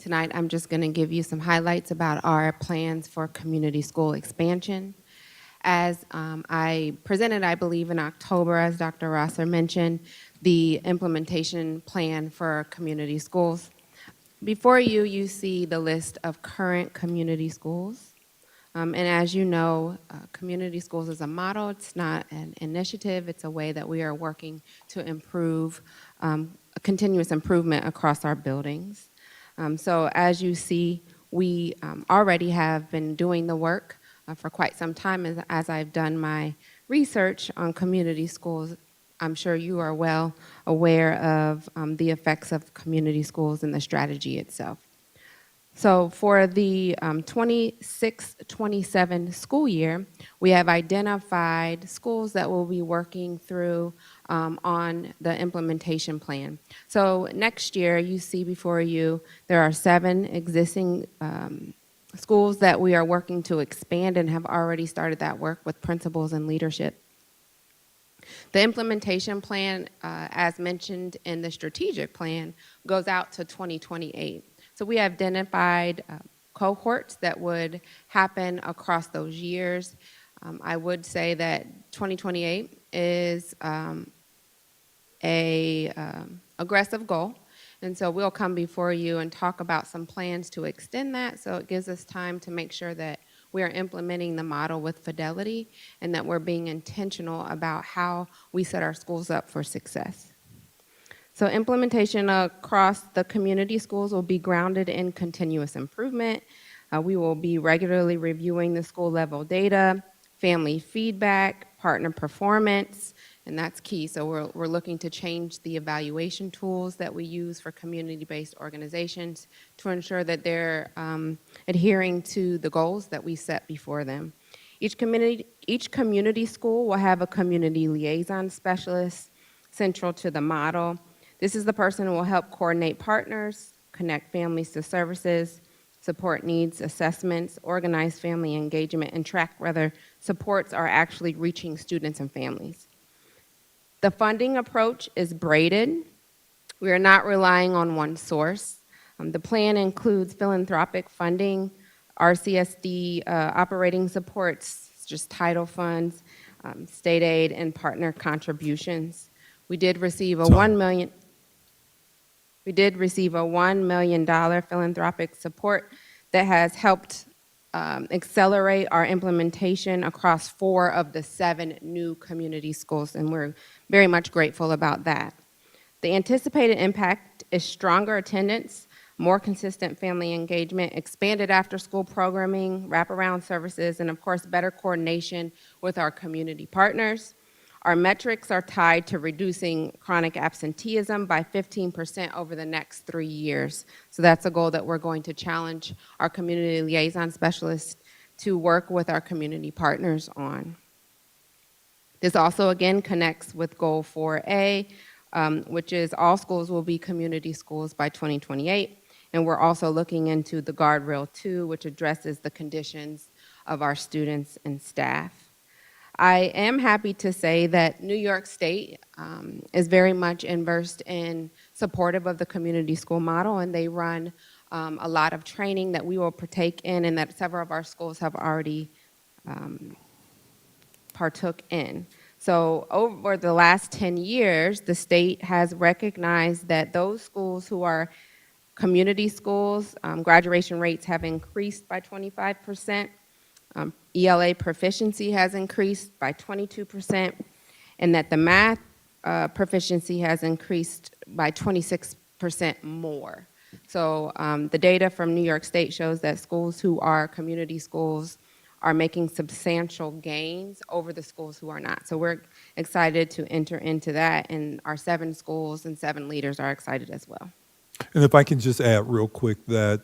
Tonight, I'm just going to give you some highlights about our plans for community school expansion. As I presented, I believe, in October, as Dr. Rosser mentioned, the implementation plan for community schools. Before you, you see the list of current community schools. And as you know, community schools is a model. It's not an initiative. It's a way that we are working to improve, a continuous improvement across our buildings. So as you see, we already have been doing the work for quite some time. As I've done my research on community schools, I'm sure you are well aware of the effects of community schools and the strategy itself. So for the 26-27 school year, we have identified schools that will be working through on the implementation plan. So next year, you see before you, there are 7 existing schools that we are working to expand and have already started that work with principals and leadership. The implementation plan, as mentioned in the strategic plan, goes out to 2028. So we have identified cohorts that would happen across those years. I would say that 2028 is a aggressive goal, and so we'll come before you and talk about some plans to extend that, so it gives us time to make sure that we are implementing the model with fidelity and that we're being intentional about how we set our schools up for success. So implementation across the community schools will be grounded in continuous improvement. We will be regularly reviewing the school level data, family feedback, partner performance, and that's key. So we're looking to change the evaluation tools that we use for community-based organizations to ensure that they're adhering to the goals that we set before them. Each community school will have a community liaison specialist central to the model. This is the person who will help coordinate partners, connect families to services, support needs assessments, organize family engagement, and track whether supports are actually reaching students and families. The funding approach is braided. We are not relying on one source. The plan includes philanthropic funding, RCSD operating supports, just title funds, state aid, and partner contributions. We did receive a $1 million philanthropic support that has helped accelerate our implementation across 4 of the 7 new community schools, and we're very much grateful about that. The anticipated impact is stronger attendance, more consistent family engagement, expanded after-school programming, wraparound services, and of course, better coordination with our community partners. Our metrics are tied to reducing chronic absenteeism by 15% over the next 3 years. So that's a goal that we're going to challenge our community liaison specialists to work with our community partners on. This also, again, connects with Goal 4A, which is all schools will be community schools by 2028. And we're also looking into the Guardrail 2, which addresses the conditions of our students and staff. I am happy to say that New York State is very much immersed in supportive of the community school model, and they run a lot of training that we will partake in and that several of our schools have already partook in. So over the last 10 years, the state has recognized that those schools who are community schools, graduation rates have increased by 25%. ELA proficiency has increased by 22%, and that the math proficiency has increased by 26% more. So the data from New York State shows that schools who are community schools are making substantial gains over the schools who are not. So we're excited to enter into that, and our 7 schools and 7 leaders are excited as well. And if I can just add real quick that,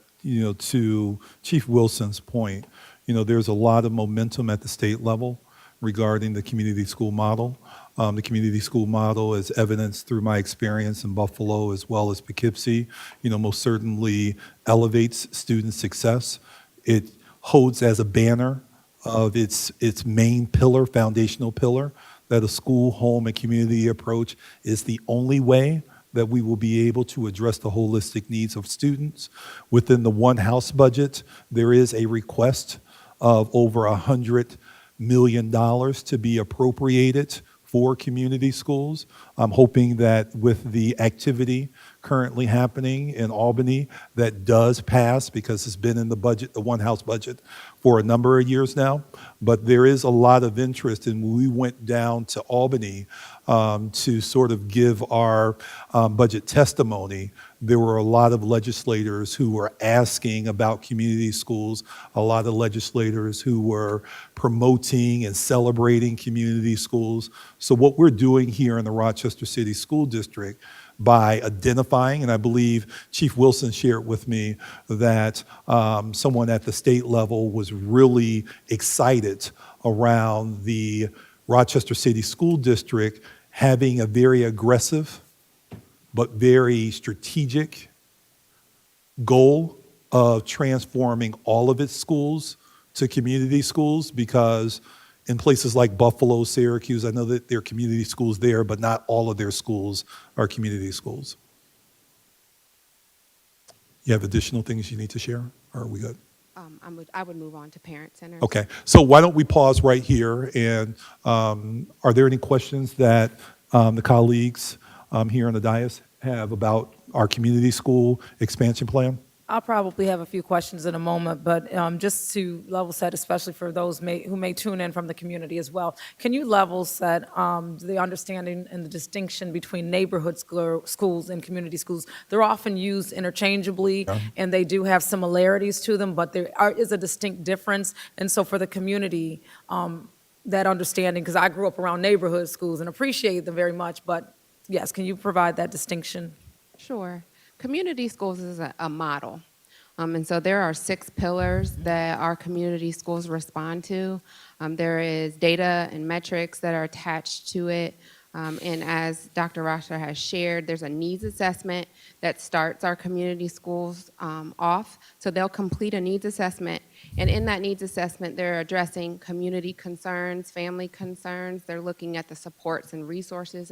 to Chief Wilson's point, there's a lot of momentum at the state level regarding the community school model. The community school model is evidenced through my experience in Buffalo as well as Poughkeepsie, most certainly elevates student success. It holds as a banner of its main pillar, foundational pillar, that a school, home, and community approach is the only way that we will be able to address the holistic needs of students. Within the One House budget, there is a request of over $100 million to be appropriated for community schools. I'm hoping that with the activity currently happening in Albany, that does pass because it's been in the budget, the One House budget, for a number of years now. But there is a lot of interest, and when we went down to Albany to sort of give our budget testimony, there were a lot of legislators who were asking about community schools, a lot of legislators who were promoting and celebrating community schools. So what we're doing here in the Rochester City School District by identifying, and I believe Chief Wilson shared with me that someone at the state level was really excited around the Rochester City School District having a very aggressive but very strategic goal of transforming all of its schools to community schools, because in places like Buffalo, Syracuse, I know that there are community schools there, but not all of their schools are community schools. You have additional things you need to share, or are we good? I would move on to parent centers. Okay, so why don't we pause right here, and are there any questions that the colleagues here on the dais have about our community school expansion plan? I'll probably have a few questions in a moment, but just to level set, especially for those who may tune in from the community as well, can you level set the understanding and the distinction between neighborhood schools and community schools? They're often used interchangeably, and they do have similarities to them, but there is a distinct difference. And so for the community, that understanding, because I grew up around neighborhood schools and appreciate them very much, but yes, can you provide that distinction? Sure. Community schools is a model. And so there are 6 pillars that our community schools respond to. There is data and metrics that are attached to it. And as Dr. Rochester has shared, there's a needs assessment that starts our community schools off. So they'll complete a needs assessment. And in that needs assessment, they're addressing community concerns, family concerns. They're looking at the supports and resources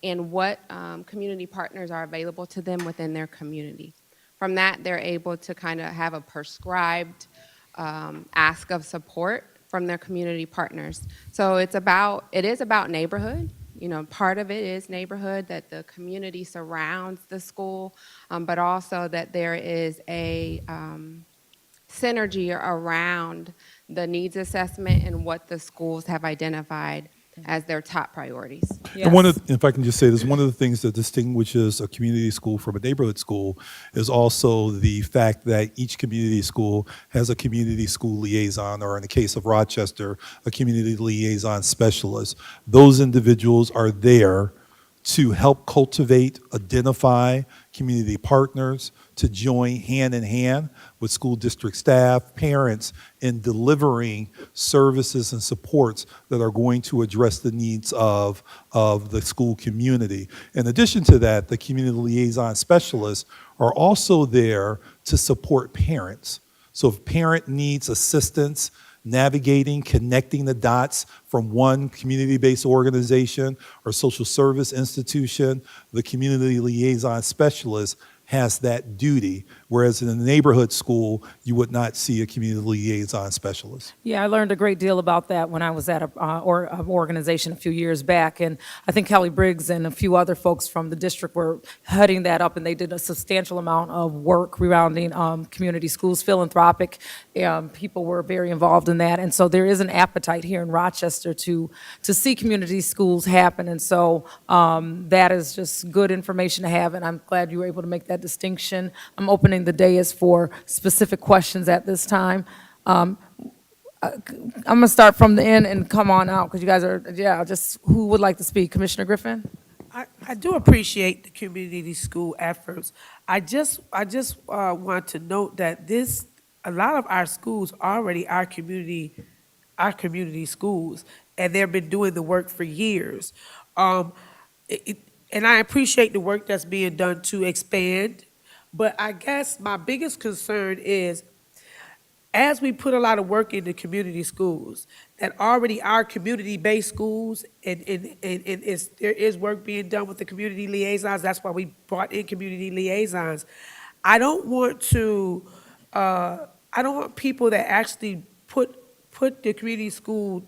and what community partners are available to them within their community. From that, they're able to kind of have a prescribed ask of support from their community partners. So it is about neighborhood. You know, part of it is neighborhood, that the community surrounds the school, but also that there is a synergy around the needs assessment and what the schools have identified as their top priorities. Yes. And if I can just say this, one of the things that distinguishes a community school from a neighborhood school is also the fact that each community school has a community school liaison, or in the case of Rochester, a community liaison specialist. Those individuals are there to help cultivate, identify community partners, to join hand in hand with school district staff, parents, in delivering services and supports that are going to address the needs of the school community. In addition to that, the community liaison specialists are also there to support parents. So if a parent needs assistance navigating, connecting the dots from one community-based organization or social service institution, the community liaison specialist has that duty, whereas in a neighborhood school, you would not see a community liaison specialist. Yeah, I learned a great deal about that when I was at an organization a few years back, and I think Kelly Briggs and a few other folks from the district were heading that up, and they did a substantial amount of work surrounding community schools, philanthropic. People were very involved in that, and so there is an appetite here in Rochester to see community schools happen, and so that is just good information to have, and I'm glad you were able to make that distinction. I'm opening the dais for specific questions at this time. I'm going to start from the end and come on out, because you guys are, just who would like to speak? Commissioner Griffin? I do appreciate the community school efforts. I just want to note that a lot of our schools already are community schools, and they've been doing the work for years. And I appreciate the work that's being done to expand, but I guess my biggest concern is, as we put a lot of work into community schools that already are community-based schools, and there is work being done with the community liaisons. That's why we brought in community liaisons. I don't want people that actually put the community school,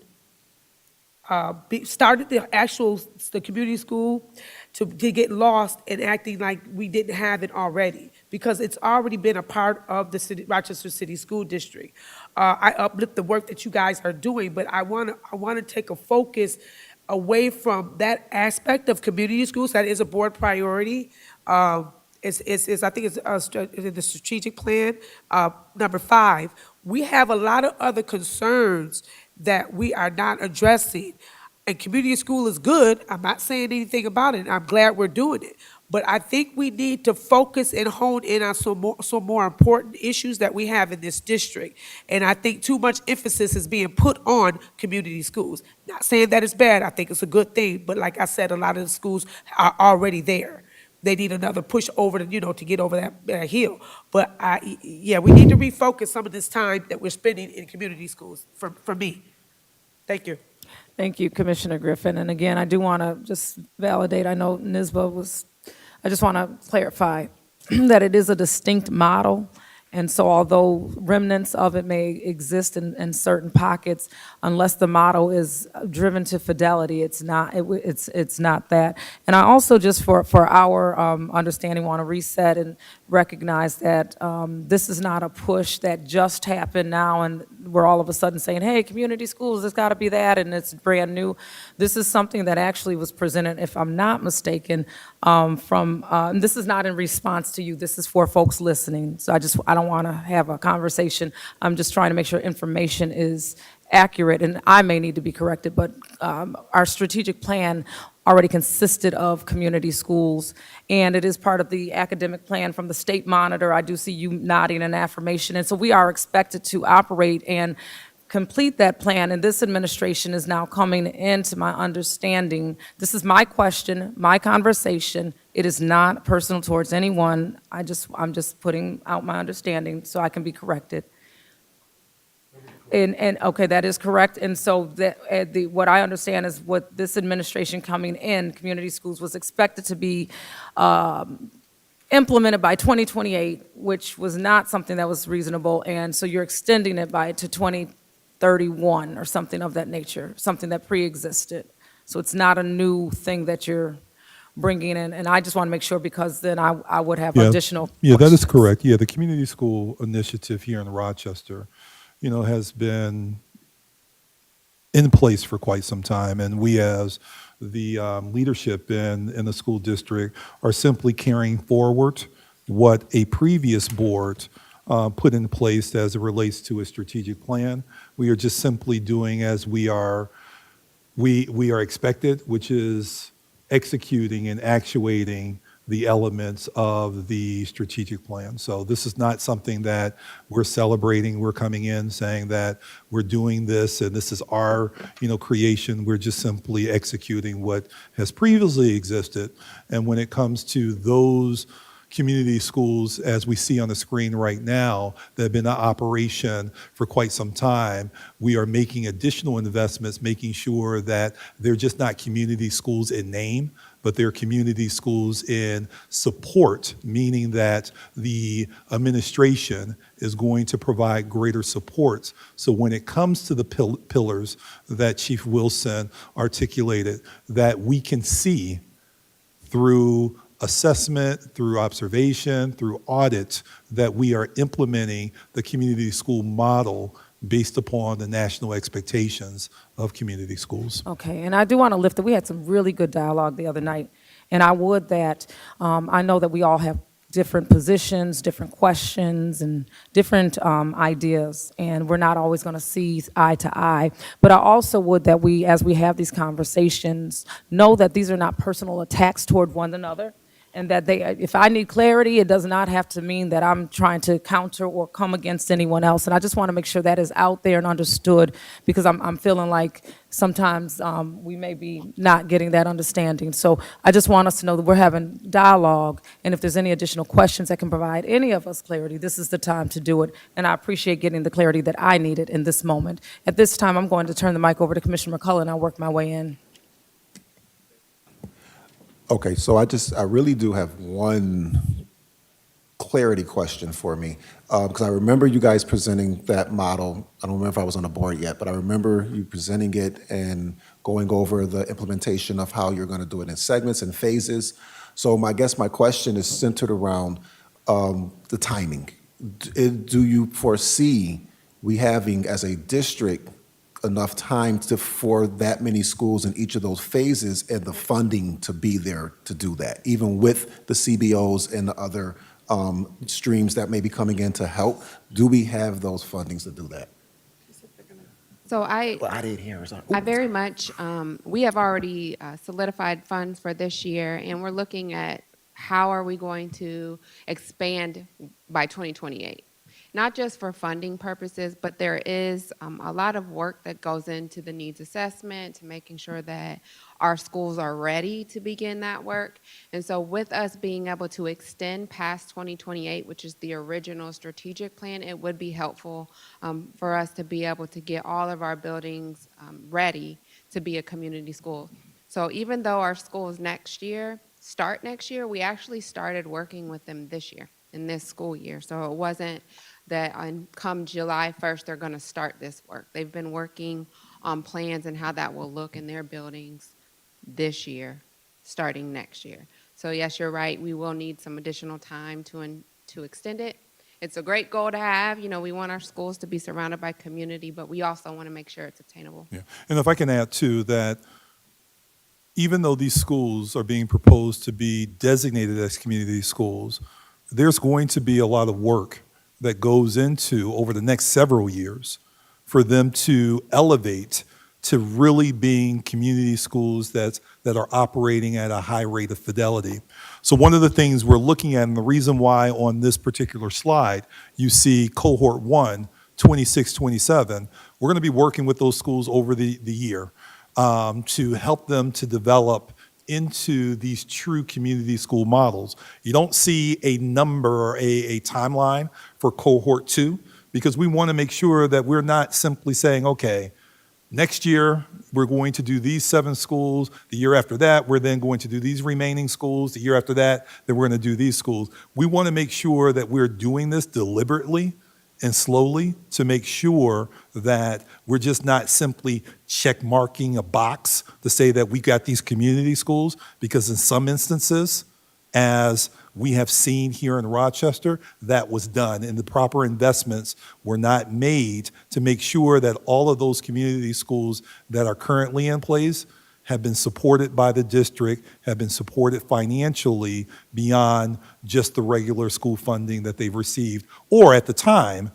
started the community school to get lost in acting like we didn't have it already, because it's already been a part of the Rochester City School District. I uplift the work that you guys are doing, but I want to take a focus away from that aspect of community schools. That is a board priority. I think it's in the strategic plan, number 5. We have a lot of other concerns that we are not addressing. And community school is good. I'm not saying anything about it. I'm glad we're doing it. But I think we need to focus and hone in on some more important issues that we have in this district. And I think too much emphasis is being put on community schools. Not saying that it's bad, I think it's a good thing, but like I said, a lot of the schools are already there. They need another push over to get over that hill. But yeah, we need to refocus some of this time that we're spending in community schools, for me. Thank you. Thank you, Commissioner Griffin. And again, I do want to just validate, I know I just want to clarify that it is a distinct model. And so although remnants of it may exist in certain pockets, unless the model is driven to fidelity, it's not that. And I also, just for our understanding, want to reset and recognize that this is not a push that just happened now and we're all of a sudden saying, hey, community schools, there's got to be that, and it's brand new. This is something that actually was presented, if I'm not mistaken, this is not in response to you, this is for folks listening. So I don't want to have a conversation. I'm just trying to make sure information is accurate, and I may need to be corrected, but our strategic plan already consisted of community schools, and it is part of the academic plan from the state monitor. I do see you nodding in affirmation, and so we are expected to operate and complete that plan, and this administration is now coming into my understanding. This is my question, my conversation. It is not personal towards anyone. I'm just putting out my understanding so I can be corrected. And okay, that is correct. And so what I understand is what this administration coming in, community schools, was expected to be implemented by 2028, which was not something that was reasonable. And so you're extending it to 2031 or something of that nature, something that pre-existed. So it's not a new thing that you're bringing in. And I just want to make sure, because then I would have additional Yeah, that is questions. correct. Yeah, the community school initiative here in Rochester, has been in place for quite some time, and we as the leadership in the school district are simply carrying forward what a previous board put in place as it relates to a strategic plan. We are just simply doing as we are expected, which is executing and actuating the elements of the strategic plan. So this is not something that we're celebrating. We're coming in saying that we're doing this and this is our, creation. We're just simply executing what has previously existed. And when it comes to those community schools, as we see on the screen right now, that have been in operation for quite some time, we are making additional investments, making sure that they're just not community schools in name, but they're community schools in support, meaning that the administration is going to provide greater supports. So when it comes to the pillars that Chief Wilson articulated, that we can see through assessment, through observation, through audit, that we are implementing the community school model based upon the national expectations of community schools. Okay, and I do want to lift it. We had some really good dialogue the other night, and I would that, I know that we all have different positions, different questions, and different ideas, and we're not always going to see eye to eye. But I also would that we, as we have these conversations, know that these are not personal attacks toward one another, and that if I need clarity, it does not have to mean that I'm trying to counter or come against anyone else. And I just want to make sure that is out there and understood, because I'm feeling like sometimes we may be not getting that understanding. So I just want us to know that we're having dialogue, and if there's any additional questions that can provide any of us clarity, this is the time to do it. And I appreciate getting the clarity that I needed in this moment. At this time, I'm going to turn the mic over to Commissioner McCullough, and I'll work my way in. Okay, so I really do have one clarity question for me, because I remember you guys presenting that model. I don't remember if I was on the board yet, but I remember you presenting it and going over the implementation of how you're going to do it in segments and phases. So my question is centered around the timing. Do you foresee we having, as a district, enough time for that many schools in each of those phases and the funding to be there to do that, even with the CBOs and the other streams that may be coming in to help? Do we have those fundings to do that? So I didn't hear. I very much, we have already solidified funds for this year, and we're looking at how are we going to expand by 2028? Not just for funding purposes, but there is a lot of work that goes into the needs assessment, to making sure that our schools are ready to begin that work. And so with us being able to extend past 2028, which is the original strategic plan, it would be helpful for us to be able to get all of our buildings ready to be a community school. So even though our schools start next year, we actually started working with them this year, in this school year. So it wasn't that come July 1st, they're going to start this work. They've been working on plans and how that will look in their buildings this year, starting next year. So yes, you're right, we will need some additional time to extend it. It's a great goal to have. You know, we want our schools to be surrounded by community, but we also want to make sure it's attainable. Yeah. And if I can add too, that even though these schools are being proposed to be designated as community schools, there's going to be a lot of work that goes into over the next several years for them to elevate to really being community schools that are operating at a high rate of fidelity. So one of the things we're looking at, and the reason why on this particular slide you see cohort 1, 26, 27, we're going to be working with those schools over the year to help them to develop into these true community school models. You don't see a number or a timeline for cohort 2 because we want to make sure that we're not simply saying, okay, next year we're going to do these 7 schools. The year after that, we're then going to do these remaining schools. The year after that, then we're going to do these schools. We want to make sure that we're doing this deliberately and slowly to make sure that we're just not simply check marking a box to say that we got these community schools, because in some instances, as we have seen here in Rochester, that was done, and the proper investments were not made to make sure that all of those community schools that are currently in place have been supported by the district, have been supported financially beyond just the regular school funding that they've received, or at the time,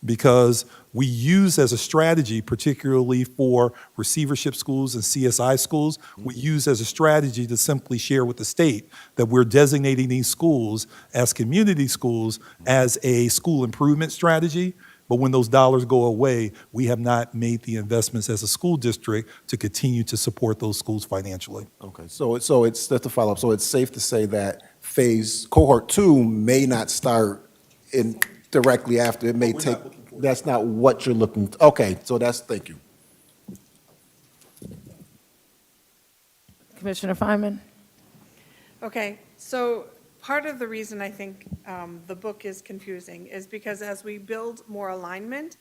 because we use as a strategy, particularly for receivership schools and CSI schools, we use as a strategy to simply share with the state that we're designating these schools as community schools as a school improvement strategy. But when those dollars go away, we have not made the investments as a school district to continue to support those schools financially. Okay, so it's, just to follow up, so it's safe to say that cohort 2 may not start in directly after, it may take, that's not what you're looking, okay, so thank you. Commissioner Feynman? Okay, so part of the reason I think the book is confusing is because as we build more alignment,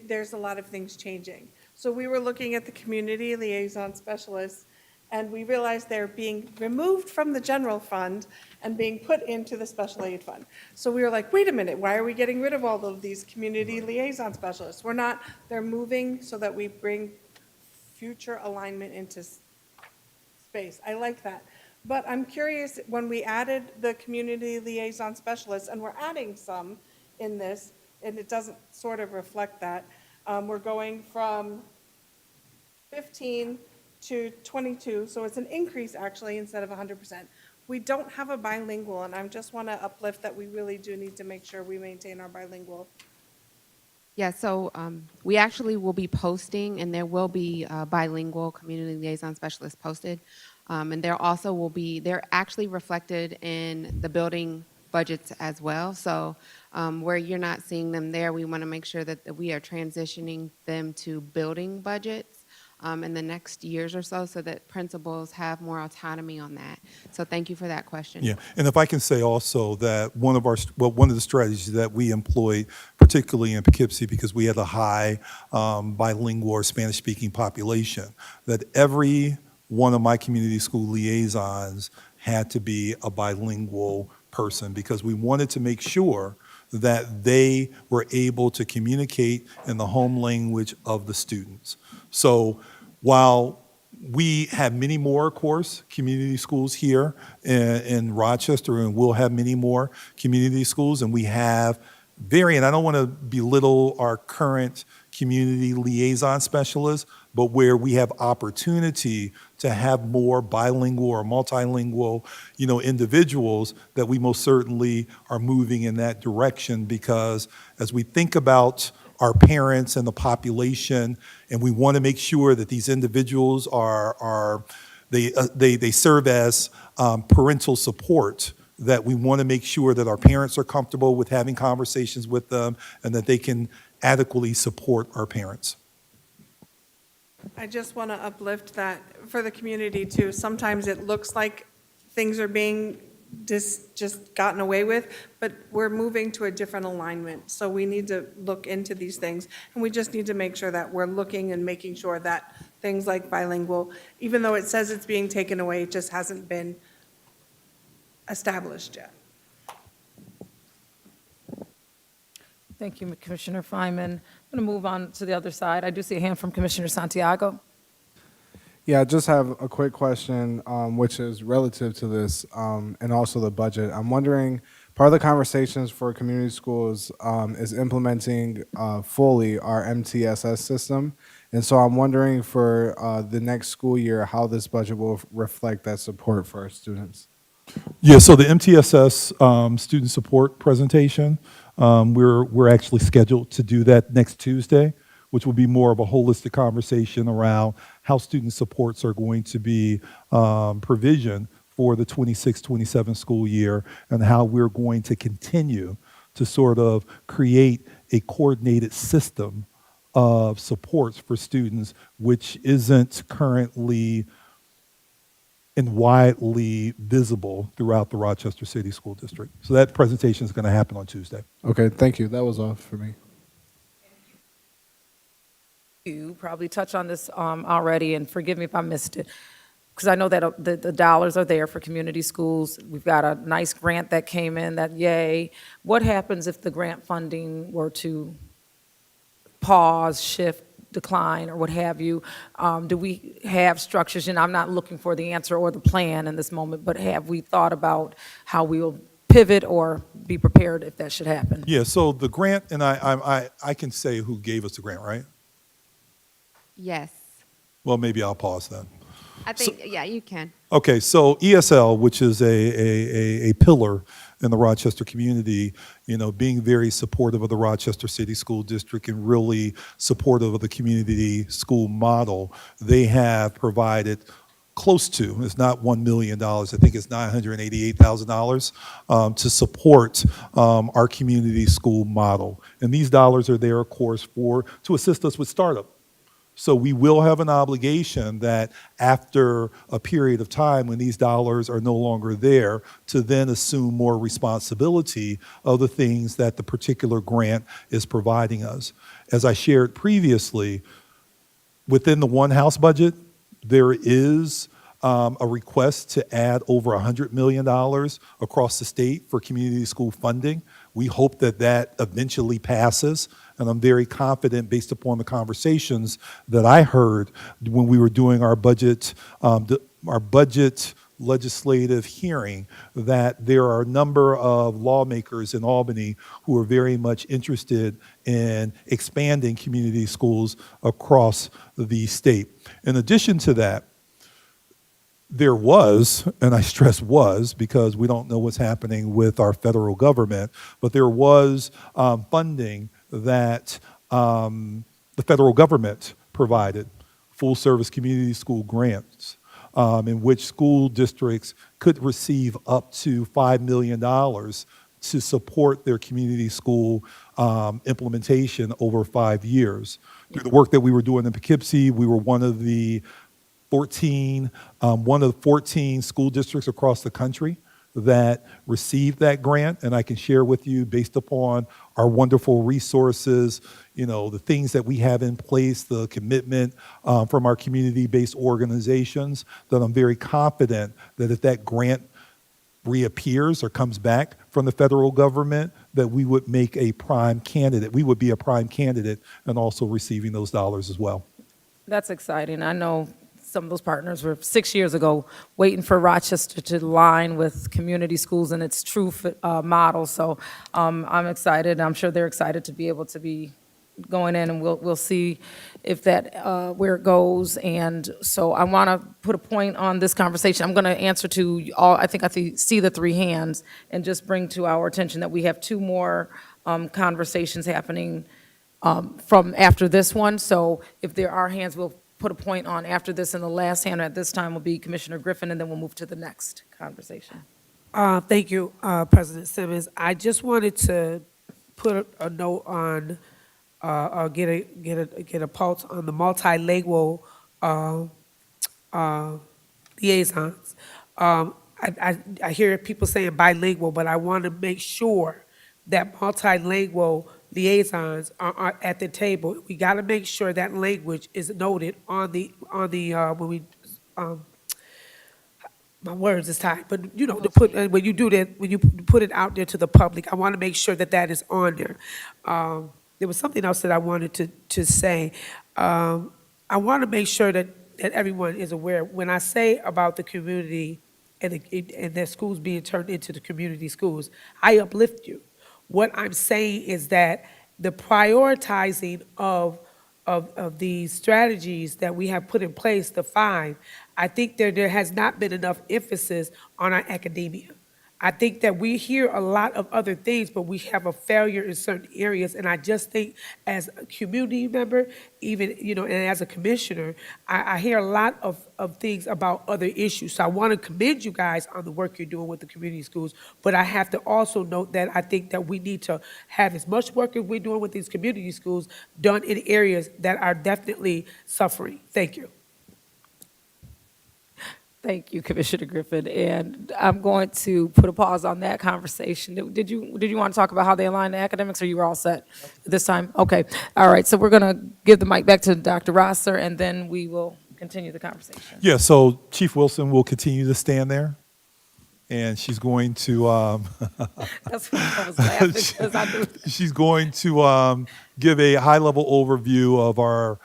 there's a lot of things changing. So we were looking at the community liaison specialists, and we realized they're being removed from the general fund and being put into the special aid fund. So we were like, wait a minute, why are we getting rid of all of these community liaison specialists? We're not, they're moving so that we bring future alignment into space. I like that. But I'm curious, when we added the community liaison specialists, and we're adding some in this, and it doesn't sort of reflect that, we're going from 15 to 22, so it's an increase actually instead of 100%. We don't have a bilingual, and I just want to uplift that we really do need to make sure we maintain our bilingual. Yeah, so we actually will be posting, and there will be bilingual community liaison specialists posted. And there also will be, they're actually reflected in the building budgets as well. So where you're not seeing them there, we want to make sure that we are transitioning them to building budgets in the next years or so that principals have more autonomy on that. So thank you for that question. Yeah, and if I can say also that one of the strategies that we employed, particularly in Poughkeepsie, because we had a high bilingual or Spanish-speaking population, that every one of my community school liaisons had to be a bilingual person, because we wanted to make sure that they were able to communicate in the home language of the students. So while we have many more, of course, community schools here in Rochester, and we'll have many more community schools, and we have varying, I don't want to belittle our current community liaison specialists, but where we have opportunity to have more bilingual or multilingual, individuals, that we most certainly are moving in that direction, because as we think about our parents and the population, and we want to make sure that these individuals they serve as parental support, that we want to make sure that our parents are comfortable with having conversations with them and that they can adequately support our parents. I just want to uplift that for the community too. Sometimes it looks like things are being just gotten away with, but we're moving to a different alignment. So we need to look into these things, and we just need to make sure that we're looking and making sure that things like bilingual, even though it says it's being taken away, it just hasn't been established yet. Thank you, Commissioner Fryman. I'm going to move on to the other side. I do see a hand from Commissioner Santiago. Yeah, I just have a quick question, which is relative to this and also the budget. I'm wondering, part of the conversations for community schools is implementing fully our MTSS system. And so I'm wondering for the next school year, how this budget will reflect that support for our students. Yeah, so the MTSS student support presentation, we're actually scheduled to do that next Tuesday, which will be more of a holistic conversation around how student supports are going to be provisioned for the 26-27 school year, and how we're going to continue to sort of create a coordinated system of supports for students, which isn't currently and widely visible throughout the Rochester City School District. So that presentation is going to happen on Tuesday. Okay, thank you. That was all for me. You probably touched on this already, and forgive me if I missed it, because I know that the dollars are there for community schools. We've got a nice grant that came in, that yay. What happens if the grant funding were to pause, shift, decline, or what have you? Do we have structures? And I'm not looking for the answer or the plan in this moment, but have we thought about how we will pivot or be prepared if that should happen? Yeah, so the grant, and I can say who gave us the grant, right? Yes, Well, maybe I'll pause then. I think, yeah, you can. Okay, so ESL, which is a pillar in the Rochester community, being very supportive of the Rochester City School District and really supportive of the community school model, they have provided close to, it's not $1 million, I think it's $988,000 to support our community school model. And these dollars are there, of course, to assist us with startup. So we will have an obligation that after a period of time when these dollars are no longer there, to then assume more responsibility of the things that the particular grant is providing us. As I shared previously, within the One House budget, there is a request to add over $100 million across the state for community school funding. We hope that that eventually passes, and I'm very confident, based upon the conversations that I heard when we were doing our budget legislative hearing, that there are a number of lawmakers in Albany who are very much interested in expanding community schools across the state. In addition to that, there was, and I stress was, because we don't know what's happening with our federal government, but there was funding that the federal government provided, full-service community school grants, in which school districts could receive up to $5 million to support their community school implementation over 5 years. Through the work that we were doing in Poughkeepsie, we were one of the 14 school districts across the country that received that grant, and I can share with you, based upon our wonderful resources, the things that we have in place, the commitment from our community-based organizations, that I'm very confident that if that grant reappears or comes back from the federal government, that we would make a prime candidate. We would be a prime candidate and also receiving those dollars as well. That's exciting. I know some of those partners were 6 years ago waiting for Rochester to align with community schools and its true model. So I'm excited. I'm sure they're excited to be able to be, going in, and we'll see if that, where it goes. And so I want to put a point on this conversation. I'm going to answer to all, I think see the three hands, and just bring to our attention that we have two more conversations happening from after this one. So if there are hands, we'll put a point on after this, and the last hand at this time will be Commissioner Griffin, and then we'll move to the next conversation. Thank you, President Simmons. I just wanted to put a note on, or get a pulse on the multilingual liaisons. I hear people saying bilingual, but I want to make sure that multilingual liaisons are at the table. We got to make sure that language is noted on the when we my words is tied, but you know, to put, when you do that, when you put it out there to the public, I want to make sure that that is on there. There was something else that I wanted to say. I want to make sure that everyone is aware. When I say about the community and the schools being turned into the community schools, I uplift you. What I'm saying is that the prioritizing of these strategies that we have put in place, the five, I think there has not been enough emphasis on our academia. I think that we hear a lot of other things, but we have a failure in certain areas. And I just think as a community member, even, you know, and as a commissioner, I hear a lot of things about other issues. So I want to commend you guys on the work you're doing with the community schools. But I have to also note that I think that we need to have as much work as we're doing with these community schools done in areas that are definitely suffering. Thank you. Thank you, Commissioner Griffin, and I'm going to put a pause on that conversation. Did you want to talk about how they align to academics, or you were all set this time? Okay, all right, so we're going to give the mic back to Dr. Rosser, and then we will continue the conversation. Yeah, so Chief Wilson will continue to stand there, and she's going to, That's what I was laughing, because I knew. she's going to give a high-level overview of our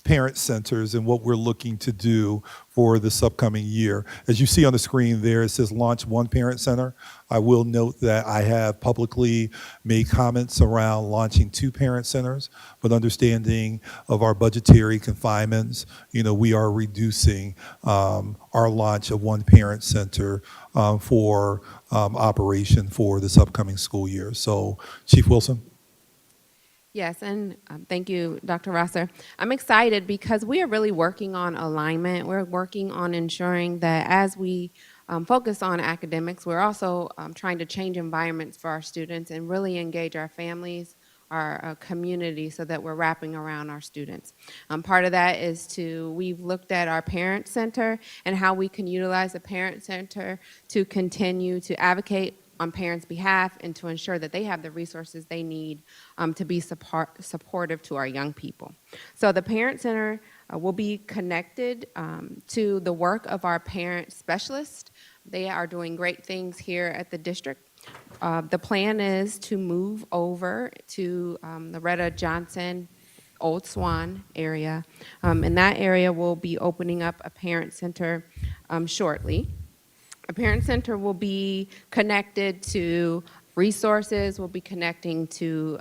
parent centers and what we're looking to do for this upcoming year. As you see on the screen there, it says launch one parent center. I will note that I have publicly made comments around launching two parent centers, but understanding of our budgetary confinements, you know, we are reducing our launch of one parent center for operation for this upcoming school year. So, Chief Wilson. Yes, and thank you, Dr. Rosser. I'm excited because we are really working on alignment. We're working on ensuring that as we focus on academics, we're also trying to change environments for our students and really engage our families, our community, so that we're wrapping around our students. Part of that is we've looked at our parent center and how we can utilize the parent center to continue to advocate on parents' behalf and to ensure that they have the resources they need to be supportive to our young people. So the Parent Center will be connected to the work of our parent specialists. They are doing great things here at the district. The plan is to move over to the Retta Johnson Old Swan area. And that area will be opening up a parent center shortly. A parent center will be connected to resources, will be connecting to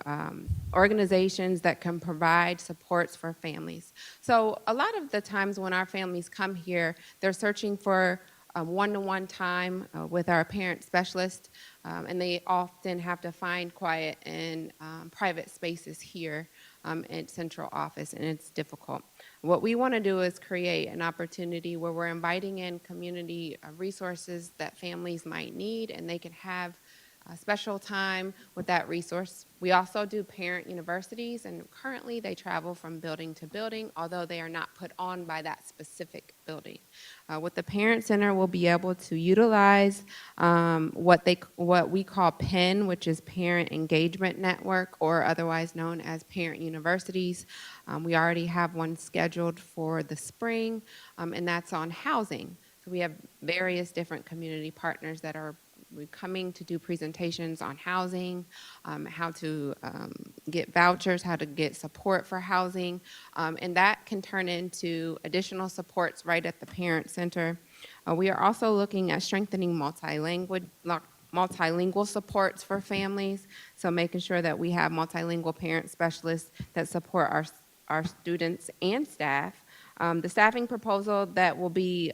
organizations that can provide supports for families. So a lot of the times when our families come here, they're searching for one-to-one time with our parent specialist, and they often have to find quiet and private spaces here at central office, and it's difficult. What we want to do is create an opportunity where we're inviting in community resources that families might need, and they can have a special time with that resource. We also do parent universities, and currently they travel from building to building, although they are not put on by that specific building. With the Parent Center, we'll be able to utilize what we call PEN, which is Parent Engagement Network, or otherwise known as parent universities. We already have one scheduled for the spring, and that's on housing. So we have various different community partners that are coming to do presentations on housing, how to get vouchers, how to get support for housing, and that can turn into additional supports right at the Parent Center. We are also looking at strengthening multilingual supports for families, so making sure that we have multilingual parent specialists that support our students and staff. The staffing proposal that will be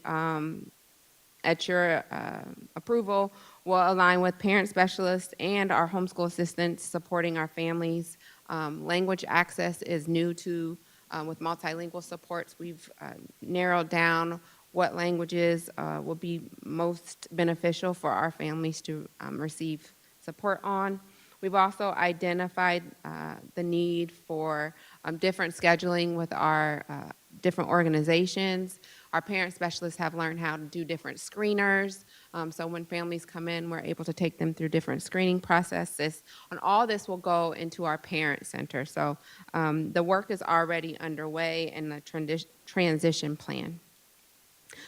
at your approval will align with parent specialists and our homeschool assistants supporting our families. Language access is new to, with multilingual supports, we've narrowed down what languages will be most beneficial for our families to receive support on. We've also identified the need for different scheduling with our different organizations. Our parent specialists have learned how to do different screeners. So when families come in, we're able to take them through different screening processes. And all this will go into our parent center. So the work is already underway in the transition plan.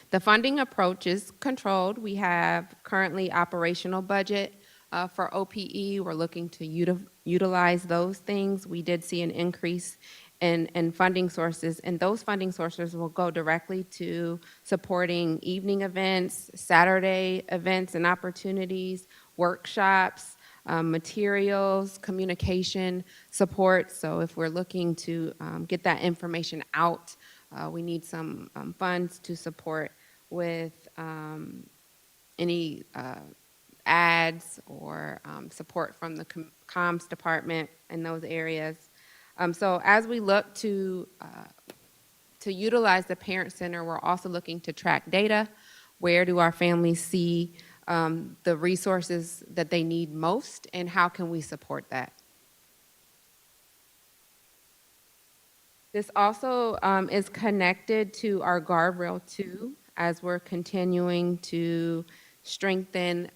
The funding approach is controlled. We have currently operational budget for OPE. We're looking to utilize those things. We did see an increase in funding sources, and those funding sources will go directly to supporting evening events, Saturday events and opportunities, workshops, materials, communication support. So if we're looking to get that information out, we need some funds to support with any ads or support from the comms department in those areas. So as we look to utilize the Parent Center, we're also looking to track data. Where do our families see the resources that they need most, and how can we support that? This also is connected to our Guardrail 2 as we're continuing to strengthen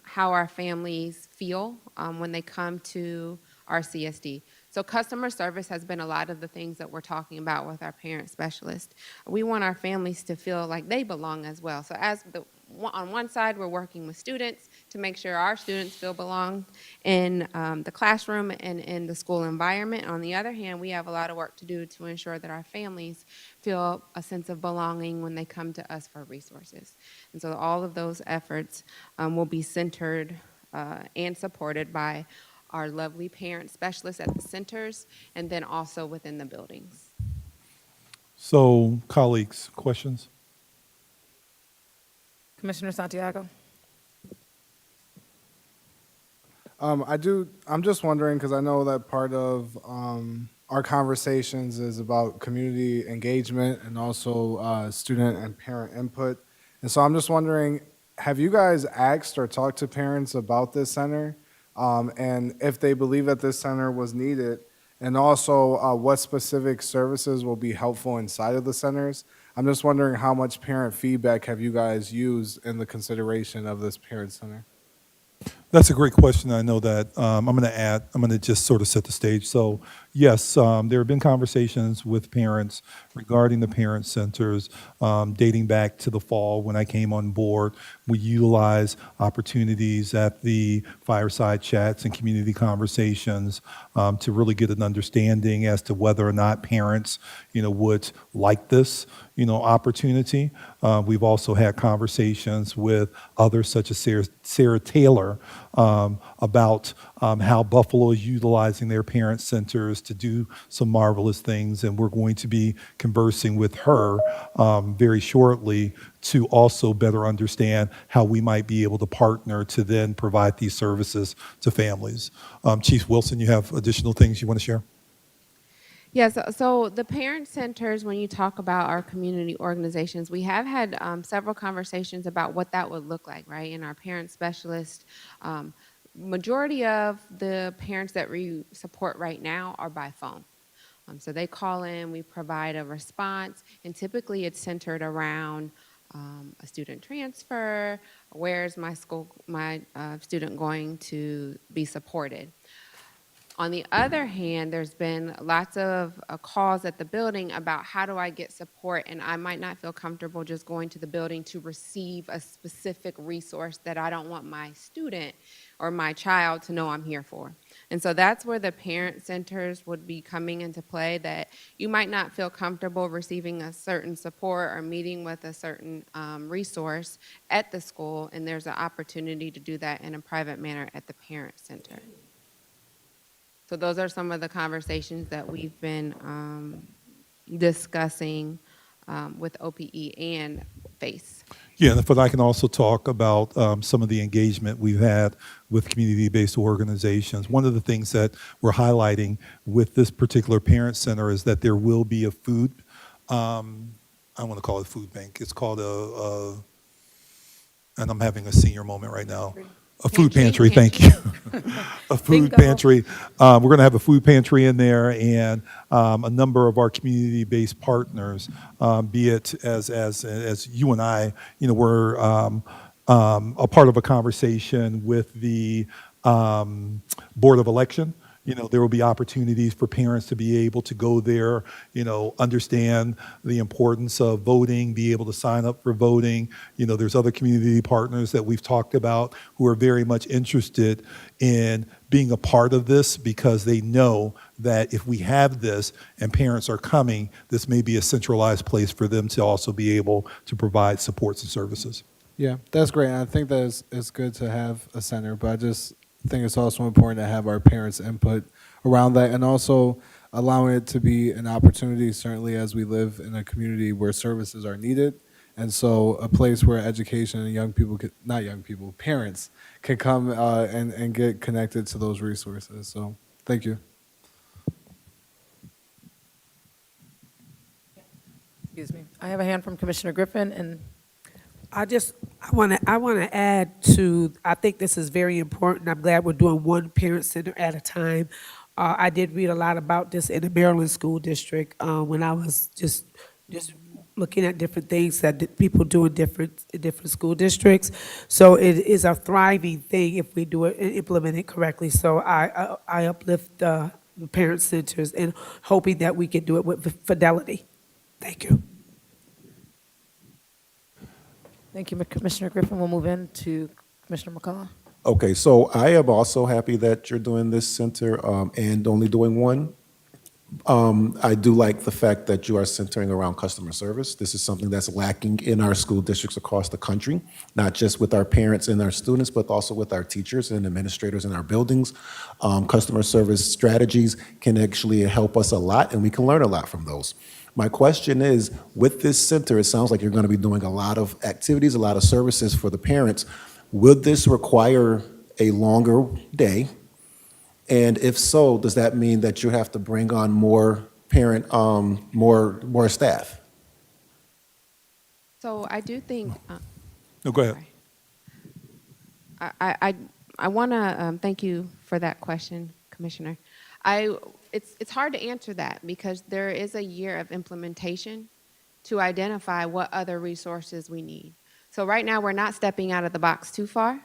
how our families feel when they come to our CSD. So customer service has been a lot of the things that we're talking about with our parent specialist. We want our families to feel like they belong as well. So on one side, we're working with students to make sure our students feel belong in the classroom and in the school environment. On the other hand, we have a lot of work to do to ensure that our families feel a sense of belonging when they come to us for resources. And so all of those efforts will be centered and supported by our lovely parent specialists at the centers and then also within the buildings. So, colleagues, questions? Commissioner Santiago? I'm just wondering, because I know that part of our conversations is about community engagement and also student and parent input. And so I'm just wondering, have you guys asked or talked to parents about this center? And if they believe that this center was needed, and also what specific services will be helpful inside of the centers? I'm just wondering how much parent feedback have you guys used in the consideration of this parent center? That's a great question. I know that I'm going to just sort of set the stage. So, yes, there have been conversations with parents regarding the parent centers dating back to the fall when I came on board. We utilize opportunities at the fireside chats and community conversations to really get an understanding as to whether or not parents, would like this, opportunity. We've also had conversations with others such as Sarah Taylor about how Buffalo is utilizing their parent centers to do some marvelous things, and we're going to be conversing with her very shortly to also better understand how we might be able to partner to then provide these services to families. Chief Wilson, you have additional things you want to share? Yes, so the parent centers, when you talk about our community organizations, we have had several conversations about what that would look like, right? And our parent specialist, majority of the parents that we support right now are by phone. So they call in, we provide a response, and typically it's centered around a student transfer, where's my student going to be supported. On the other hand, there's been lots of calls at the building about how do I get support, and I might not feel comfortable just going to the building to receive a specific resource that I don't want my student or my child to know I'm here for. And so that's where the parent centers would be coming into play, that you might not feel comfortable receiving a certain support or meeting with a certain resource at the school, and there's an opportunity to do that in a private manner at the parent center. So those are some of the conversations that we've been discussing with OPE and FACE. Yeah, but I can also talk about some of the engagement we've had with community-based organizations. One of the things that we're highlighting with this particular parent center is that there will be a food, I want to call it food bank. It's called and I'm having a senior moment right now. A food pantry, thank you. A food Bingo. pantry. We're going to have a food pantry in there, and a number of our community-based partners, be it as you and I, we're a part of a conversation with the Board of Election. There will be opportunities for parents to be able to go there, understand the importance of voting, be able to sign up for voting. There's other community partners that we've talked about who are very much interested in being a part of this, because they know that if we have this and parents are coming, this may be a centralized place for them to also be able to provide supports and services. Yeah, that's great. And I think that it's good to have a center, but I just think it's also important to have our parents' input around that, and also allowing it to be an opportunity, certainly as we live in a community where services are needed. And so a place where education and parents can come and get connected to those resources. So thank you. Excuse me. I have a hand from Commissioner Griffin, and I want to add to, I think this is very important. I'm glad we're doing one parent center at a time. I did read a lot about this in the Maryland school district when I was just looking at different things that people do in different school districts. So it is a thriving thing if we do it and implement it correctly. So I uplift the parent centers and hoping that we can do it with fidelity. Thank you. thank you, Commissioner Griffin. We'll move in to Commissioner McCullough. Okay, so I am also happy that you're doing this center and only doing one. I do like the fact that you are centering around customer service. This is something that's lacking in our school districts across the country, not just with our parents and our students, but also with our teachers and administrators in our buildings. Customer service strategies can actually help us a lot, and we can learn a lot from those. My question is, with this center, it sounds like you're going to be doing a lot of activities, a lot of services for the parents. Would this require a longer day? And if so, does that mean that you have to bring on more more staff? So I do think. No, go ahead. I want to thank you for that question, Commissioner. It's hard to answer that because there is a year of implementation to identify what other resources we need. So right now, we're not stepping out of the box too far.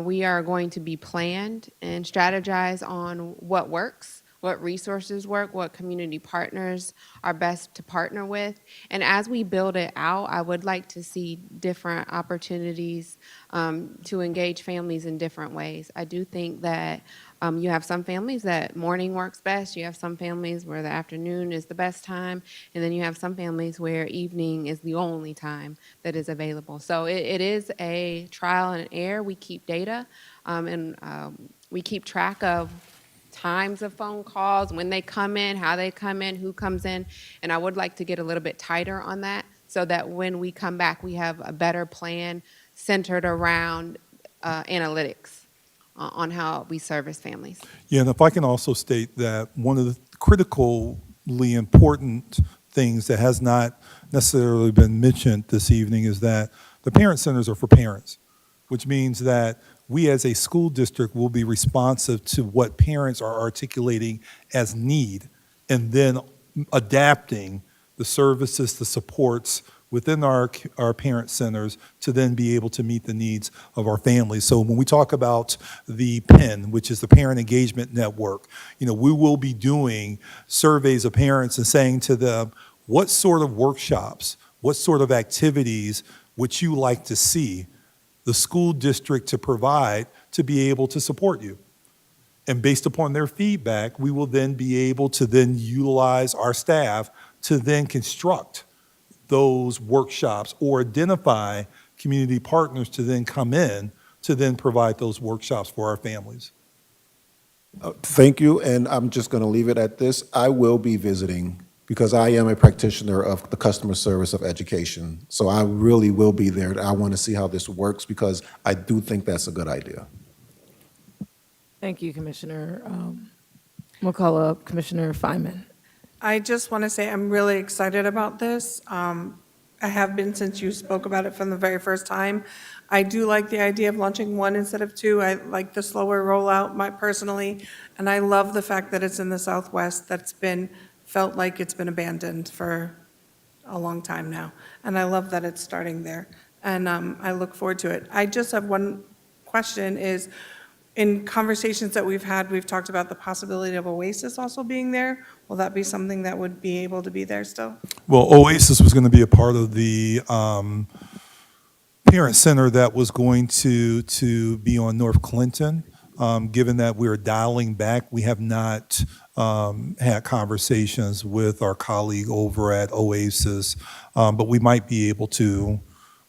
We are going to be planned and strategize on what works, what resources work, what community partners are best to partner with. And as we build it out, I would like to see different opportunities to engage families in different ways. I do think that you have some families that morning works best. You have some families where the afternoon is the best time. And then you have some families where evening is the only time that is available. So it is a trial and error. We keep data and we keep track of times of phone calls, when they come in, how they come in, who comes in. And I would like to get a little bit tighter on that so that when we come back, we have a better plan centered around analytics on how we service families. Yeah, and if I can also state that one of the critically important things that has not necessarily been mentioned this evening is that the parent centers are for parents, which means that we as a school district will be responsive to what parents are articulating as need, and then adapting the services, the supports within our parent centers to then be able to meet the needs of our families. So when we talk about the PEN, which is the Parent Engagement Network, we will be doing surveys of parents and saying to them, what sort of workshops, what sort of activities would you like to see the school district to provide to be able to support you? And based upon their feedback, we will then be able to then utilize our staff to then construct those workshops or identify community partners to then come in to then provide those workshops for our families. Thank you, and I'm just going to leave it at this. I will be visiting because I am a practitioner of the customer service of education. So I really will be there. I want to see how this works because I do think that's a good idea. Thank you, Commissioner. We'll call up Commissioner Feynman. I just want to say I'm really excited about this. I have been since you spoke about it from the very first time. I do like the idea of launching one instead of two. I like the slower rollout, personally, and I love the fact that it's in the Southwest. That's felt like it's been abandoned for a long time now, and I love that it's starting there, and I look forward to it. I just have one question is, in conversations that we've had, we've talked about the possibility of Oasis also being there. Will that be something that would be able to be there still? Well, Oasis was going to be a part of the parent center that was going to be on North Clinton. Given that we're dialing back, we have not had conversations with our colleague over at Oasis, but we might be able to.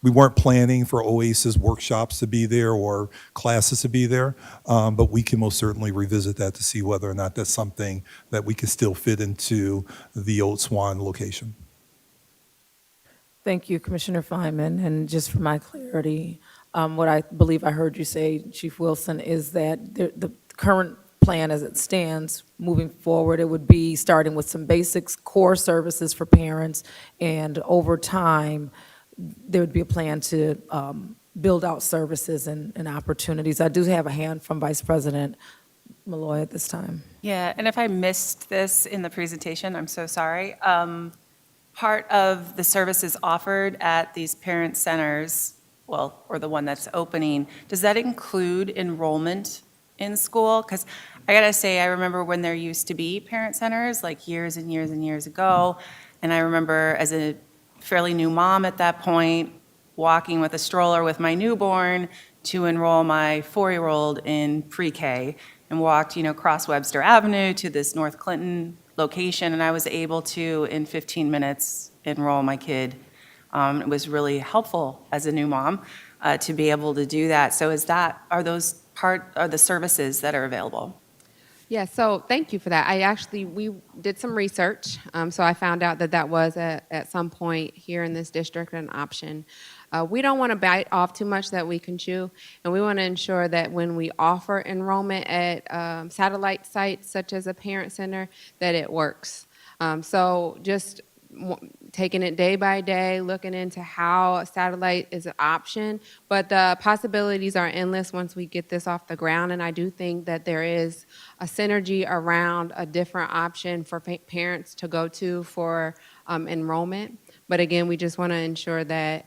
We weren't planning for Oasis workshops to be there or classes to be there, but we can most certainly revisit that to see whether or not that's something that we can still fit into the Old Swan location. Thank you, Commissioner Feynman. And just for my clarity, what I believe I heard you say, Chief Wilson, is that the current plan as it stands, moving forward, it would be starting with some basics, core services for parents, and over time, there would be a plan to build out services and opportunities. I do have a hand from Vice President Malloy at this time. Yeah, and if I missed this in the presentation, I'm so sorry. Part of the services offered at these parent centers, well, or the one that's opening, does that include enrollment in school? Because I gotta say, I remember when there used to be parent centers, like years and years and years ago, and I remember as a fairly new mom at that point, walking with a stroller with my newborn to enroll my 4-year-old in pre-K, and walked, across Webster Avenue to this North Clinton location, and I was able to, in 15 minutes, enroll my kid. It was really helpful as a new mom to be able to do that. So are those the services that are available? Yeah, so thank you for that. We did some research, so I found out that was at some point here in this district an option. We don't want to bite off too much that we can chew, and we want to ensure that when we offer enrollment at satellite sites such as a parent center, that it works. So just taking it day by day, looking into how satellite is an option, but the possibilities are endless once we get this off the ground, and I do think that there is a synergy around a different option for parents to go to for enrollment. But again, we just want to ensure that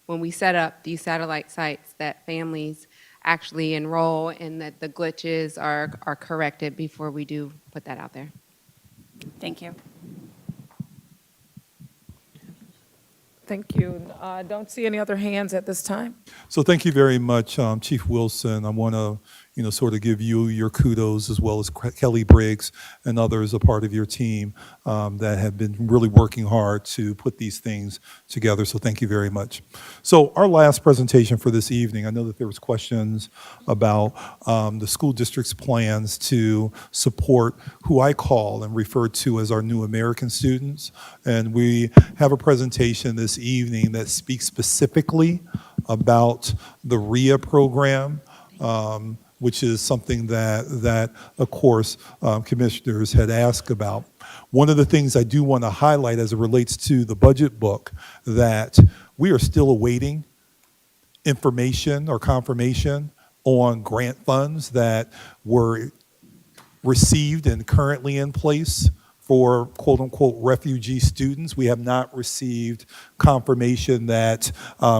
when we set up these satellite sites, that families actually enroll and that the glitches are corrected before we do put that out there. Thank you. Thank you. I don't see any other hands at this time. So thank you very much, Chief Wilson. I want to, sort of give you your kudos as well as Kelly Briggs and others, a part of your team that have been really working hard to put these things together. So thank you very much. So our last presentation for this evening, I know that there was questions about the school district's plans to support who I call and refer to as our new American students. And we have a presentation this evening that speaks specifically about the RIA program, which is something that of course, commissioners had asked about. One of the things I do want to highlight as it relates to the budget book, that we are still awaiting information or confirmation on grant funds that were received and currently in place for quote-unquote refugee students. We have not received confirmation that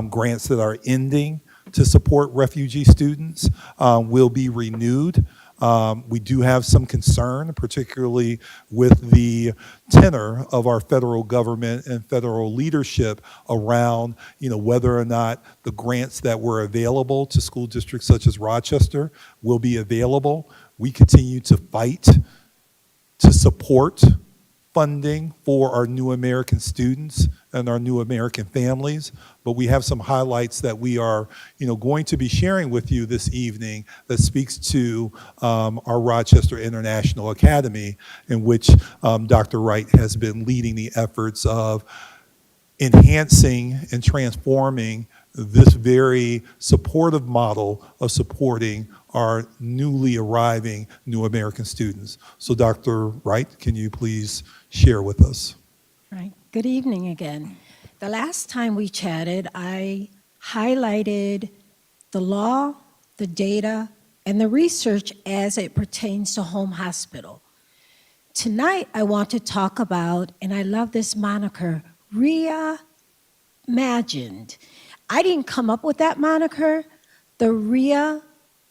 grants that are ending to support refugee students will be renewed. We do have some concern, particularly with the tenor of our federal government and federal leadership around, whether or not the grants that were available to school districts such as Rochester will be available. We continue to fight to support funding for our new American students and our new American families, but we have some highlights that we are, going to be sharing with you this evening that speaks to our Rochester International Academy, in which Dr. Wright has been leading the efforts of enhancing and transforming this very supportive model of supporting our newly arriving new American students. So Dr. Wright, can you please share with us? Right. Good evening again. The last time we chatted, I highlighted the law, the data, and the research as it pertains to home hospital. Tonight, I want to talk about, and I love this moniker, reimagined. I didn't come up with that moniker. The RIA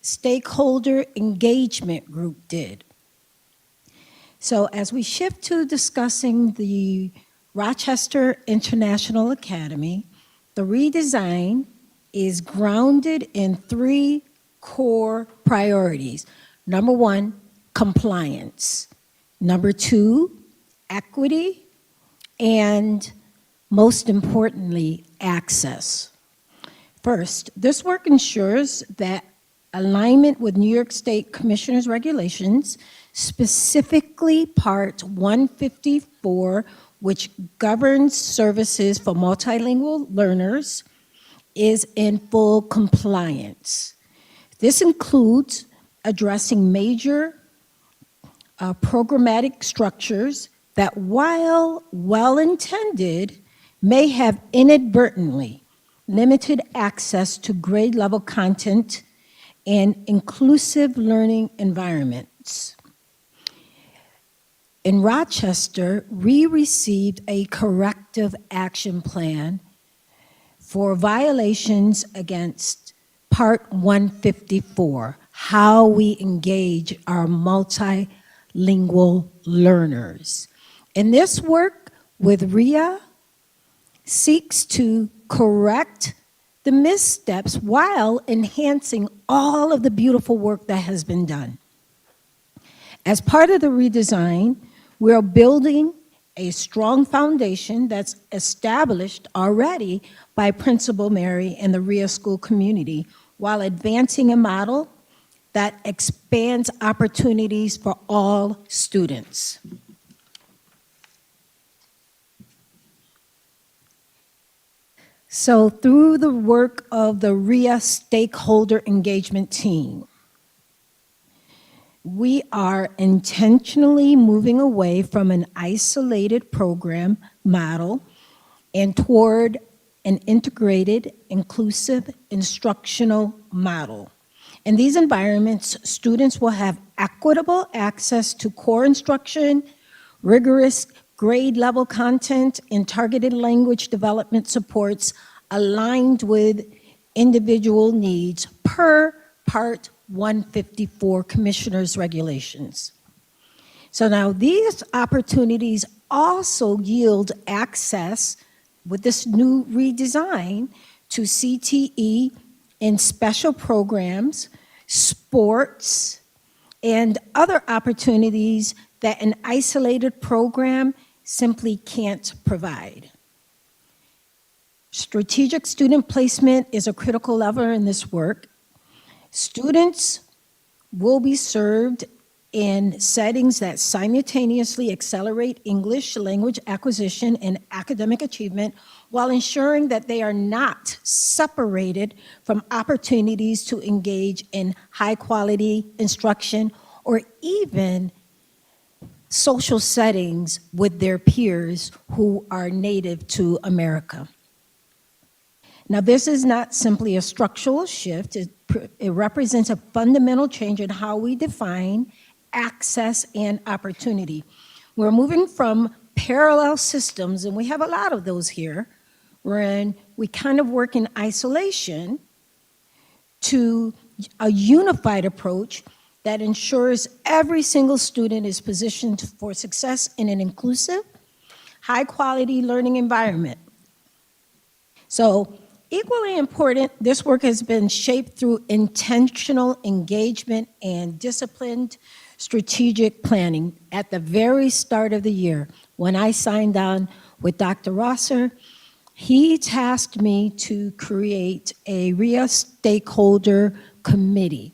Stakeholder Engagement Group did. So as we shift to discussing the Rochester International Academy, the redesign is grounded in 3 core priorities. Number 1, compliance. Number 2, equity. And most importantly, access. First, this work ensures that alignment with New York State Commissioner's regulations, specifically Part 154, which governs services for multilingual learners, is in full compliance. This includes addressing major programmatic structures that, while well-intended, may have inadvertently limited access to grade-level content and inclusive learning environments. In Rochester, we received a corrective action plan for violations against Part 154, how we engage our multilingual learners. And this work with RIA seeks to correct the missteps while enhancing all of the beautiful work that has been done. As part of the redesign, we're building a strong foundation that's established already by Principal Mary and the RIA school community, while advancing a model that expands opportunities for all students. So through the work of the RIA Stakeholder Engagement Team, we are intentionally moving away from an isolated program model and toward an integrated, inclusive instructional model. In these environments, students will have equitable access to core instruction, rigorous grade-level content, and targeted language development supports aligned with individual needs per Part 154 Commissioner's regulations. So now these opportunities also yield access with this new redesign to CTE in special programs, sports, and other opportunities that an isolated program simply can't provide. Strategic student placement is a critical lever in this work. Students will be served in settings that simultaneously accelerate English language acquisition and academic achievement while ensuring that they are not separated from opportunities to engage in high-quality instruction or even social settings with their peers who are native to America. Now, this is not simply a structural shift. It represents a fundamental change in how we define access and opportunity. We're moving from parallel systems, and we have a lot of those here, wherein we kind of work in isolation, to a unified approach that ensures every single student is positioned for success in an inclusive, high-quality learning environment. So Equally important, this work has been shaped through intentional engagement and disciplined strategic planning. At the very start of the year, when I signed on with Dr. Rosser, he tasked me to create a RIA stakeholder committee.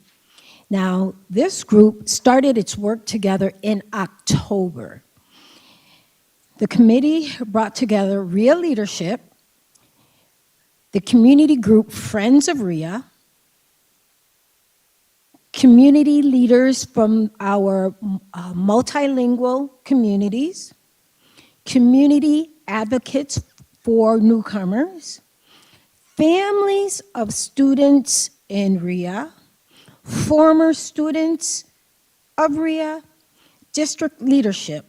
Now, this group started its work together in October. The committee brought together RIA leadership, the community group Friends of RIA, community leaders from our multilingual communities, community advocates for newcomers, families of students in RIA, former students of RIA, district leadership,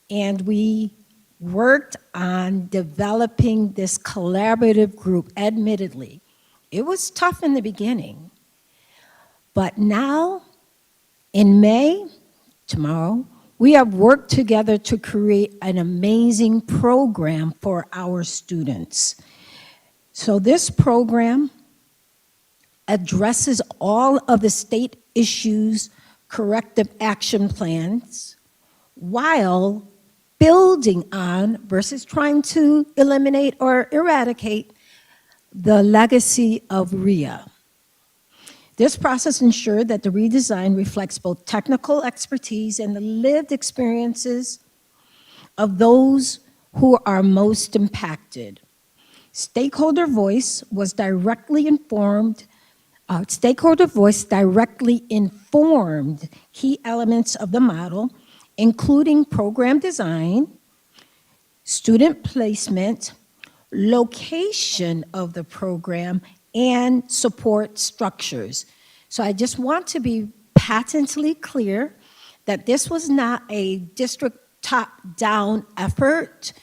and we worked on developing this collaborative group. Admittedly, it was tough in the beginning, but now, in May, tomorrow, we have worked together to create an amazing program for our students. So this program addresses all of the state issues, corrective action plans, while building on versus trying to eliminate or eradicate the legacy of RIA. This process ensured that the redesign reflects both technical expertise and the lived experiences of those who are most impacted. Stakeholder voice directly informed key elements of the model, including program design, student placement, location of the program, and support structures. So I just want to be patently clear that this was not a district top-down effort.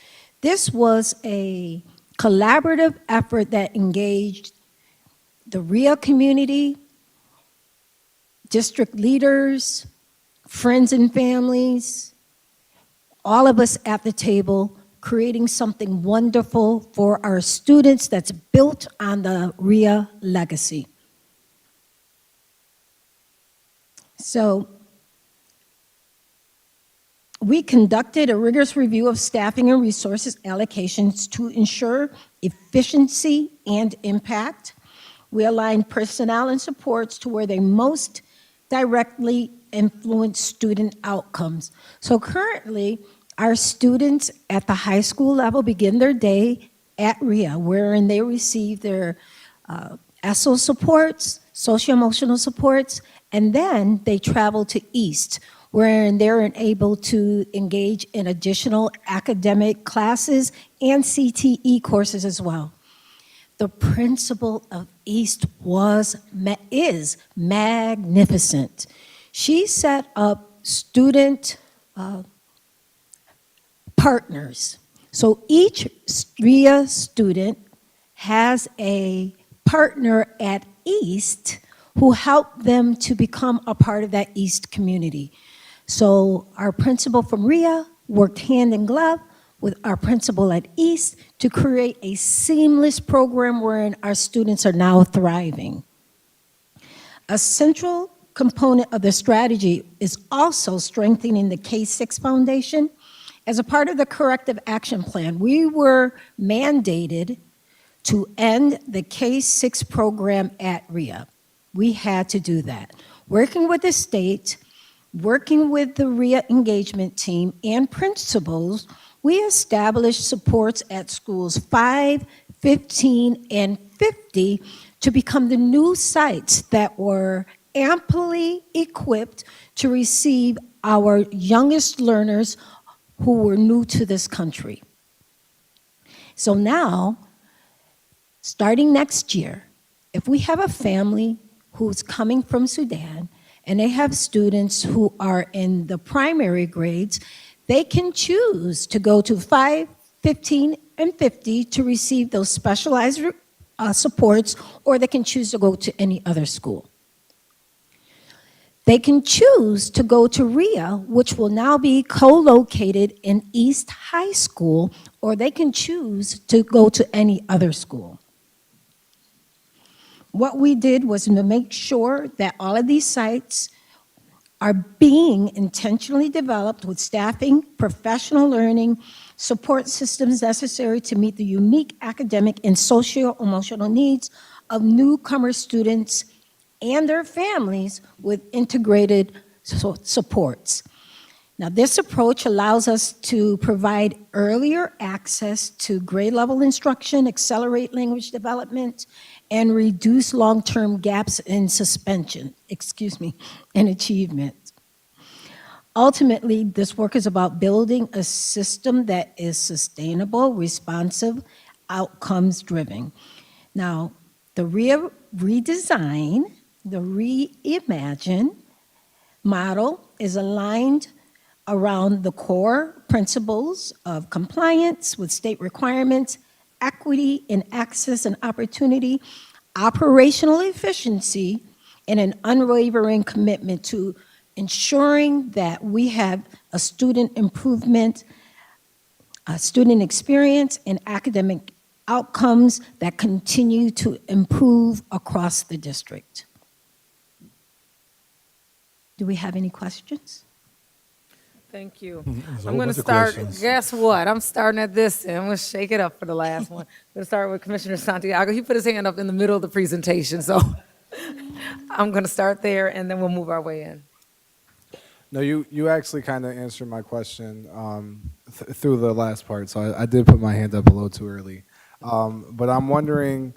This was a collaborative effort that engaged the RIA community, district leaders, friends and families, all of us at the table, creating something wonderful for our students that's built on the RIA legacy. So we conducted a rigorous review of staffing and resources allocations to ensure efficiency and impact. We aligned personnel and supports to where they most directly influence student outcomes. So currently, our students at the high school level begin their day at RIA, wherein they receive their ESSO supports, socio-emotional supports, and then they travel to East, wherein they're able to engage in additional academic classes and CTE courses as well. The principal of East is magnificent. She set up student partners. So each RIA student has a partner at East who help them to become a part of that East community. So our principal from RIA worked hand in glove with our principal at East to create a seamless program wherein our students are now thriving. A central component of the strategy is also strengthening the K-6 foundation. As a part of the corrective action plan, we were mandated to end the K-6 program at RIA. We had to do that. Working with the state, working with the RIA engagement team and principals, we established supports at schools 5, 15, and 50 to become the new sites that were amply equipped to receive our youngest learners who were new to this country. So now, starting next year, if we have a family who's coming from Sudan and they have students who are in the primary grades, they can choose to go to 5, 15, and 50 to receive those specialized supports, or they can choose to go to any other school. They can choose to go to RIA, which will now be co-located in East High School, or they can choose to go to any other school. What we did was to make sure that all of these sites are being intentionally developed with staffing, professional learning, support systems necessary to meet the unique academic and socio-emotional needs of newcomer students and their families with integrated supports. Now, this approach allows us to provide earlier access to grade level instruction, accelerate language development, and reduce long-term gaps in in achievement. Ultimately, this work is about building a system that is sustainable, responsive, outcomes driven. Now, the redesign, the reimagine model is aligned around the core principles of compliance with state requirements, equity in access and opportunity, operational efficiency, and an unwavering commitment to ensuring that we have a student improvement, a student experience, and academic outcomes that continue to improve across the district. Do we have any questions? Thank you. There's a I'm whole going to bunch of start, questions. guess what? I'm starting at this end. I'm going to shake it up for the last one. I'm going to start with Commissioner Santiago. He put his hand up in the middle of the presentation, so I'm going to start there, and then we'll move our way in. No, you actually kind of answered my question through the last part, so I did put my hand up a little too early. But I'm wondering,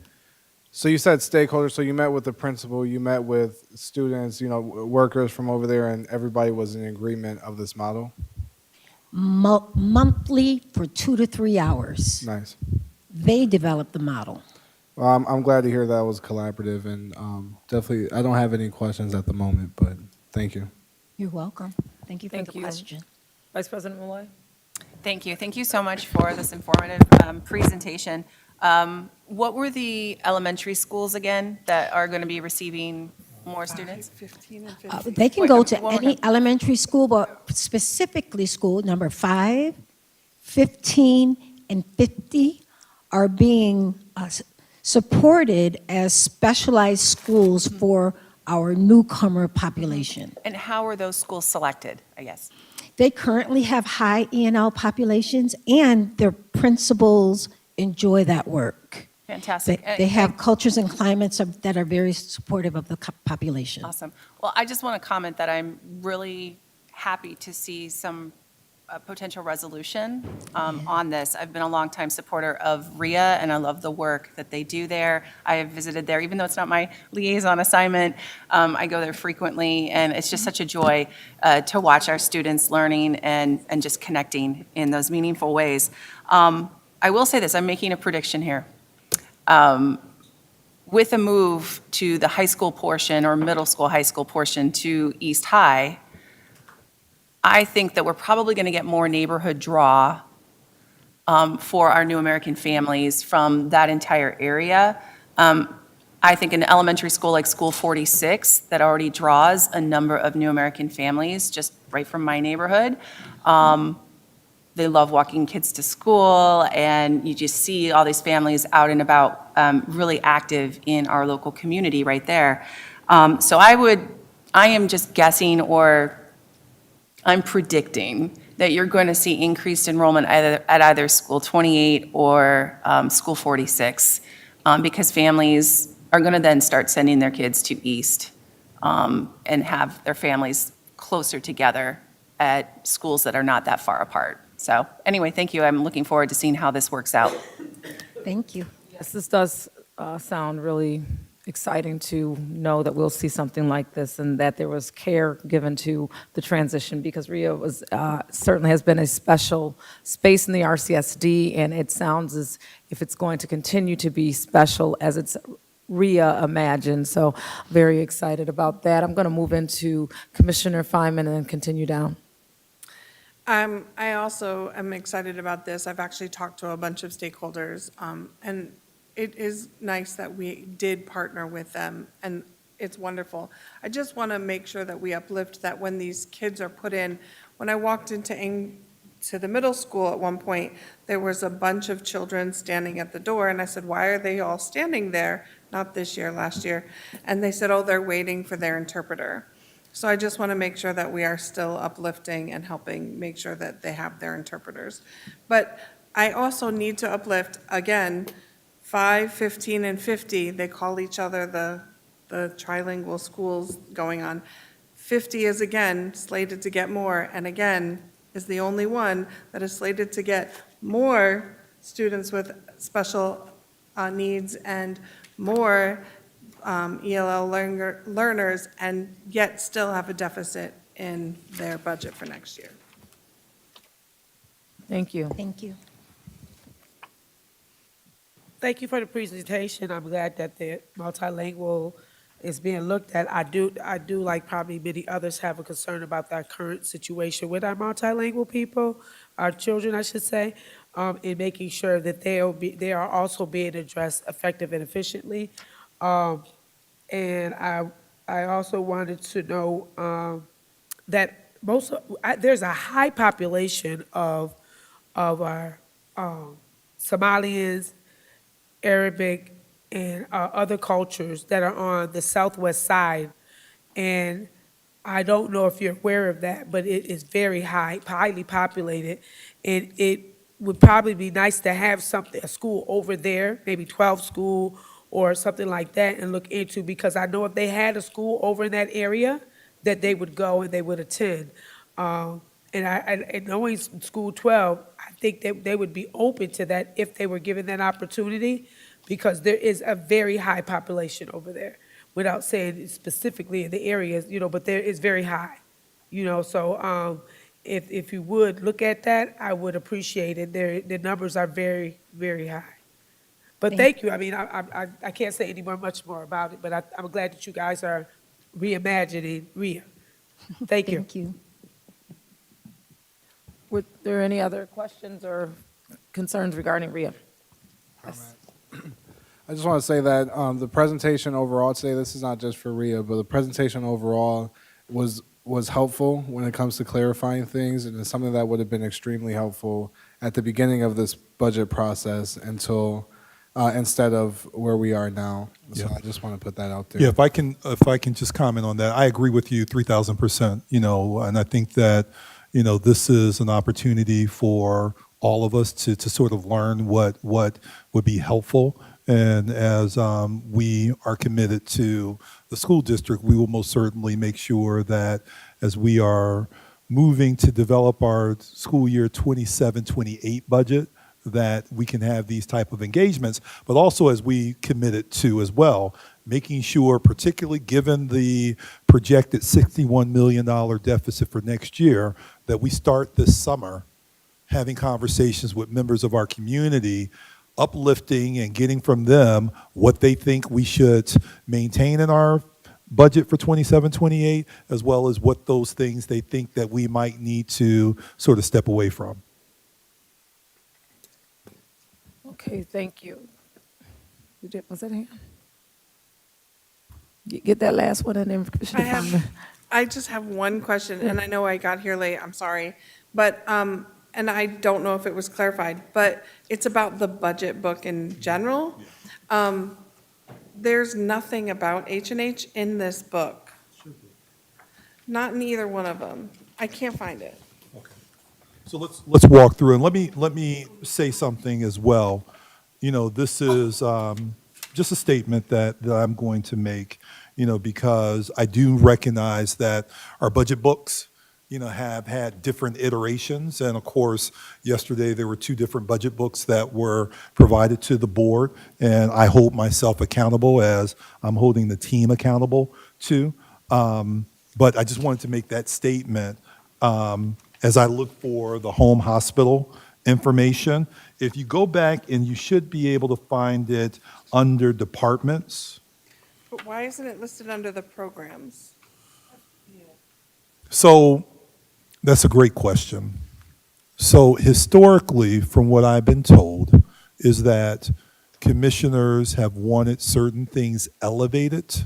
so you said stakeholders, so you met with the principal, you met with students, workers from over there, and everybody was in agreement of this model? Monthly for 2 to 3 hours. Nice. They developed the model. Well, I'm glad to hear that was collaborative, and definitely, I don't have any questions at the moment, but thank you. You're welcome. Thank you for Thank the you. question. Vice President Malloy? Thank you. Thank you so much for this informative presentation. What were the elementary schools again that are going to be receiving more students? 15 and 15. They can Wait, go no, to one more any time. elementary school, but specifically school number 5, 15, and 50 are being supported as specialized schools for our newcomer population. And how are those schools selected, I guess? They currently have high ENL populations, and their principals enjoy that work. Fantastic. They have cultures and climates that are very supportive of the population. Awesome. Well, I just want to comment that I'm really happy to see some potential resolution on this. I've been a longtime supporter of RIA, and I love the work that they do there. I have visited there, even though it's not my liaison assignment. I go there frequently, and it's just such a joy to watch our students learning and just connecting in those meaningful ways. I will say this, I'm making a prediction here. With a move to the high school portion or middle school, high school portion to East High, I think that we're probably going to get more neighborhood draw for our new American families from that entire area. I think an elementary school like School 46 that already draws a number of new American families just right from my neighborhood. They love walking kids to school, and you just see all these families out and about, really active in our local community right there. So I am just guessing, or I'm predicting that you're going to see increased enrollment at either School 28 or School 46, because families are going to then start sending their kids to East and have their families closer together at schools that are not that far apart. So anyway, thank you. I'm looking forward to seeing how this works out. Thank you. Yes, this does sound really exciting to know that we'll see something like this and that there was care given to the transition, because RIA was certainly has been a special space in the RCSD, and it sounds as if it's going to continue to be special as it's reimagined. So very excited about that. I'm going to move into Commissioner Feynman and then continue down. I also am excited about this. I've actually talked to a bunch of stakeholders, and it is nice that we did partner with them, and it's wonderful. I just want to make sure that we uplift that when these kids are put in. When I walked into the middle school at one point, there was a bunch of children standing at the door, and I said, "Why are they all standing there?" not this year, last year, and they said, oh, they're waiting for their interpreter. So I just want to make sure that we are still uplifting and helping make sure that they have their interpreters. But I also need to uplift, again, 5, 15, and 50, they call each other the trilingual schools going on. 50 is again slated to get more, and again, is the only one that is slated to get more students with special needs and more ELL learners, and yet still have a deficit in their budget for next year. Thank you. Thank you. Thank you for the presentation. I'm glad that the multilingual is being looked at. I do, like probably many others, have a concern about our current situation with our multilingual people, our children, I should say, in making sure that they are also being addressed effective and efficiently. And I also wanted to know that there's a high population of our Somalians, Arabic, and other cultures that are on the southwest side. And I don't know if you're aware of that, but it is very highly populated. And it would probably be nice to have a school over there, maybe 12 school or something like that, and look into, because I know if they had a school over in that area, that they would go and they would attend. And knowing School 12, I think that they would be open to that if they were given that opportunity, because there is a very high population over there, without saying specifically in the areas, but there is very high, so if you would look at that, I would appreciate it. The numbers are very, very high. But thank you. I mean, I can't say much more about it, but I'm glad that you guys are reimagining RIA. Thank you. Thank you. Were there any other questions or concerns regarding RIA? I just want to say that the presentation overall today, this is not just for RIA, but the presentation overall was helpful when it comes to clarifying things, and it's something that would have been extremely helpful at the beginning of this budget process instead of where we are now. So I just want to put that out there. Yeah, if I can just comment on that, I agree with you 3,000%, and I think that, this is an opportunity for all of us to sort of learn what would be helpful. And as we are committed to the school district, we will most certainly make sure that as we are moving to develop our school year 27-28 budget, that we can have these type of engagements, but also as we committed to as well, making sure, particularly given the projected $61 million deficit for next year, that we start this summer having conversations with members of our community, uplifting and getting from them what they think we should maintain in our budget for 27-28, as well as what those things they think that we might need to sort of step away from. Okay, thank you. Was that him? Get that last one and then. I just have one question, and I know I got here late, I'm sorry. But, and I don't know if it was clarified, but it's about the budget book in general. There's nothing about H&H in this book. Not in either one of them. I can't find it. So let's walk through, and let me say something as well. This is just a statement that I'm going to make, because I do recognize that our budget books, have had different iterations. And of course, yesterday there were 2 different budget books that were provided to the board, and I hold myself accountable as I'm holding the team accountable too. But I just wanted to make that statement as I look for the home hospital information. If you go back, and you should be able to find it under departments. But why isn't it listed under the programs? So that's a great question. So historically, from what I've been told, is that commissioners have wanted certain things elevated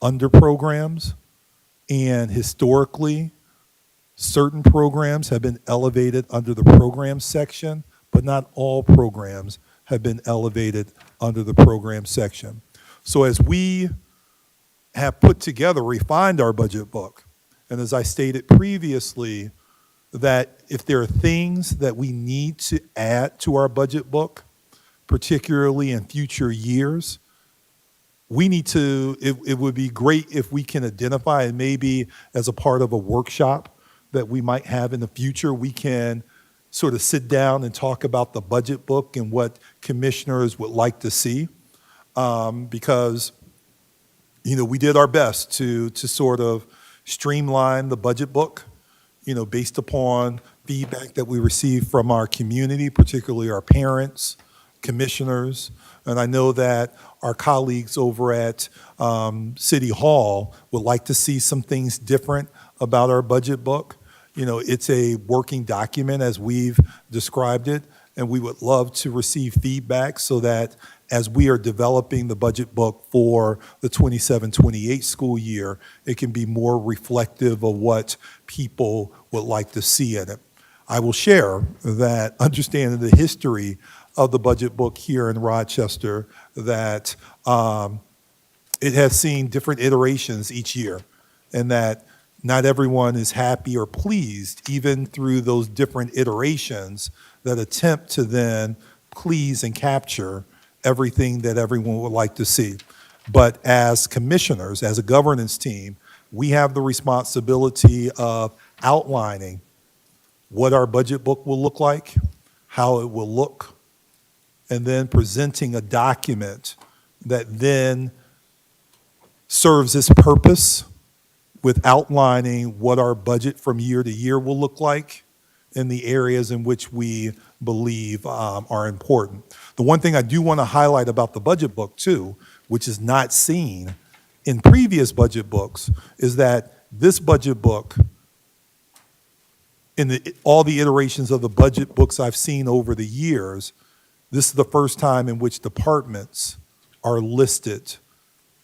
under programs, and historically, certain programs have been elevated under the program section, but not all programs have been elevated under the program section. So as we have put together, refined our budget book, and as I stated previously, that if there are things that we need to add to our budget book, particularly in future years, we need to, it would be great if we can identify, and maybe as a part of a workshop that we might have in the future, we can sort of sit down and talk about the budget book and what commissioners would like to see. Because, you know, we did our best to sort of streamline the budget book, you know, based upon feedback that we received from our community, particularly our parents, commissioners, and I know that our colleagues over at City Hall would like to see some things different about our budget book. You know, it's a working document as we've described it, and we would love to receive feedback so that as we are developing the budget book for the 27-28 school year, it can be more reflective of what people would like to see in it. I will share that understanding the history of the budget book here in Rochester, that it has seen different iterations each year, and that not everyone is happy or pleased, even through those different iterations that attempt to then please and capture everything that everyone would like to see. But as commissioners, as a governance team, we have the responsibility of outlining what our budget book will look like, how it will look, and then presenting a document that then serves its purpose with outlining what our budget from year to year will look like in the areas in which we believe are important. The one thing I do want to highlight about the budget book too, which is not seen in previous budget books, is that this budget book, in all the iterations of the budget books I've seen over the years, this is the first time in which departments are listed,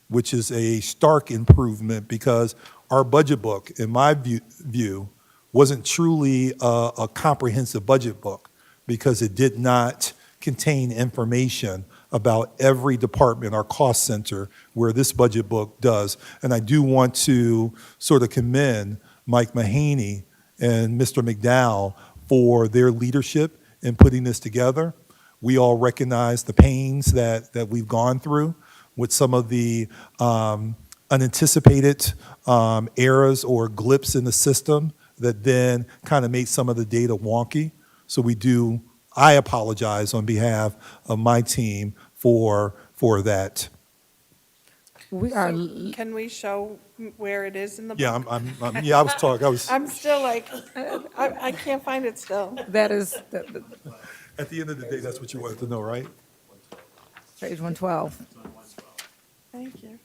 which is a stark improvement because our budget book, in my view, wasn't truly a comprehensive budget book because it did not contain information about every department, our cost center, where this budget book does. And I do want to sort of commend Mike Mahaney and Mr. McDowell for their leadership in putting this together. We all recognize the pains that we've gone through with some of the unanticipated errors or blips in the system that then kind of made some of the data wonky. So I apologize on behalf of my team for that. We are, Can we show where it is in the book? Yeah, I was talking, I'm still like, I can't find it still. that is, at the end of the day, that's what you wanted to know, right? page 112. Thank you.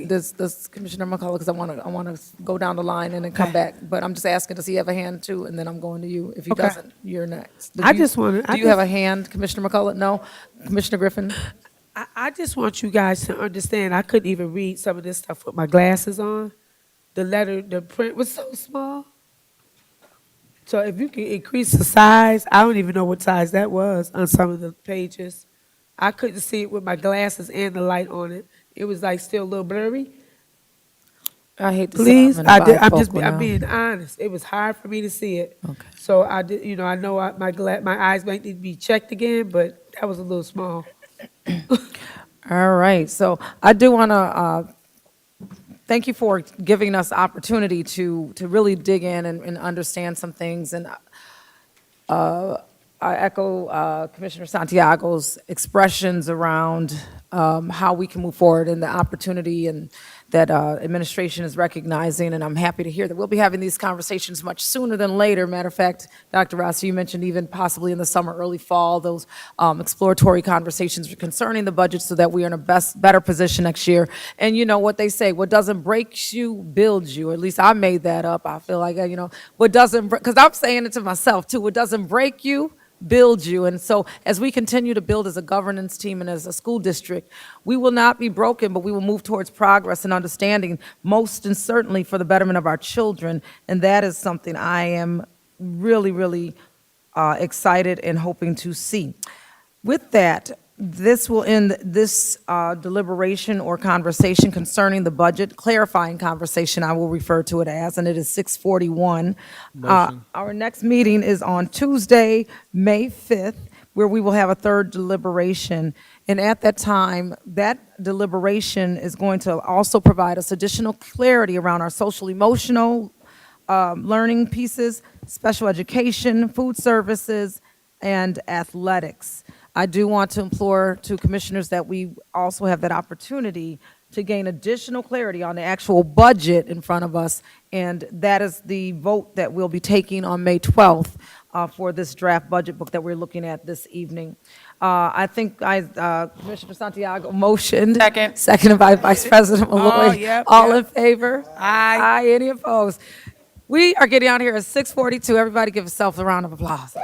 Does Commissioner McCullough, because I want to go down the line and then come back, but I'm just asking, does he have a hand too? And then I'm going to you. If he Okay. doesn't, you're next. I just wanna- Do you have a hand, Commissioner McCullough? No? Commissioner Griffin? I just want you guys to understand, I couldn't even read some of this stuff with my glasses on. The print was so small. So if you can increase the size, I don't even know what size that was on some of the pages. I couldn't see it with my glasses and the light on it. It was like still a little blurry. I hate to Please, say I'm I'm being honest. It was hard for me to see it. Okay. So I did, I know my eyes might need to be checked again, but that was a little small. All right, so I do want to thank you for giving us opportunity to really dig in and understand some things. And I echo Commissioner Santiago's expressions around how we can move forward and the opportunity and that administration is recognizing, and I'm happy to hear that we'll be having these conversations much sooner than later. Matter of fact, Dr. Rossi, you mentioned even possibly in the summer, early fall, those exploratory conversations concerning the budget so that we are in a better position next year. And you know what they say, what doesn't break you builds you. At least I made that up. I feel like, what doesn't, because I'm saying it to myself too, what doesn't break you build you. And so as we continue to build as a governance team and as a school district, we will not be broken, but we will move towards progress and understanding, most and certainly for the betterment of our children. And that is something I am really, really excited and hoping to see. With that, this will end this deliberation or conversation concerning the budget, clarifying conversation, I will refer to it as, and it is 6:41. Our next meeting is on Tuesday, May 5th, where we will have a third deliberation. And at that time, that deliberation is going to also provide us additional clarity around our social emotional learning pieces, special education, food services, and athletics. I do want to implore to commissioners that we also have that opportunity to gain additional clarity on the actual budget in front of us, and that is the vote that we'll be taking on May 12th for this draft budget book that we're looking at this evening. I think Commissioner Santiago motioned. Second. Seconded by Vice President Malloy. yep, All yep. in favor? Aye. Aye, any opposed? We are getting out here at 6:42. Everybody give yourself a round of applause.